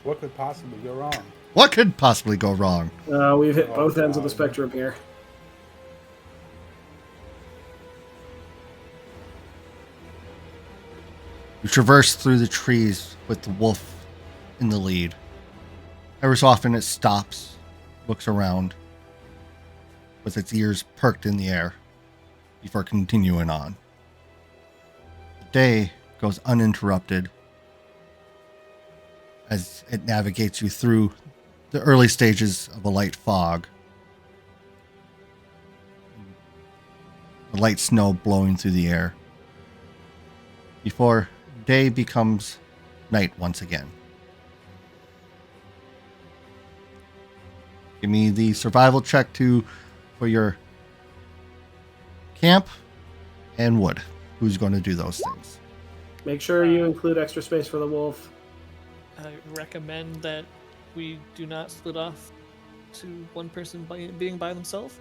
What could possibly go wrong? What could possibly go wrong? We've hit Oh, both ends of the God. spectrum here. You traverse through the trees with the wolf in the lead. Every so often it stops, looks around, with its ears perked in the air, before continuing on. The day goes uninterrupted as it navigates you through the early stages of a light fog. The light snow blowing through the air. Before day becomes night once again. Give me the survival check for your camp and wood. Who's going to do those things? Make sure you include extra space for the wolf. I recommend that we do not split off to one person being by themselves.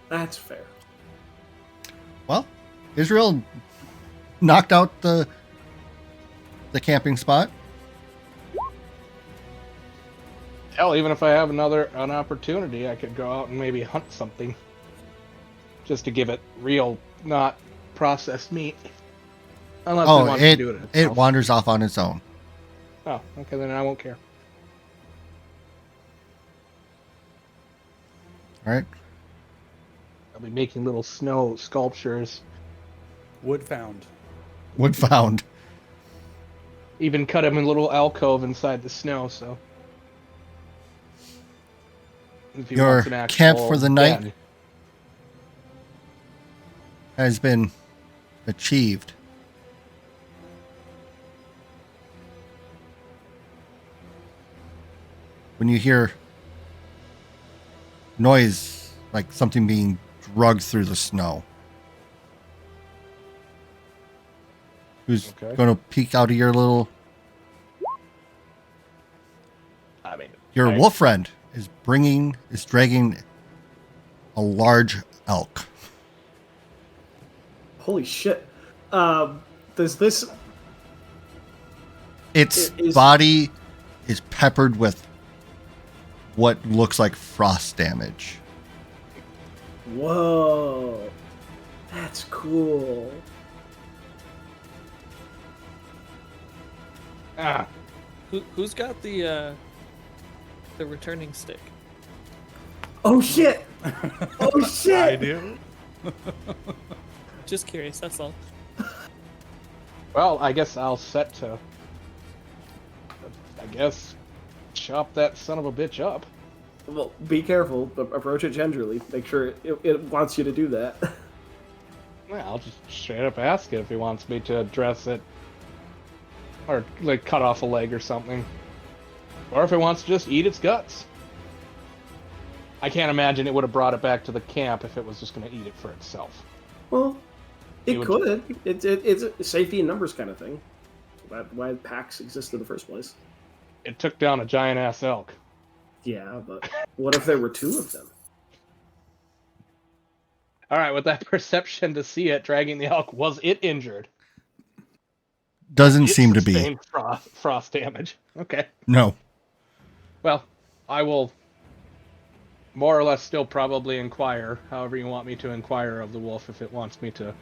That's fair. Well, Israel knocked out the camping spot. Hell, even if I have an opportunity, I could go out and maybe hunt something. Just to give it real, not processed meat. Unless it wants to do it it itself. wanders off on its own. Oh, okay, then I won't care. All right. I'll be making little snow sculptures. Wood found. Wood found. Even cut him in a little alcove inside the snow, so... If he Your wants an actual camp for the night? den. Has been achieved. When you hear noise like something being dragged through the snow, who's Okay. going to peek out of your little... I mean, Your I- wolf friend is dragging a large elk. Holy shit. Does this... Its Is- body is peppered with what looks like frost damage. Whoa. That's cool. Ah, Who's got the returning stick? Oh shit! Oh shit! I do. Just curious, that's all. well, I guess I'll set to... I guess... chop that son of a bitch up. Well, be careful, but approach it gingerly. Make sure it wants you to do that. Yeah, I'll just straight up ask it if he wants me to dress it. Or, like, cut off a leg or something. Or if it wants to just eat its guts. I can't imagine it would have brought it back to the camp if it was just going to eat it for itself. Well, It it would- could. It's a safety in numbers kind of thing. That's why packs exist in the first place. It took down a giant-ass elk. Yeah, but what if there were two of them? Alright, with that perception to see it dragging the elk, was it injured? Doesn't It seem to be. sustained frost damage. Okay. No. Well, I will more or less still probably inquire, however you want me to inquire of the wolf, if it wants me to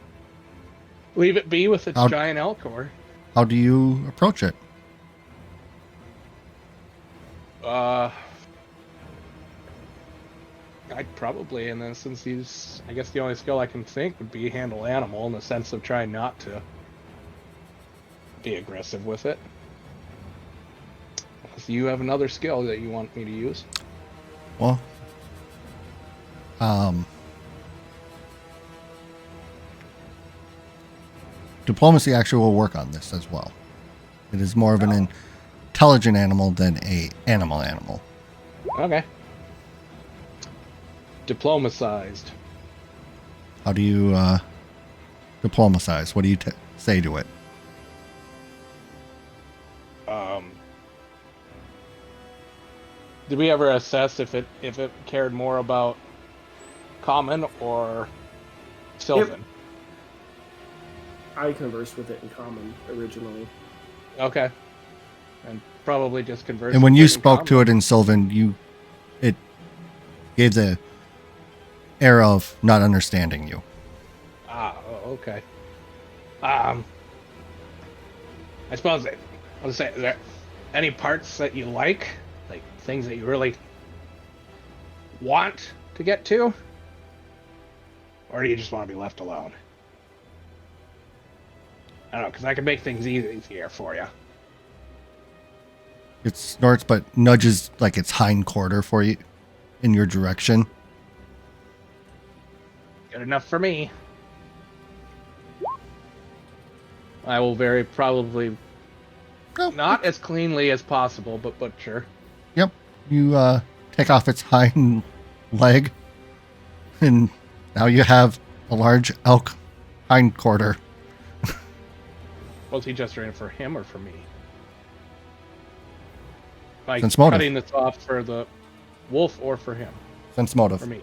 leave it be with its I'll- giant elk, or... How do you approach it? I'd probably, and then since he's... I guess the only skill I can think would be handle animal, in the sense of trying not to be aggressive with it. Unless you have another skill that you want me to use. Well, diplomacy actually will work on this as well. It is more of an intelligent animal than a animal. Okay. Diplomatized. How do you diplomatize? What do you say to it? Did we ever assess if it cared more about common or Sylvan? I conversed with it in common originally. Okay. And probably just conversed. And when with you it in spoke to common. it in Sylvan, it gave the air of not understanding you. Okay. I suppose I'll say, is there any parts that you like things that you really want to get to, or do you just want to be left alone? I don't know, because I can make things easier for you. It snorts but nudges like its hind quarter for you in your direction. Good enough for me. I will very probably Oh, not as cleanly as possible, but butcher. Yep. You take off its hind leg, and now you have a large elk hind quarter. Was he just doing it for him or for me? By Sense motive. cutting this off for the wolf or for him? Sense motive. For me.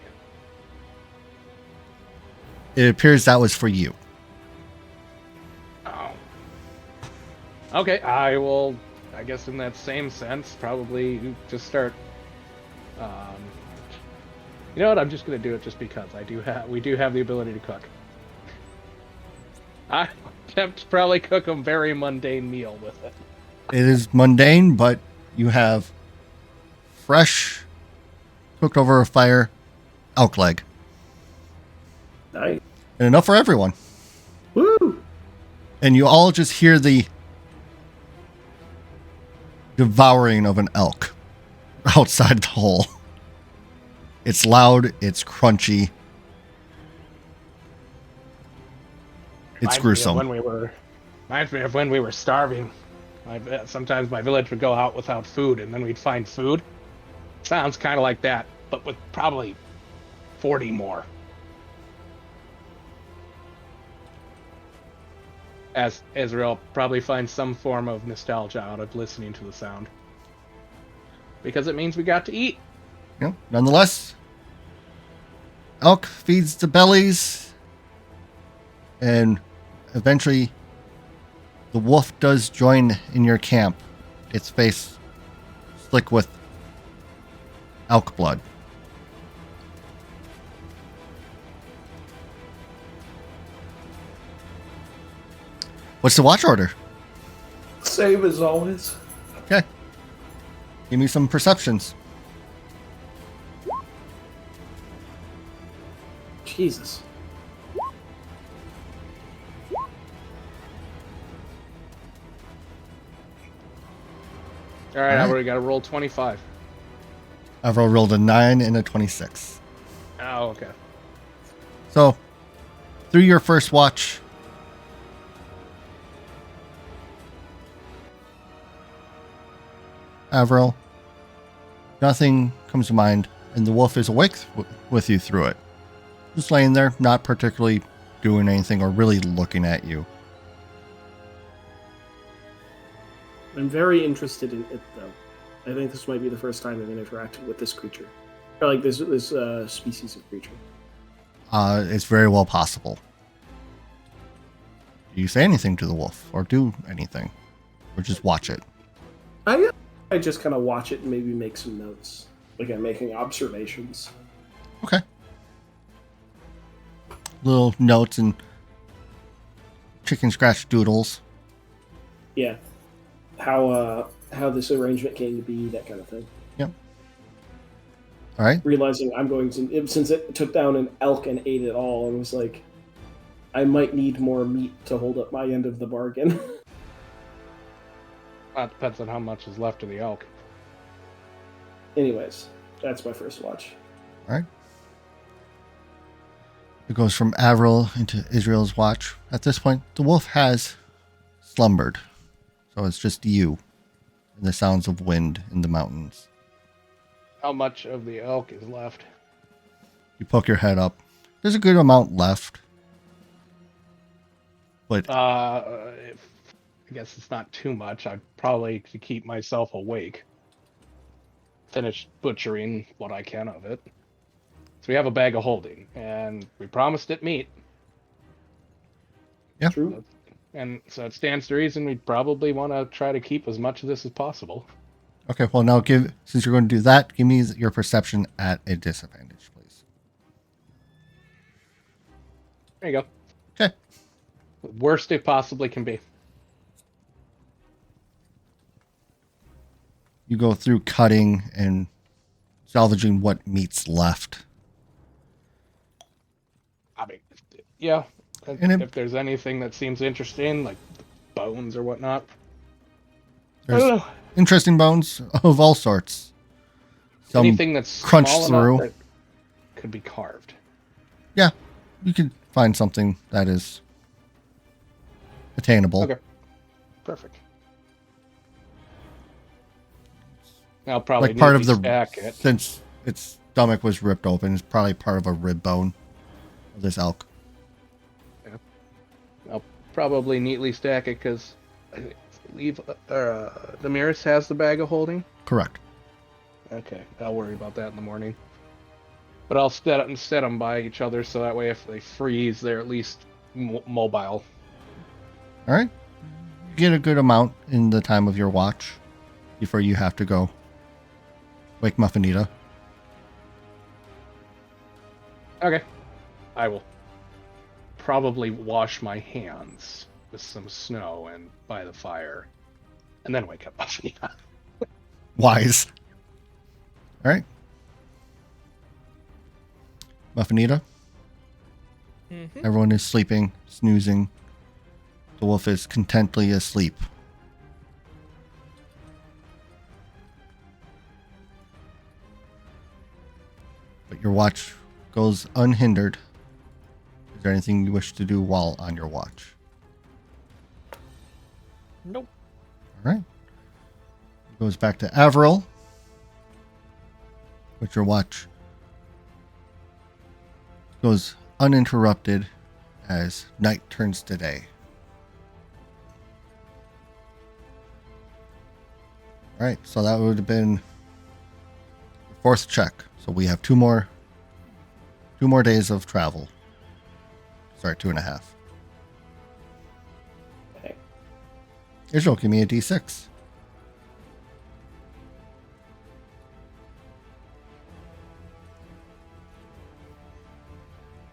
It appears that was for you. Oh. Okay, I will, I guess in that same sense, probably just start, you know what, I'm just going to do it just because we do have the ability to cook. I attempt to probably cook a very mundane meal with it. It is mundane, but you have fresh, cooked over a fire, elk leg. Nice. And enough for everyone. Woo! And you all just hear the devouring of an elk outside the hole. It's loud, it's crunchy. It's Reminds me of gruesome. Reminds me of when we were starving. Sometimes my village would go out without food, and then we'd find food. Sounds kind of like that, but with probably 40 more. As Israel probably finds some form of nostalgia out of listening to the sound. Because it means we got to eat. You know, nonetheless, elk feeds the bellies, and eventually the wolf does join in your camp, its face slick with elk blood. What's the watch order? Same as always. Okay. Give me some perceptions. Jesus. All right, All right. we got to roll 25. I've rolled a 9 and a 26. Oh, okay. So, through your first watch, Avril, nothing comes to mind, and the wolf is awake with you through it. Just laying there, not particularly doing anything or really looking at you. I'm very interested in it, though. I think this might be the first time I've interacted with this creature. Or like this species of creature. It's very well possible. Do you say anything to the wolf, or do anything, or just watch it? I just kind of watch it and maybe make some notes. Like I'm making observations. Okay. Little notes and chicken scratch doodles. Yeah. How this arrangement came to be, that kind of thing. Yep. All right. Realizing I'm going to, since it took down an elk and ate it all, and was like, I might need more meat to hold up my end of the bargain. That depends on how much is left of the elk. Anyways, that's my first watch. All right. It goes from Avril into Israel's watch. At this point, the wolf has slumbered. So it's just you and the sounds of wind in the mountains. How much of the elk is left? You poke your head up. There's a good amount left. But I guess it's not too much. I'd probably, to keep myself awake, finish butchering what I can of it. So we have a bag of holding, and we promised it meat. Yeah. True. And so it stands to reason we'd probably want to try to keep as much of this as possible. okay, well now since you're going to do that, give me your perception at a disadvantage, please. There you go. Okay. Worst it possibly can be. You go through cutting and salvaging what meat's left. I mean, yeah. And If there's anything that seems interesting, like bones or whatnot. I There's don't know. interesting bones of all sorts. Some Anything that's crunched small through. enough that could be carved. Yeah, you can find something that is attainable. Okay. Perfect. I'll probably Like part of neatly the, stack it. since its stomach was ripped open, it's probably part of a rib bone of this elk. I'll probably neatly stack it because I believe Demiris has the bag of holding. Correct. Okay, I'll worry about that in the morning. But I'll set them by each other so that way if they freeze, they're at least mobile. All right. You get a good amount in the time of your watch before you have to go wake probably wash my hands with some snow and by the fire, and then wake up Buffina. Wise. All right. Muffinita. Mm-hmm. Everyone is sleeping, snoozing. The wolf is contently asleep. But your watch goes unhindered. Is there anything you wish to do while on your watch? Nope. All right. It goes back to Avril. But your watch goes uninterrupted as night turns to day. All right, so that would have been the fourth check. So we have two more days of travel. Sorry, 2.5. Okay. Israel, give me a D6.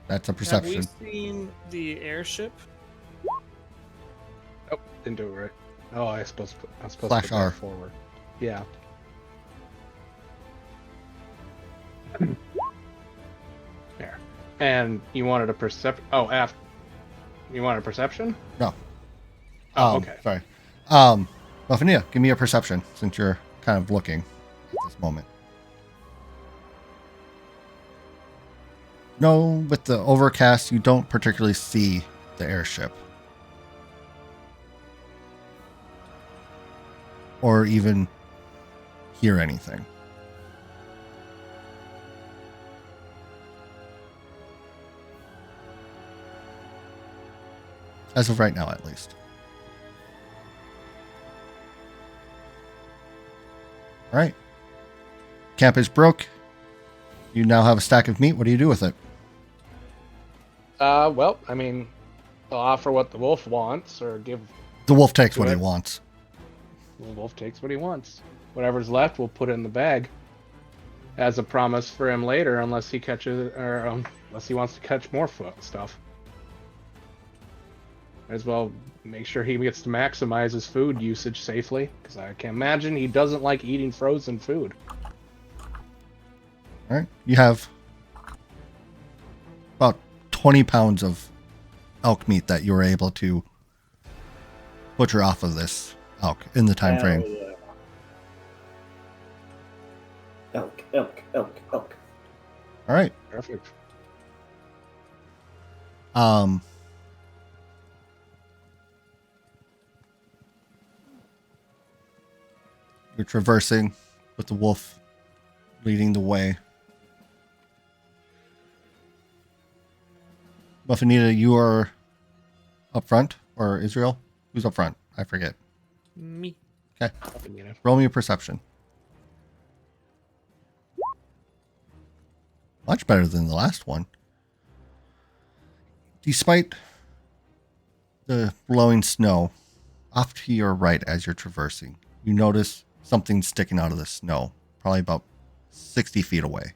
That's a perception. Have we seen the airship? Oh, didn't do it right. Oh, I'm supposed to Slash put that R. forward. Yeah. There. And you wanted a you wanted a perception? No. Oh, okay. Sorry. Muffinia, give me a perception since you're kind of looking at this moment. No, with the overcast, you don't particularly see the airship. Or even hear anything. As of right now, at least. All right. Camp is broke. You now have a stack of meat. What do you do with it? Well, I mean, I'll offer what the wolf wants, or give. The wolf takes what he it. wants. The wolf takes what he wants. Whatever's left, we'll put it in the bag. As a promise for him later, unless he catches, or unless he wants to catch more stuff. Might as well make sure he gets to maximize his food usage safely, because I can imagine he doesn't like eating frozen food. All right. You have about 20 pounds of elk meat that you were able to butcher off of this elk in the time frame. Yeah. Elk, elk, elk, elk. All right. Perfect. You're traversing with the wolf leading the way. Muffinita, you are up front, or Israel? Who's up front? I forget. Me. Okay. You know. Roll me a perception. Much better than the last one. Despite the blowing snow, off to your right as you're traversing, you notice something sticking out of the snow, probably about 60 feet away.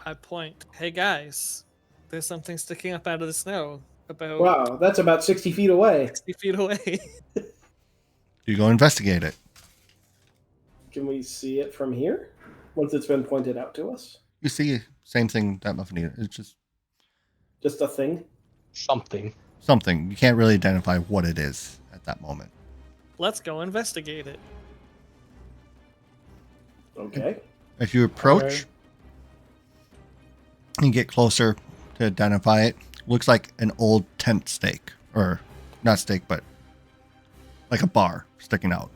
I point. Hey guys, there's something sticking up out of the snow. About Wow, that's about 60 feet away. 60 feet away. You go investigate it. Can we see it from here? Once it's been pointed out to us? You see, same thing that Muffinita. It's just Just a thing? Something. something. You can't really identify what it is at that moment. Let's go investigate it. Okay. As you approach Okay. and get closer to identify it, looks like an old tent stake. Or not stake, but like a bar sticking out.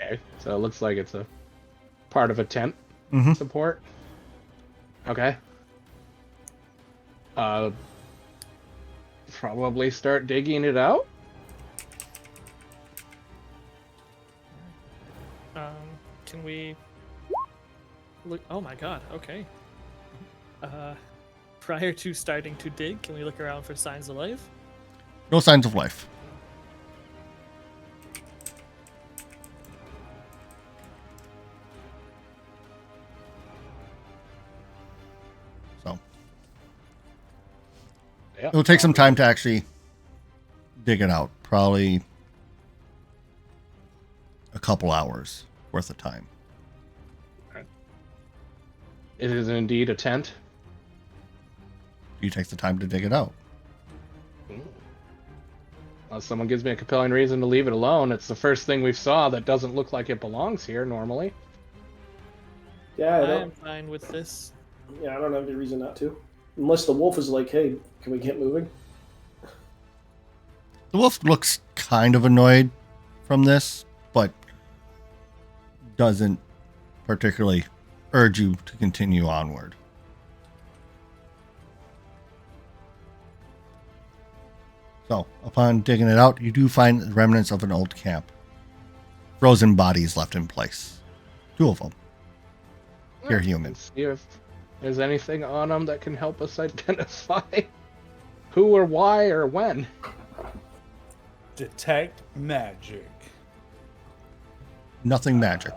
Okay. So it looks like it's a part of a tent Mm-hmm. support. Okay. Probably start digging it out. Can we look? Oh my god. Okay. Prior to starting to dig, can we look around for signs of life? No signs of life. So Yeah. it'll take some time to actually dig it out. Probably a couple hours worth of time. It is indeed a tent. You take the time to dig it out. Unless someone gives me a compelling reason to leave it alone, it's the first thing we saw that doesn't look like it belongs here normally. Yeah, I am fine with this. I don't have any reason not to. Unless the wolf is like, hey, can we get moving? The wolf looks kind of annoyed from this, but doesn't particularly urge you to continue onward. So, upon digging it out, you do find the remnants of an old camp. Frozen bodies left in place. 2 of them. You're human. Let's see if there's anything on them that can help us identify who or why or when. Detect magic. Nothing magic.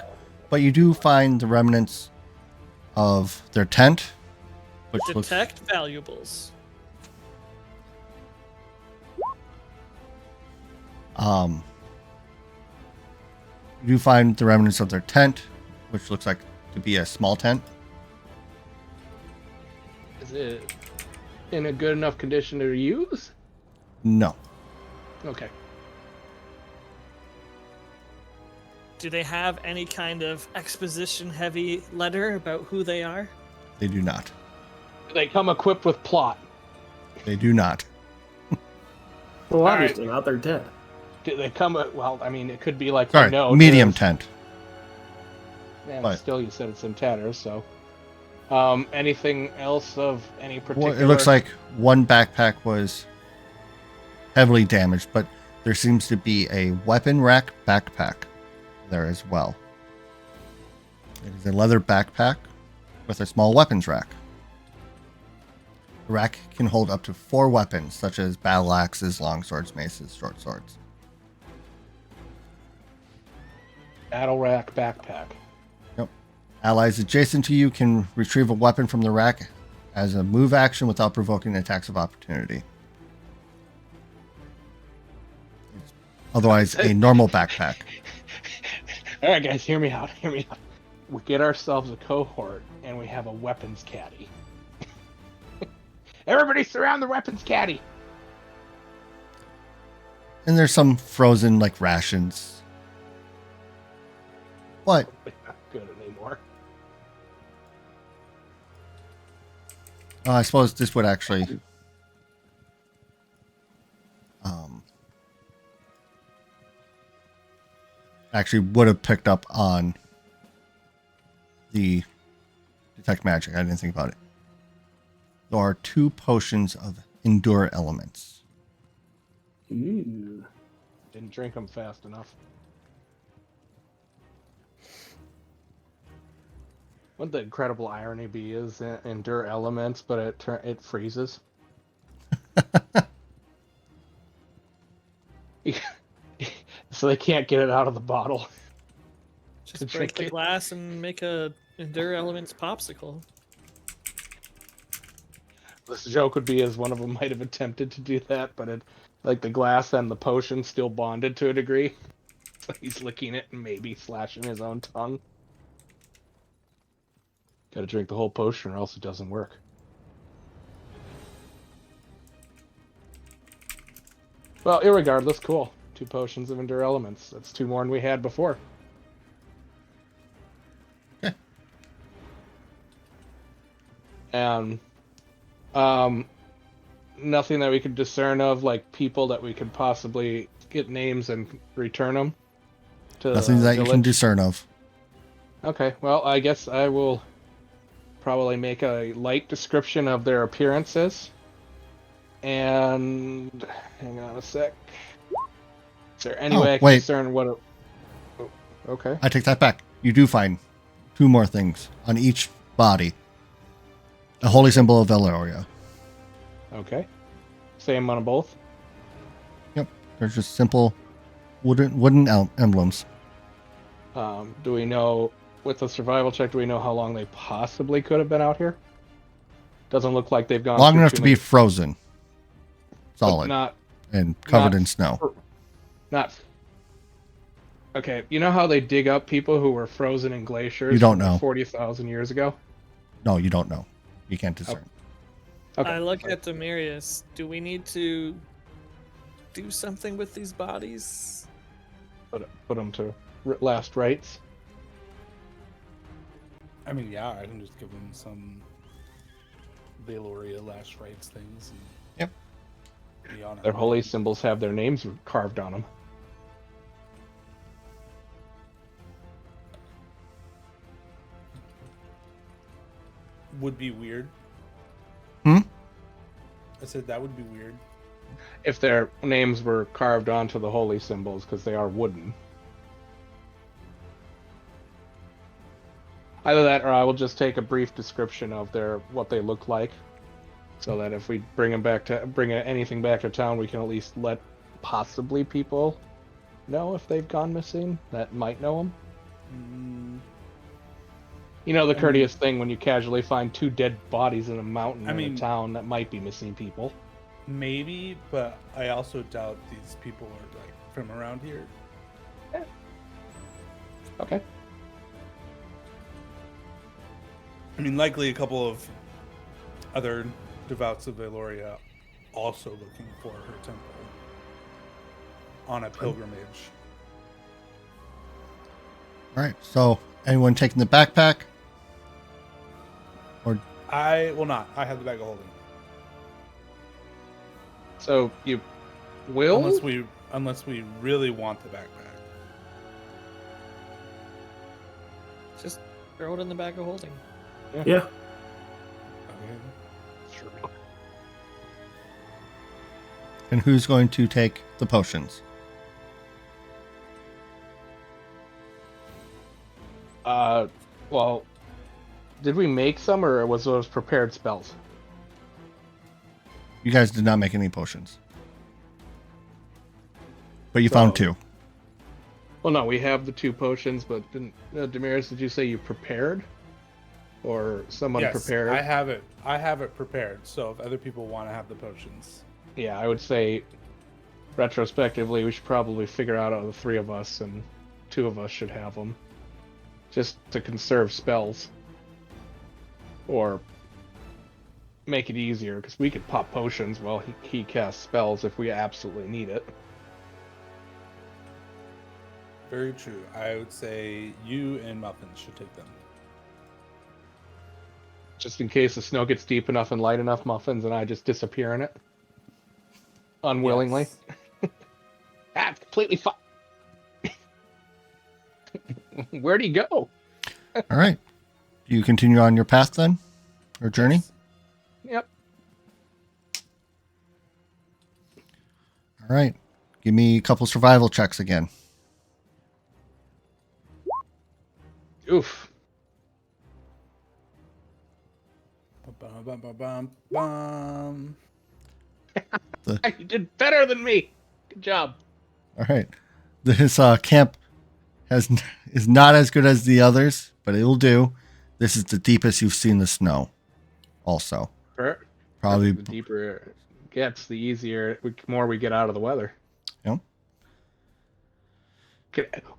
But you do find the remnants of their tent, which Detect valuables. you do find the remnants of their tent, which looks like to be a small tent. Is it in a good enough condition to use? No. Okay. Do they have any kind of exposition-heavy letter about who they are? They do not. Do they come equipped with plot? They do not. Well, All obviously not. They're dead. Do they come? Well, I mean, it could be like Sorry, medium tent. Yeah, but- still, you said it's in tatters. So, anything else of any particular? Well, it looks like one backpack was heavily damaged, but there seems to be a weapon rack backpack there as well. It is a leather backpack with a small weapons rack. The rack can hold up to 4 weapons, such as battle axes, long swords, maces, short swords. battle rack backpack. Yep. Allies adjacent to you can retrieve a weapon from the rack as a move action without provoking attacks of opportunity. It's otherwise a normal backpack. All right, guys, hear me out. Hear me out. We get ourselves a cohort, and we have a weapons caddy. Everybody, surround the weapons caddy. And there's some frozen like rations. But Not good anymore. I suppose this would actually would have picked up on the detect magic. I didn't think about it. There are 2 potions of endure elements. Ooh. Didn't drink them fast enough. What the incredible irony be is endure elements, but it freezes. So they can't get it out of the bottle. Just To break drink the it. glass and make a Endure Elements popsicle. This joke would be as one of them might have attempted to do that, but it, like the glass and the potion still bonded to a degree. So he's licking it and maybe slashing his own tongue. Gotta drink the whole potion or else it doesn't work. Well, irregardless, cool. 2 potions of Endure Elements. That's 2 more than we had before. And nothing that we could discern of, like people that we could possibly get names and return them to Nothing the that you can village? discern of. Okay, well, I guess I will probably make a light description of their appearances. And hang on a sec. Is there any way I can wait. discern what? Oh, okay. I take that back. You do find 2 more things on each body. A holy symbol of Valoria. Okay. Same on both. Yep. They're just simple wooden emblems. Do we know, with the survival check, do we know how long they possibly could have been out here? Doesn't look like they've gone Long through enough too to many- be frozen. but Solid. Not And covered not in snow. not. Okay, you know how they dig up people who were frozen in glaciers? You don't from, like, know. 40,000 years ago. No, you don't know. You can't discern. Okay. I look at Demirius. Do we need to do something with these bodies? Put them to last rites. I mean, yeah, I can just give them some Valoria last rites things. And be on Their it. holy symbols have their names carved on them. Would be weird. Hmm? I said that would be weird. If their names were carved onto the holy symbols, because they are wooden. Either that, or I will just take a brief description of what they look like, so that if we bring anything back to town, we can at least let possibly people know if they've gone missing that might know them. You know the courteous thing when you casually find 2 dead bodies in a mountain in a town that might be missing people. Maybe, but I also doubt these people are like from around here. Okay. I mean, likely a couple of other devouts of Valoria also looking for her temple on a pilgrimage. All right. So, anyone taking the backpack? Or I will not. I have the bag of holding. So you will? Unless we really want the backpack. Just throw it in the bag of holding. Yeah. Okay. Sure. and who's going to take the potions? Well, did we make some, or was those prepared spells? You guys did not make any potions. But you found 2. Well, no, we have the 2 potions, but Demiris, did you say you prepared? Or someone Yes, prepared? I have it. I have it prepared. So if other people want to have the potions, Yeah, I would say, retrospectively, we should probably figure out the 3 of us, and 2 of us should have them. Just to conserve spells. Or make it easier, because we could pop potions while he casts spells if we absolutely need it. very true. I would say you and Muffins should take them. Just in case the snow gets deep enough and light enough, Muffins and I just disappear in it. Unwillingly. Yes. That's completely fine. Where'd he go? All right. Do you continue on your path then? Or journey? Yep. All right. Give me a couple survival checks again. Oof. Bum, bum, bum, bum, bum. You did better than me. Good job. All right. This camp is not as good as the others, but it'll do. This is the deepest you've seen the snow. Also, probably The deeper it gets, the easier, more we get out of the weather. Yep.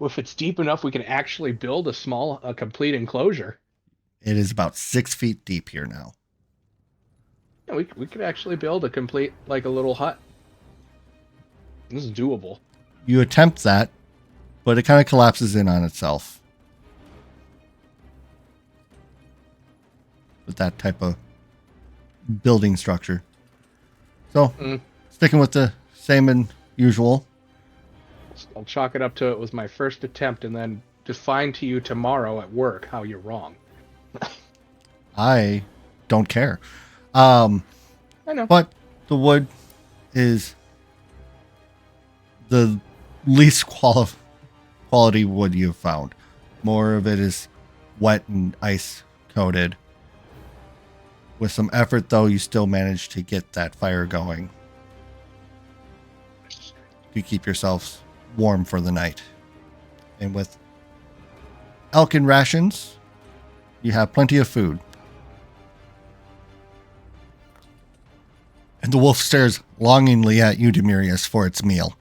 If it's deep enough, we can actually build a complete enclosure. It is about 6 feet deep here now. Yeah, we could actually build a complete, like a little hut. This is doable. You attempt that, but it kind of collapses in on itself. With that type of building structure. So, sticking with the same and usual. I'll chalk it up to it was my first attempt, and then define to you tomorrow at work how you're wrong. I don't care. I know. But the wood is the least quality wood you've found. More of it is wet and ice coated. With some effort, though, you still manage to get that fire going to keep yourselves warm for the night. And with Elkin rations, you have plenty of food. And the wolf stares longingly at you, Demirius, for its meal.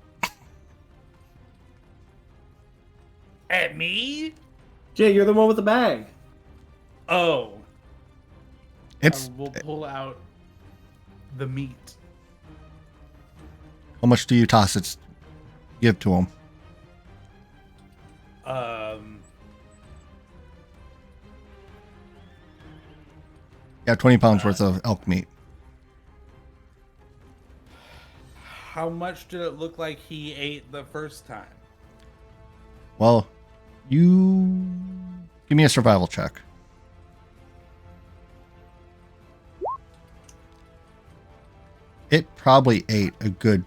At me? Jay, you're the one with the bag. Oh. It's We'll pull out the meat. how much do you toss its give to him? Yeah, 20 pounds worth of elk meat. How much did it look like he ate the first time? Well, you give me a survival check. It probably ate a good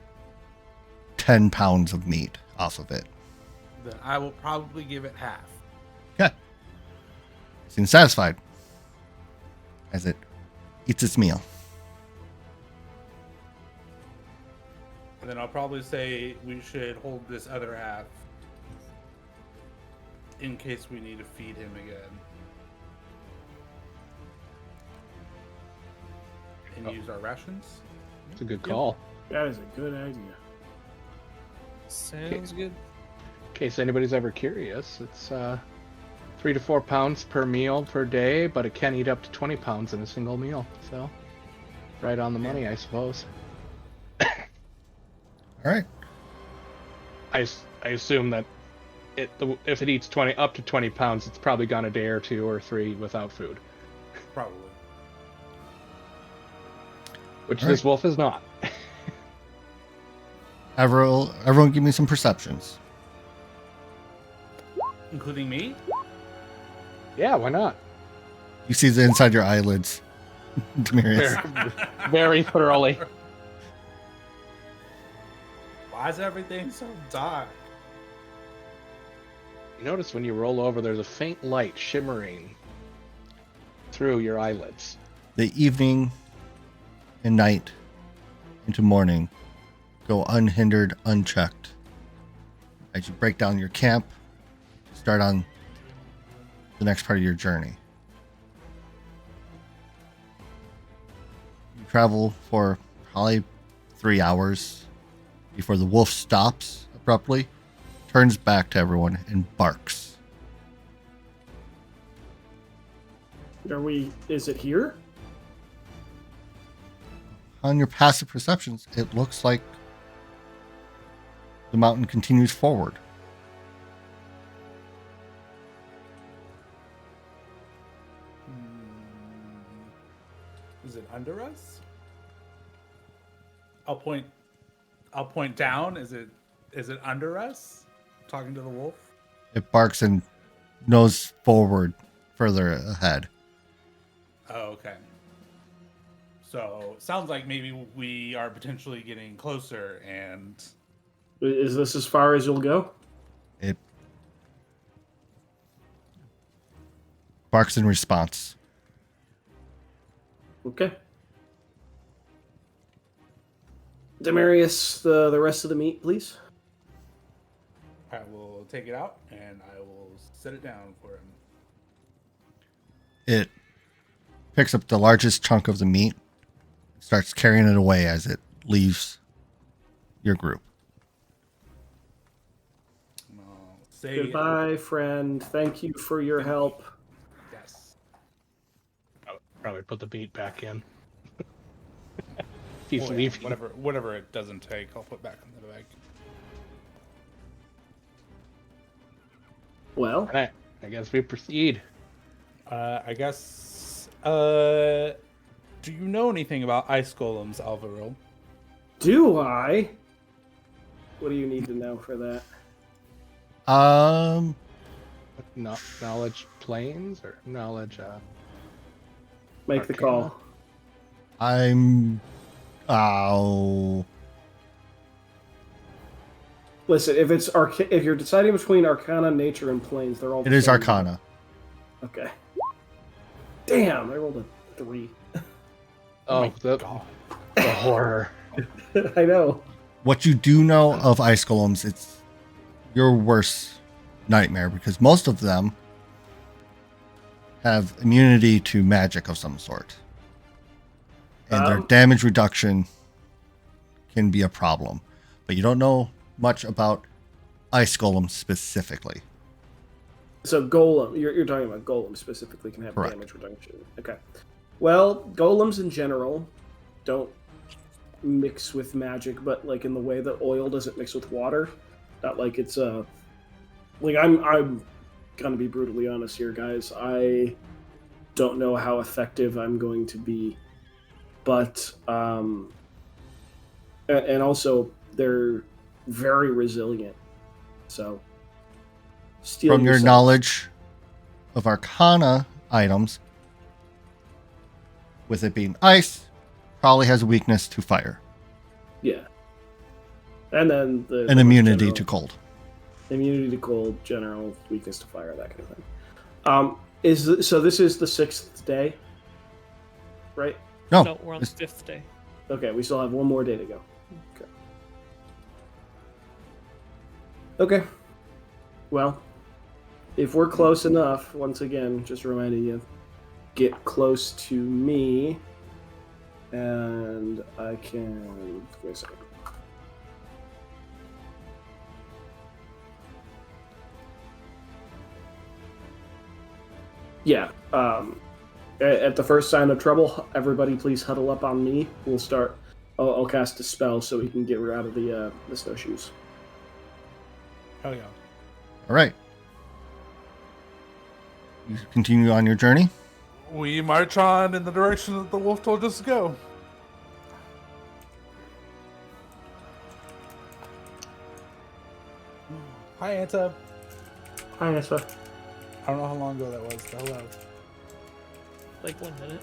10 pounds of meat off of it. Then I will probably give it half. Okay. Seems satisfied as it eats its meal. And then I'll probably say we should hold this other half in case we need to feed him again. And use our rations. It's a good call. That is a good idea. Sounds good. In case anybody's ever curious, it's 3 to 4 pounds per meal per day, but it can eat up to 20 pounds in a single meal. So, right on the money, I suppose. All right. I assume that if it eats up to 20 pounds, it's probably gone a day or 2 or 3 without food, Probably. which All this right. wolf is not. Everyone give me some perceptions. Including me? Yeah, why not? You see the inside your eyelids, Demirius. Very thoroughly. Why is everything so dark? You notice when you roll over, there's a faint light shimmering through your eyelids. The evening and night into morning go unhindered, unchecked. As you break down your camp, start on the next part of your journey. You travel for probably 3 hours before the wolf stops abruptly, turns back to everyone, and barks. Is it here? On your passive perceptions, it looks like the mountain continues forward. Is it under us? I'll point down. Is it under us? Talking to the wolf? It barks and nose forward further ahead. Oh, okay. So sounds like maybe we are potentially getting closer, and Is this as far as you'll go? It barks in response. Okay. Demarius, the rest of the meat, please. I will take it out and I will set it down for him. It picks up the largest chunk of the meat, starts carrying it away as it leaves your group. I'll say Goodbye, friend. Thank you for your help. Yes. I'll probably put the beat back in. He's Oh, yeah. leaving. Whatever it doesn't take, I'll put back in the bag. Well, Alright, I guess we proceed. I guess. Do you know anything about ice golems, Alvaro? do I? What do you need to know for that? Knowledge planes or knowledge Make the Arcana? call. I'm oh Listen, if if you're deciding between Arcana, Nature, and Planes, they're all. it the is same. Arcana. Okay. Damn, I rolled a 3. Oh, the horror. I know. What you do know of ice golems, it's your worst nightmare because most of them have immunity to magic of some sort. And their Um, damage reduction can be a problem. But you don't know much about ice golems specifically. So golem, you're talking about golem specifically can have Correct. damage reduction. Okay. Well, golems in general don't mix with magic, but like in the way that oil doesn't mix with water. Not like it's like I'm gonna be brutally honest here, guys. I don't know how effective I'm going to be, but and also they're very resilient. So steel From your yourself. knowledge of Arcana items, with it being ice, probably has a weakness to fire. Yeah. And then An immunity general- to cold. immunity to cold, general weakness to fire, that kind of thing. So this is the 6th day, right? No, No, we're on the 5th day. Okay, we still have one more day to go. Okay. Well, if we're close enough, once again, just reminding you, get close to me, and I can. Wait a second. Yeah. At the first sign of trouble, everybody please huddle up on me. We'll start. I'll cast a spell so we can get her out of the snowshoes. Hell yeah. all right. You continue on your journey. We march on in the direction that the wolf told us to go. Hi, Anta. Hi, Nessa. I don't know how long ago that was. Hello. Like 1 minute.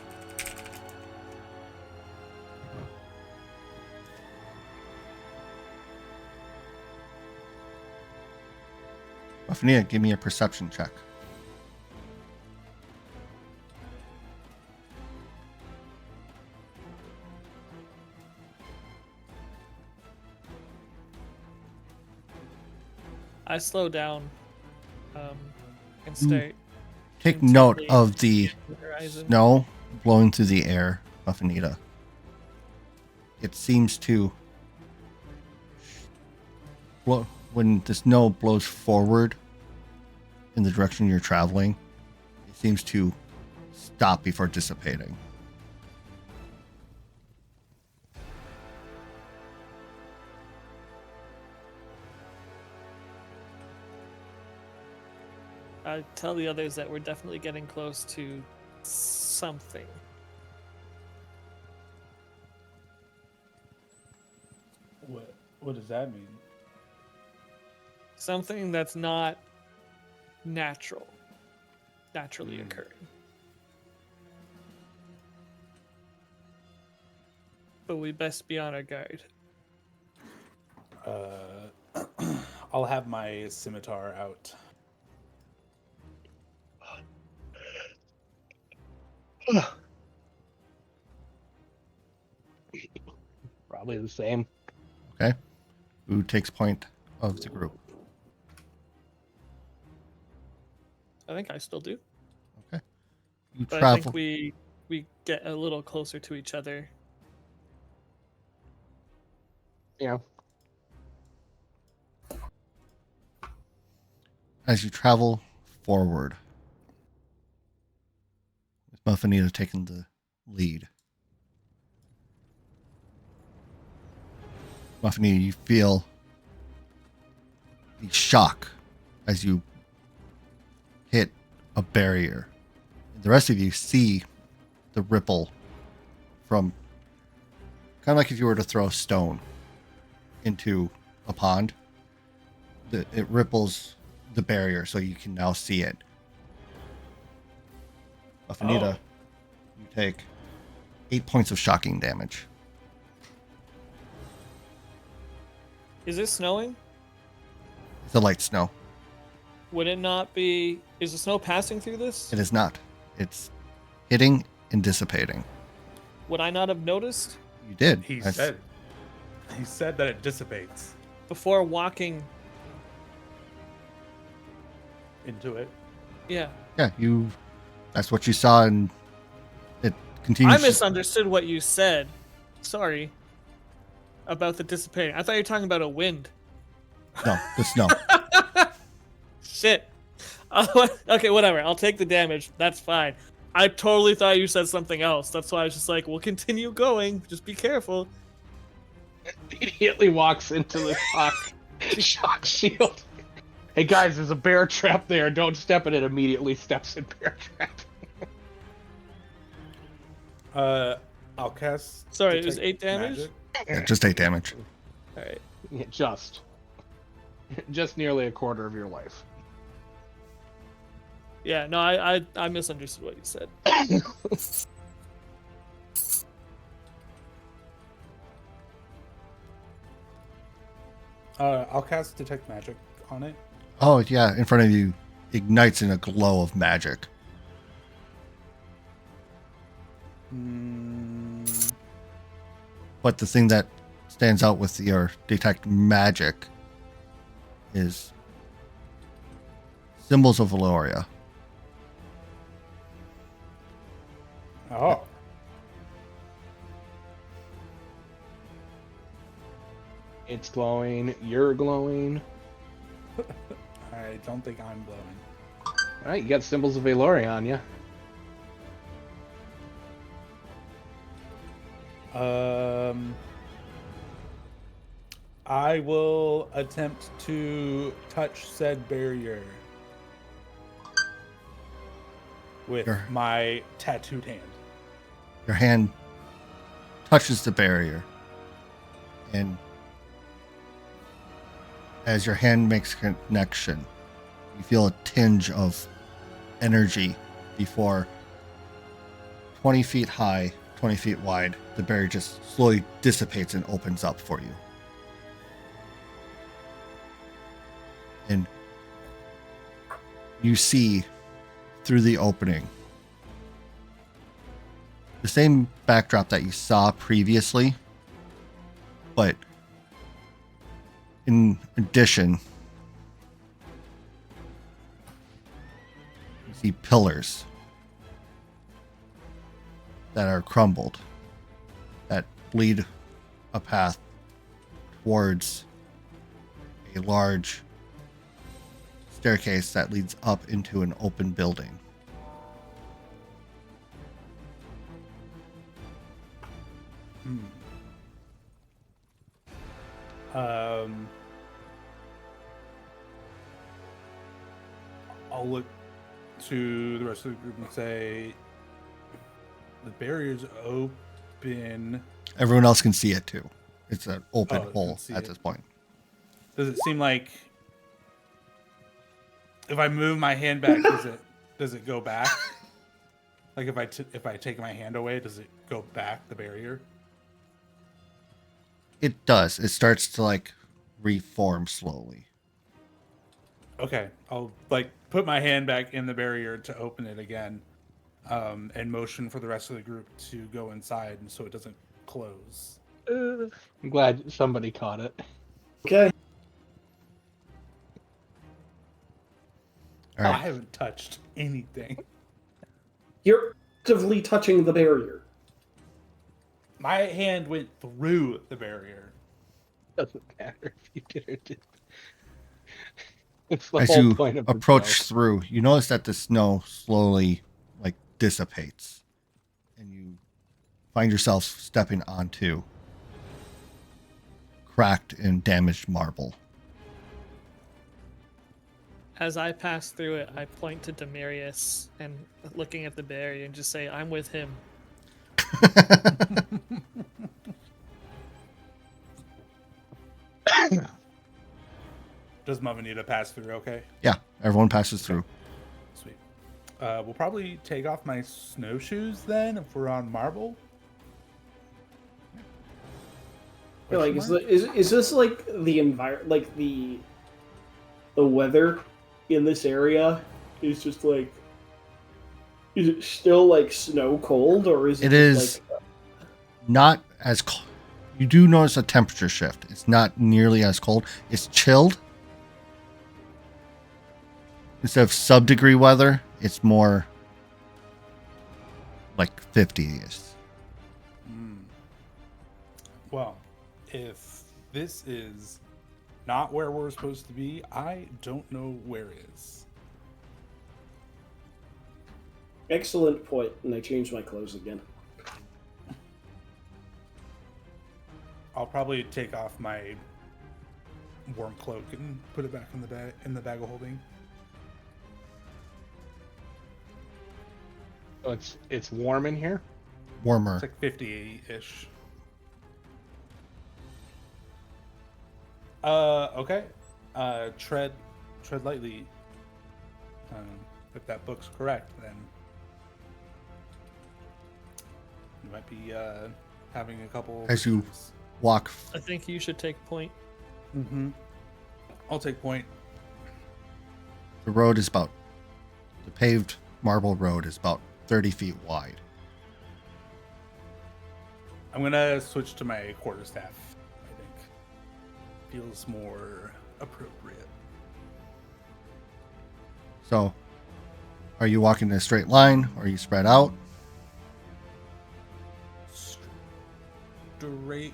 Raffania, give me a perception check. I slow down and start Take note intently of the the horizon. snow blowing through the air, Muffinita. It seems to blow when the snow blows forward in the direction you're traveling. It seems to stop before dissipating. I tell the others that we're definitely getting close to something. What does that mean? Something that's not naturally occurring. But we best be on our guard. I'll have my scimitar out. Probably the same. Okay? Who takes point of the group? I think I still do. Okay. You But I travel. think we get a little closer to each other. Yeah. As you travel forward, with Muffinita taking the lead. Muffinita, you feel the shock as you hit a barrier. The rest of you see the ripple from kind of like if you were to throw a stone into a pond. It ripples the barrier so you can now see it. Afanita, you take 8 points of shocking damage. Is it snowing? It's a light snow. Would it not be? Is the snow passing through this? It is not. It's hitting and dissipating. Would I not have noticed You did. He That's- said that it dissipates before walking? into it. Yeah, Yeah, you. That's what you saw, and it continues. I misunderstood what you said. Sorry. about the dissipating. I thought you were talking about a wind. No, the snow. Shit. Okay, whatever. I'll take the damage. That's fine. I totally thought you said something else. That's why I was just like, we'll continue going. Just be careful. Immediately walks into the shock shield. Hey guys, there's a bear trap there. Don't step in it. Immediately steps in bear trap. I'll cast. Sorry, it was Detect 8 damage? Magic. Yeah, just 8 damage. Alright. Yeah, just nearly a quarter of your life. Yeah, no, I misunderstood what you said. I'll cast Detect Magic on it. Oh, yeah, in front of you ignites in a glow of magic. But the thing that stands out with your detect magic is symbols of Valoria. Oh. It's glowing. You're glowing. I don't think I'm glowing. All right, you got symbols of Aloria on you. I will attempt to touch said barrier with Sure. my tattooed hand. Your hand touches the barrier, and as your hand makes connection, you feel a tinge of energy before 20 feet high, 20 feet wide, the barrier just slowly dissipates and opens up for you. And you see through the opening the same backdrop that you saw previously, but in addition, you see pillars that are crumbled that lead a path towards a large staircase that leads up into an open building. I'll look to the rest of the group and say, the barrier's open. Everyone else can see it too. It's an open Oh, hole can see at it. this point. Does it seem like if I move my hand back, does it go back? Like if I take my hand away, does it go back the barrier? It does. It starts to like reform slowly. Okay, I'll like put my hand back in the barrier to open it again, and motion for the rest of the group to go inside, and so it doesn't close. I'm glad somebody caught it. Okay. All I right. haven't touched anything. You're actively touching the barrier. My hand went through the barrier. Doesn't matter if you did or didn't. It's the As whole you point of the approach joke. through, you notice that the snow slowly like dissipates, and you find yourself stepping onto cracked and damaged marble. As I pass through it, I point to Demarius and looking at the barrier and just say, I'm with him. Does Mother need to pass through? Okay, Yeah, everyone passes through. sweet. We'll probably take off my snowshoes then if we're on marble. I feel like Question is this like the like the weather in this area is just like, is it still like snow cold, or is it It just, is like, not as cold. You do notice a temperature shift. It's not nearly as cold. It's chilled. Instead of sub-degree weather, it's more like 50-ish. Well, If this is not where we're supposed to be, I don't know where is. Excellent point, and I changed my clothes again. I'll probably take off my warm cloak and put it back in the bag of holding. So it's warm in here. Warmer. It's like 50-ish. Okay. Tread lightly. If that book's correct, then you might be having a couple. As you walk, I think you should take point. Mm-hmm. I'll take point. the paved marble road is about 30 feet wide. I'm gonna switch to my quarterstaff. I think feels more appropriate. So, are you walking in a straight line, or are you spread out? Straight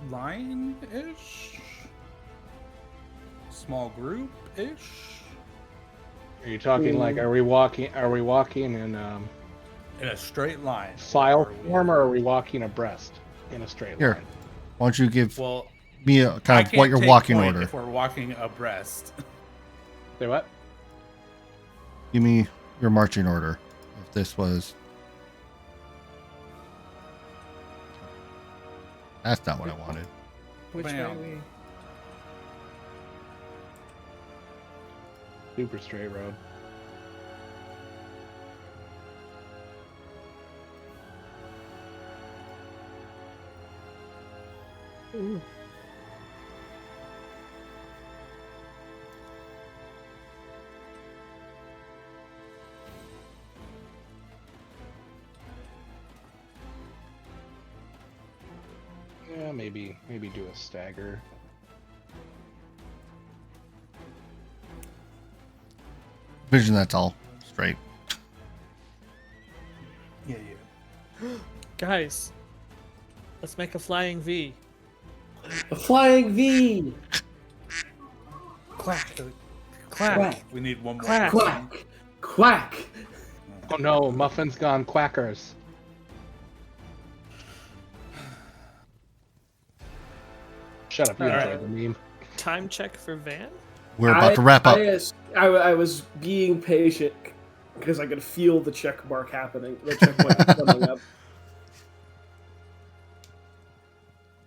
line-ish? Small group-ish? Are you talking like are we walking in In a straight line. file Are we- form, or are we walking abreast in a straight Here. line? Why don't you give Well, me a I kind of can't what your take walking point order? if we're walking abreast. Say what? Give me your marching order. If this was... That's not what I wanted. Which Bam. way we? Super straight road. Yeah, maybe do a stagger. Vision, that's all straight. Yeah. Guys, let's make a flying V. A flying V! Quack. Quack! We need one more. Quack. Quack! Quack! Oh no, Muffin's gone quackers. Shut up, you Alright. enjoyed the meme. Time check for Van. We're about to wrap up. I was being patient because I could feel the check mark happening. The checkpoint coming up.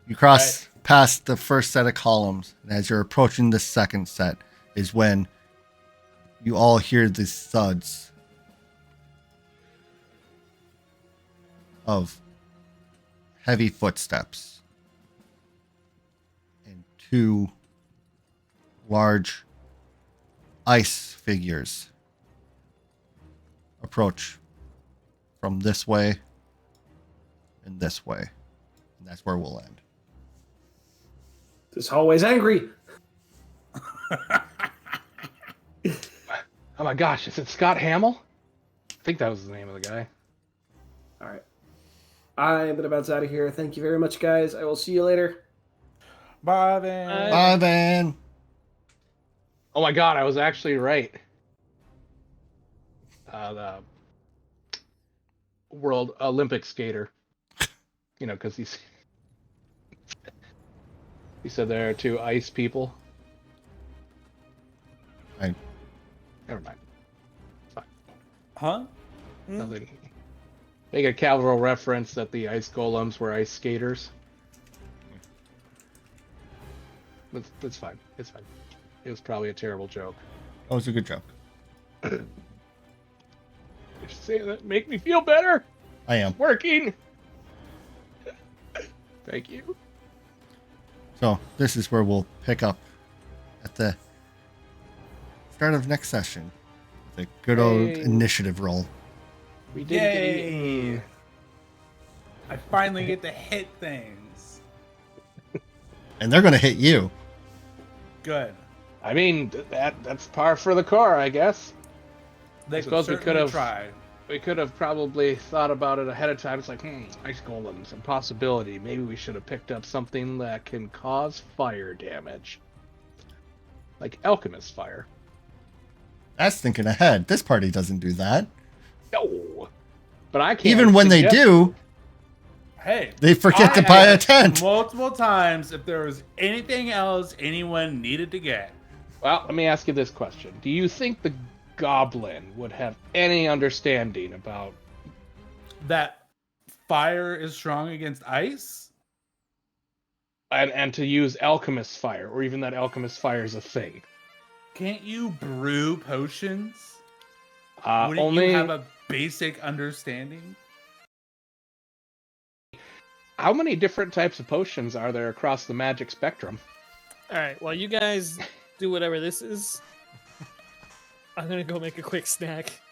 You cross past the first set of columns, and as you're approaching the second set is when you all hear the thuds of heavy footsteps and two large ice figures approach from this way and this way. And that's where we'll end. This hallway's angry. Oh my gosh, is it Scott Hamill? I think that was the name of the guy. All right. I am going to bounce out of here. Thank you very much, guys. I will see you later. Bye, Van. Bye, Van. Oh my god, I was actually right. The world Olympic skater. You know, because he said there are two ice people. Never mind. Huh? Nothing. Make a casual reference that the ice golems were ice skaters. It's fine. It's fine. It was probably a terrible joke. That was a good joke. You're saying that make me feel better. I am. Working. Thank you. So this is where we'll pick up at the start of next session. The good old Yay. initiative roll. We did Yay! it. I finally get to hit things. And they're going to hit you. Good. I mean, that's par for the core, I guess. They suppose we certainly could've- try. We could have probably thought about it ahead of time. It's like, ice golems, impossibility. Maybe we should have picked up something that can cause fire damage. Like alchemist fire. That's thinking ahead. This party doesn't do that. No. But I can't. Even when they do, Hey, they forget to buy a tent. Multiple times if there was anything else anyone needed to get. Well, let me ask you this question. Do you think the goblin would have any understanding about That fire is strong against ice? and to use alchemist fire, or even that alchemist fire is a thing? Can't you brew potions? Wouldn't Only you have a basic understanding? how many different types of potions are there across the magic spectrum? All right, while you guys do whatever this is, I'm gonna go make a quick snack.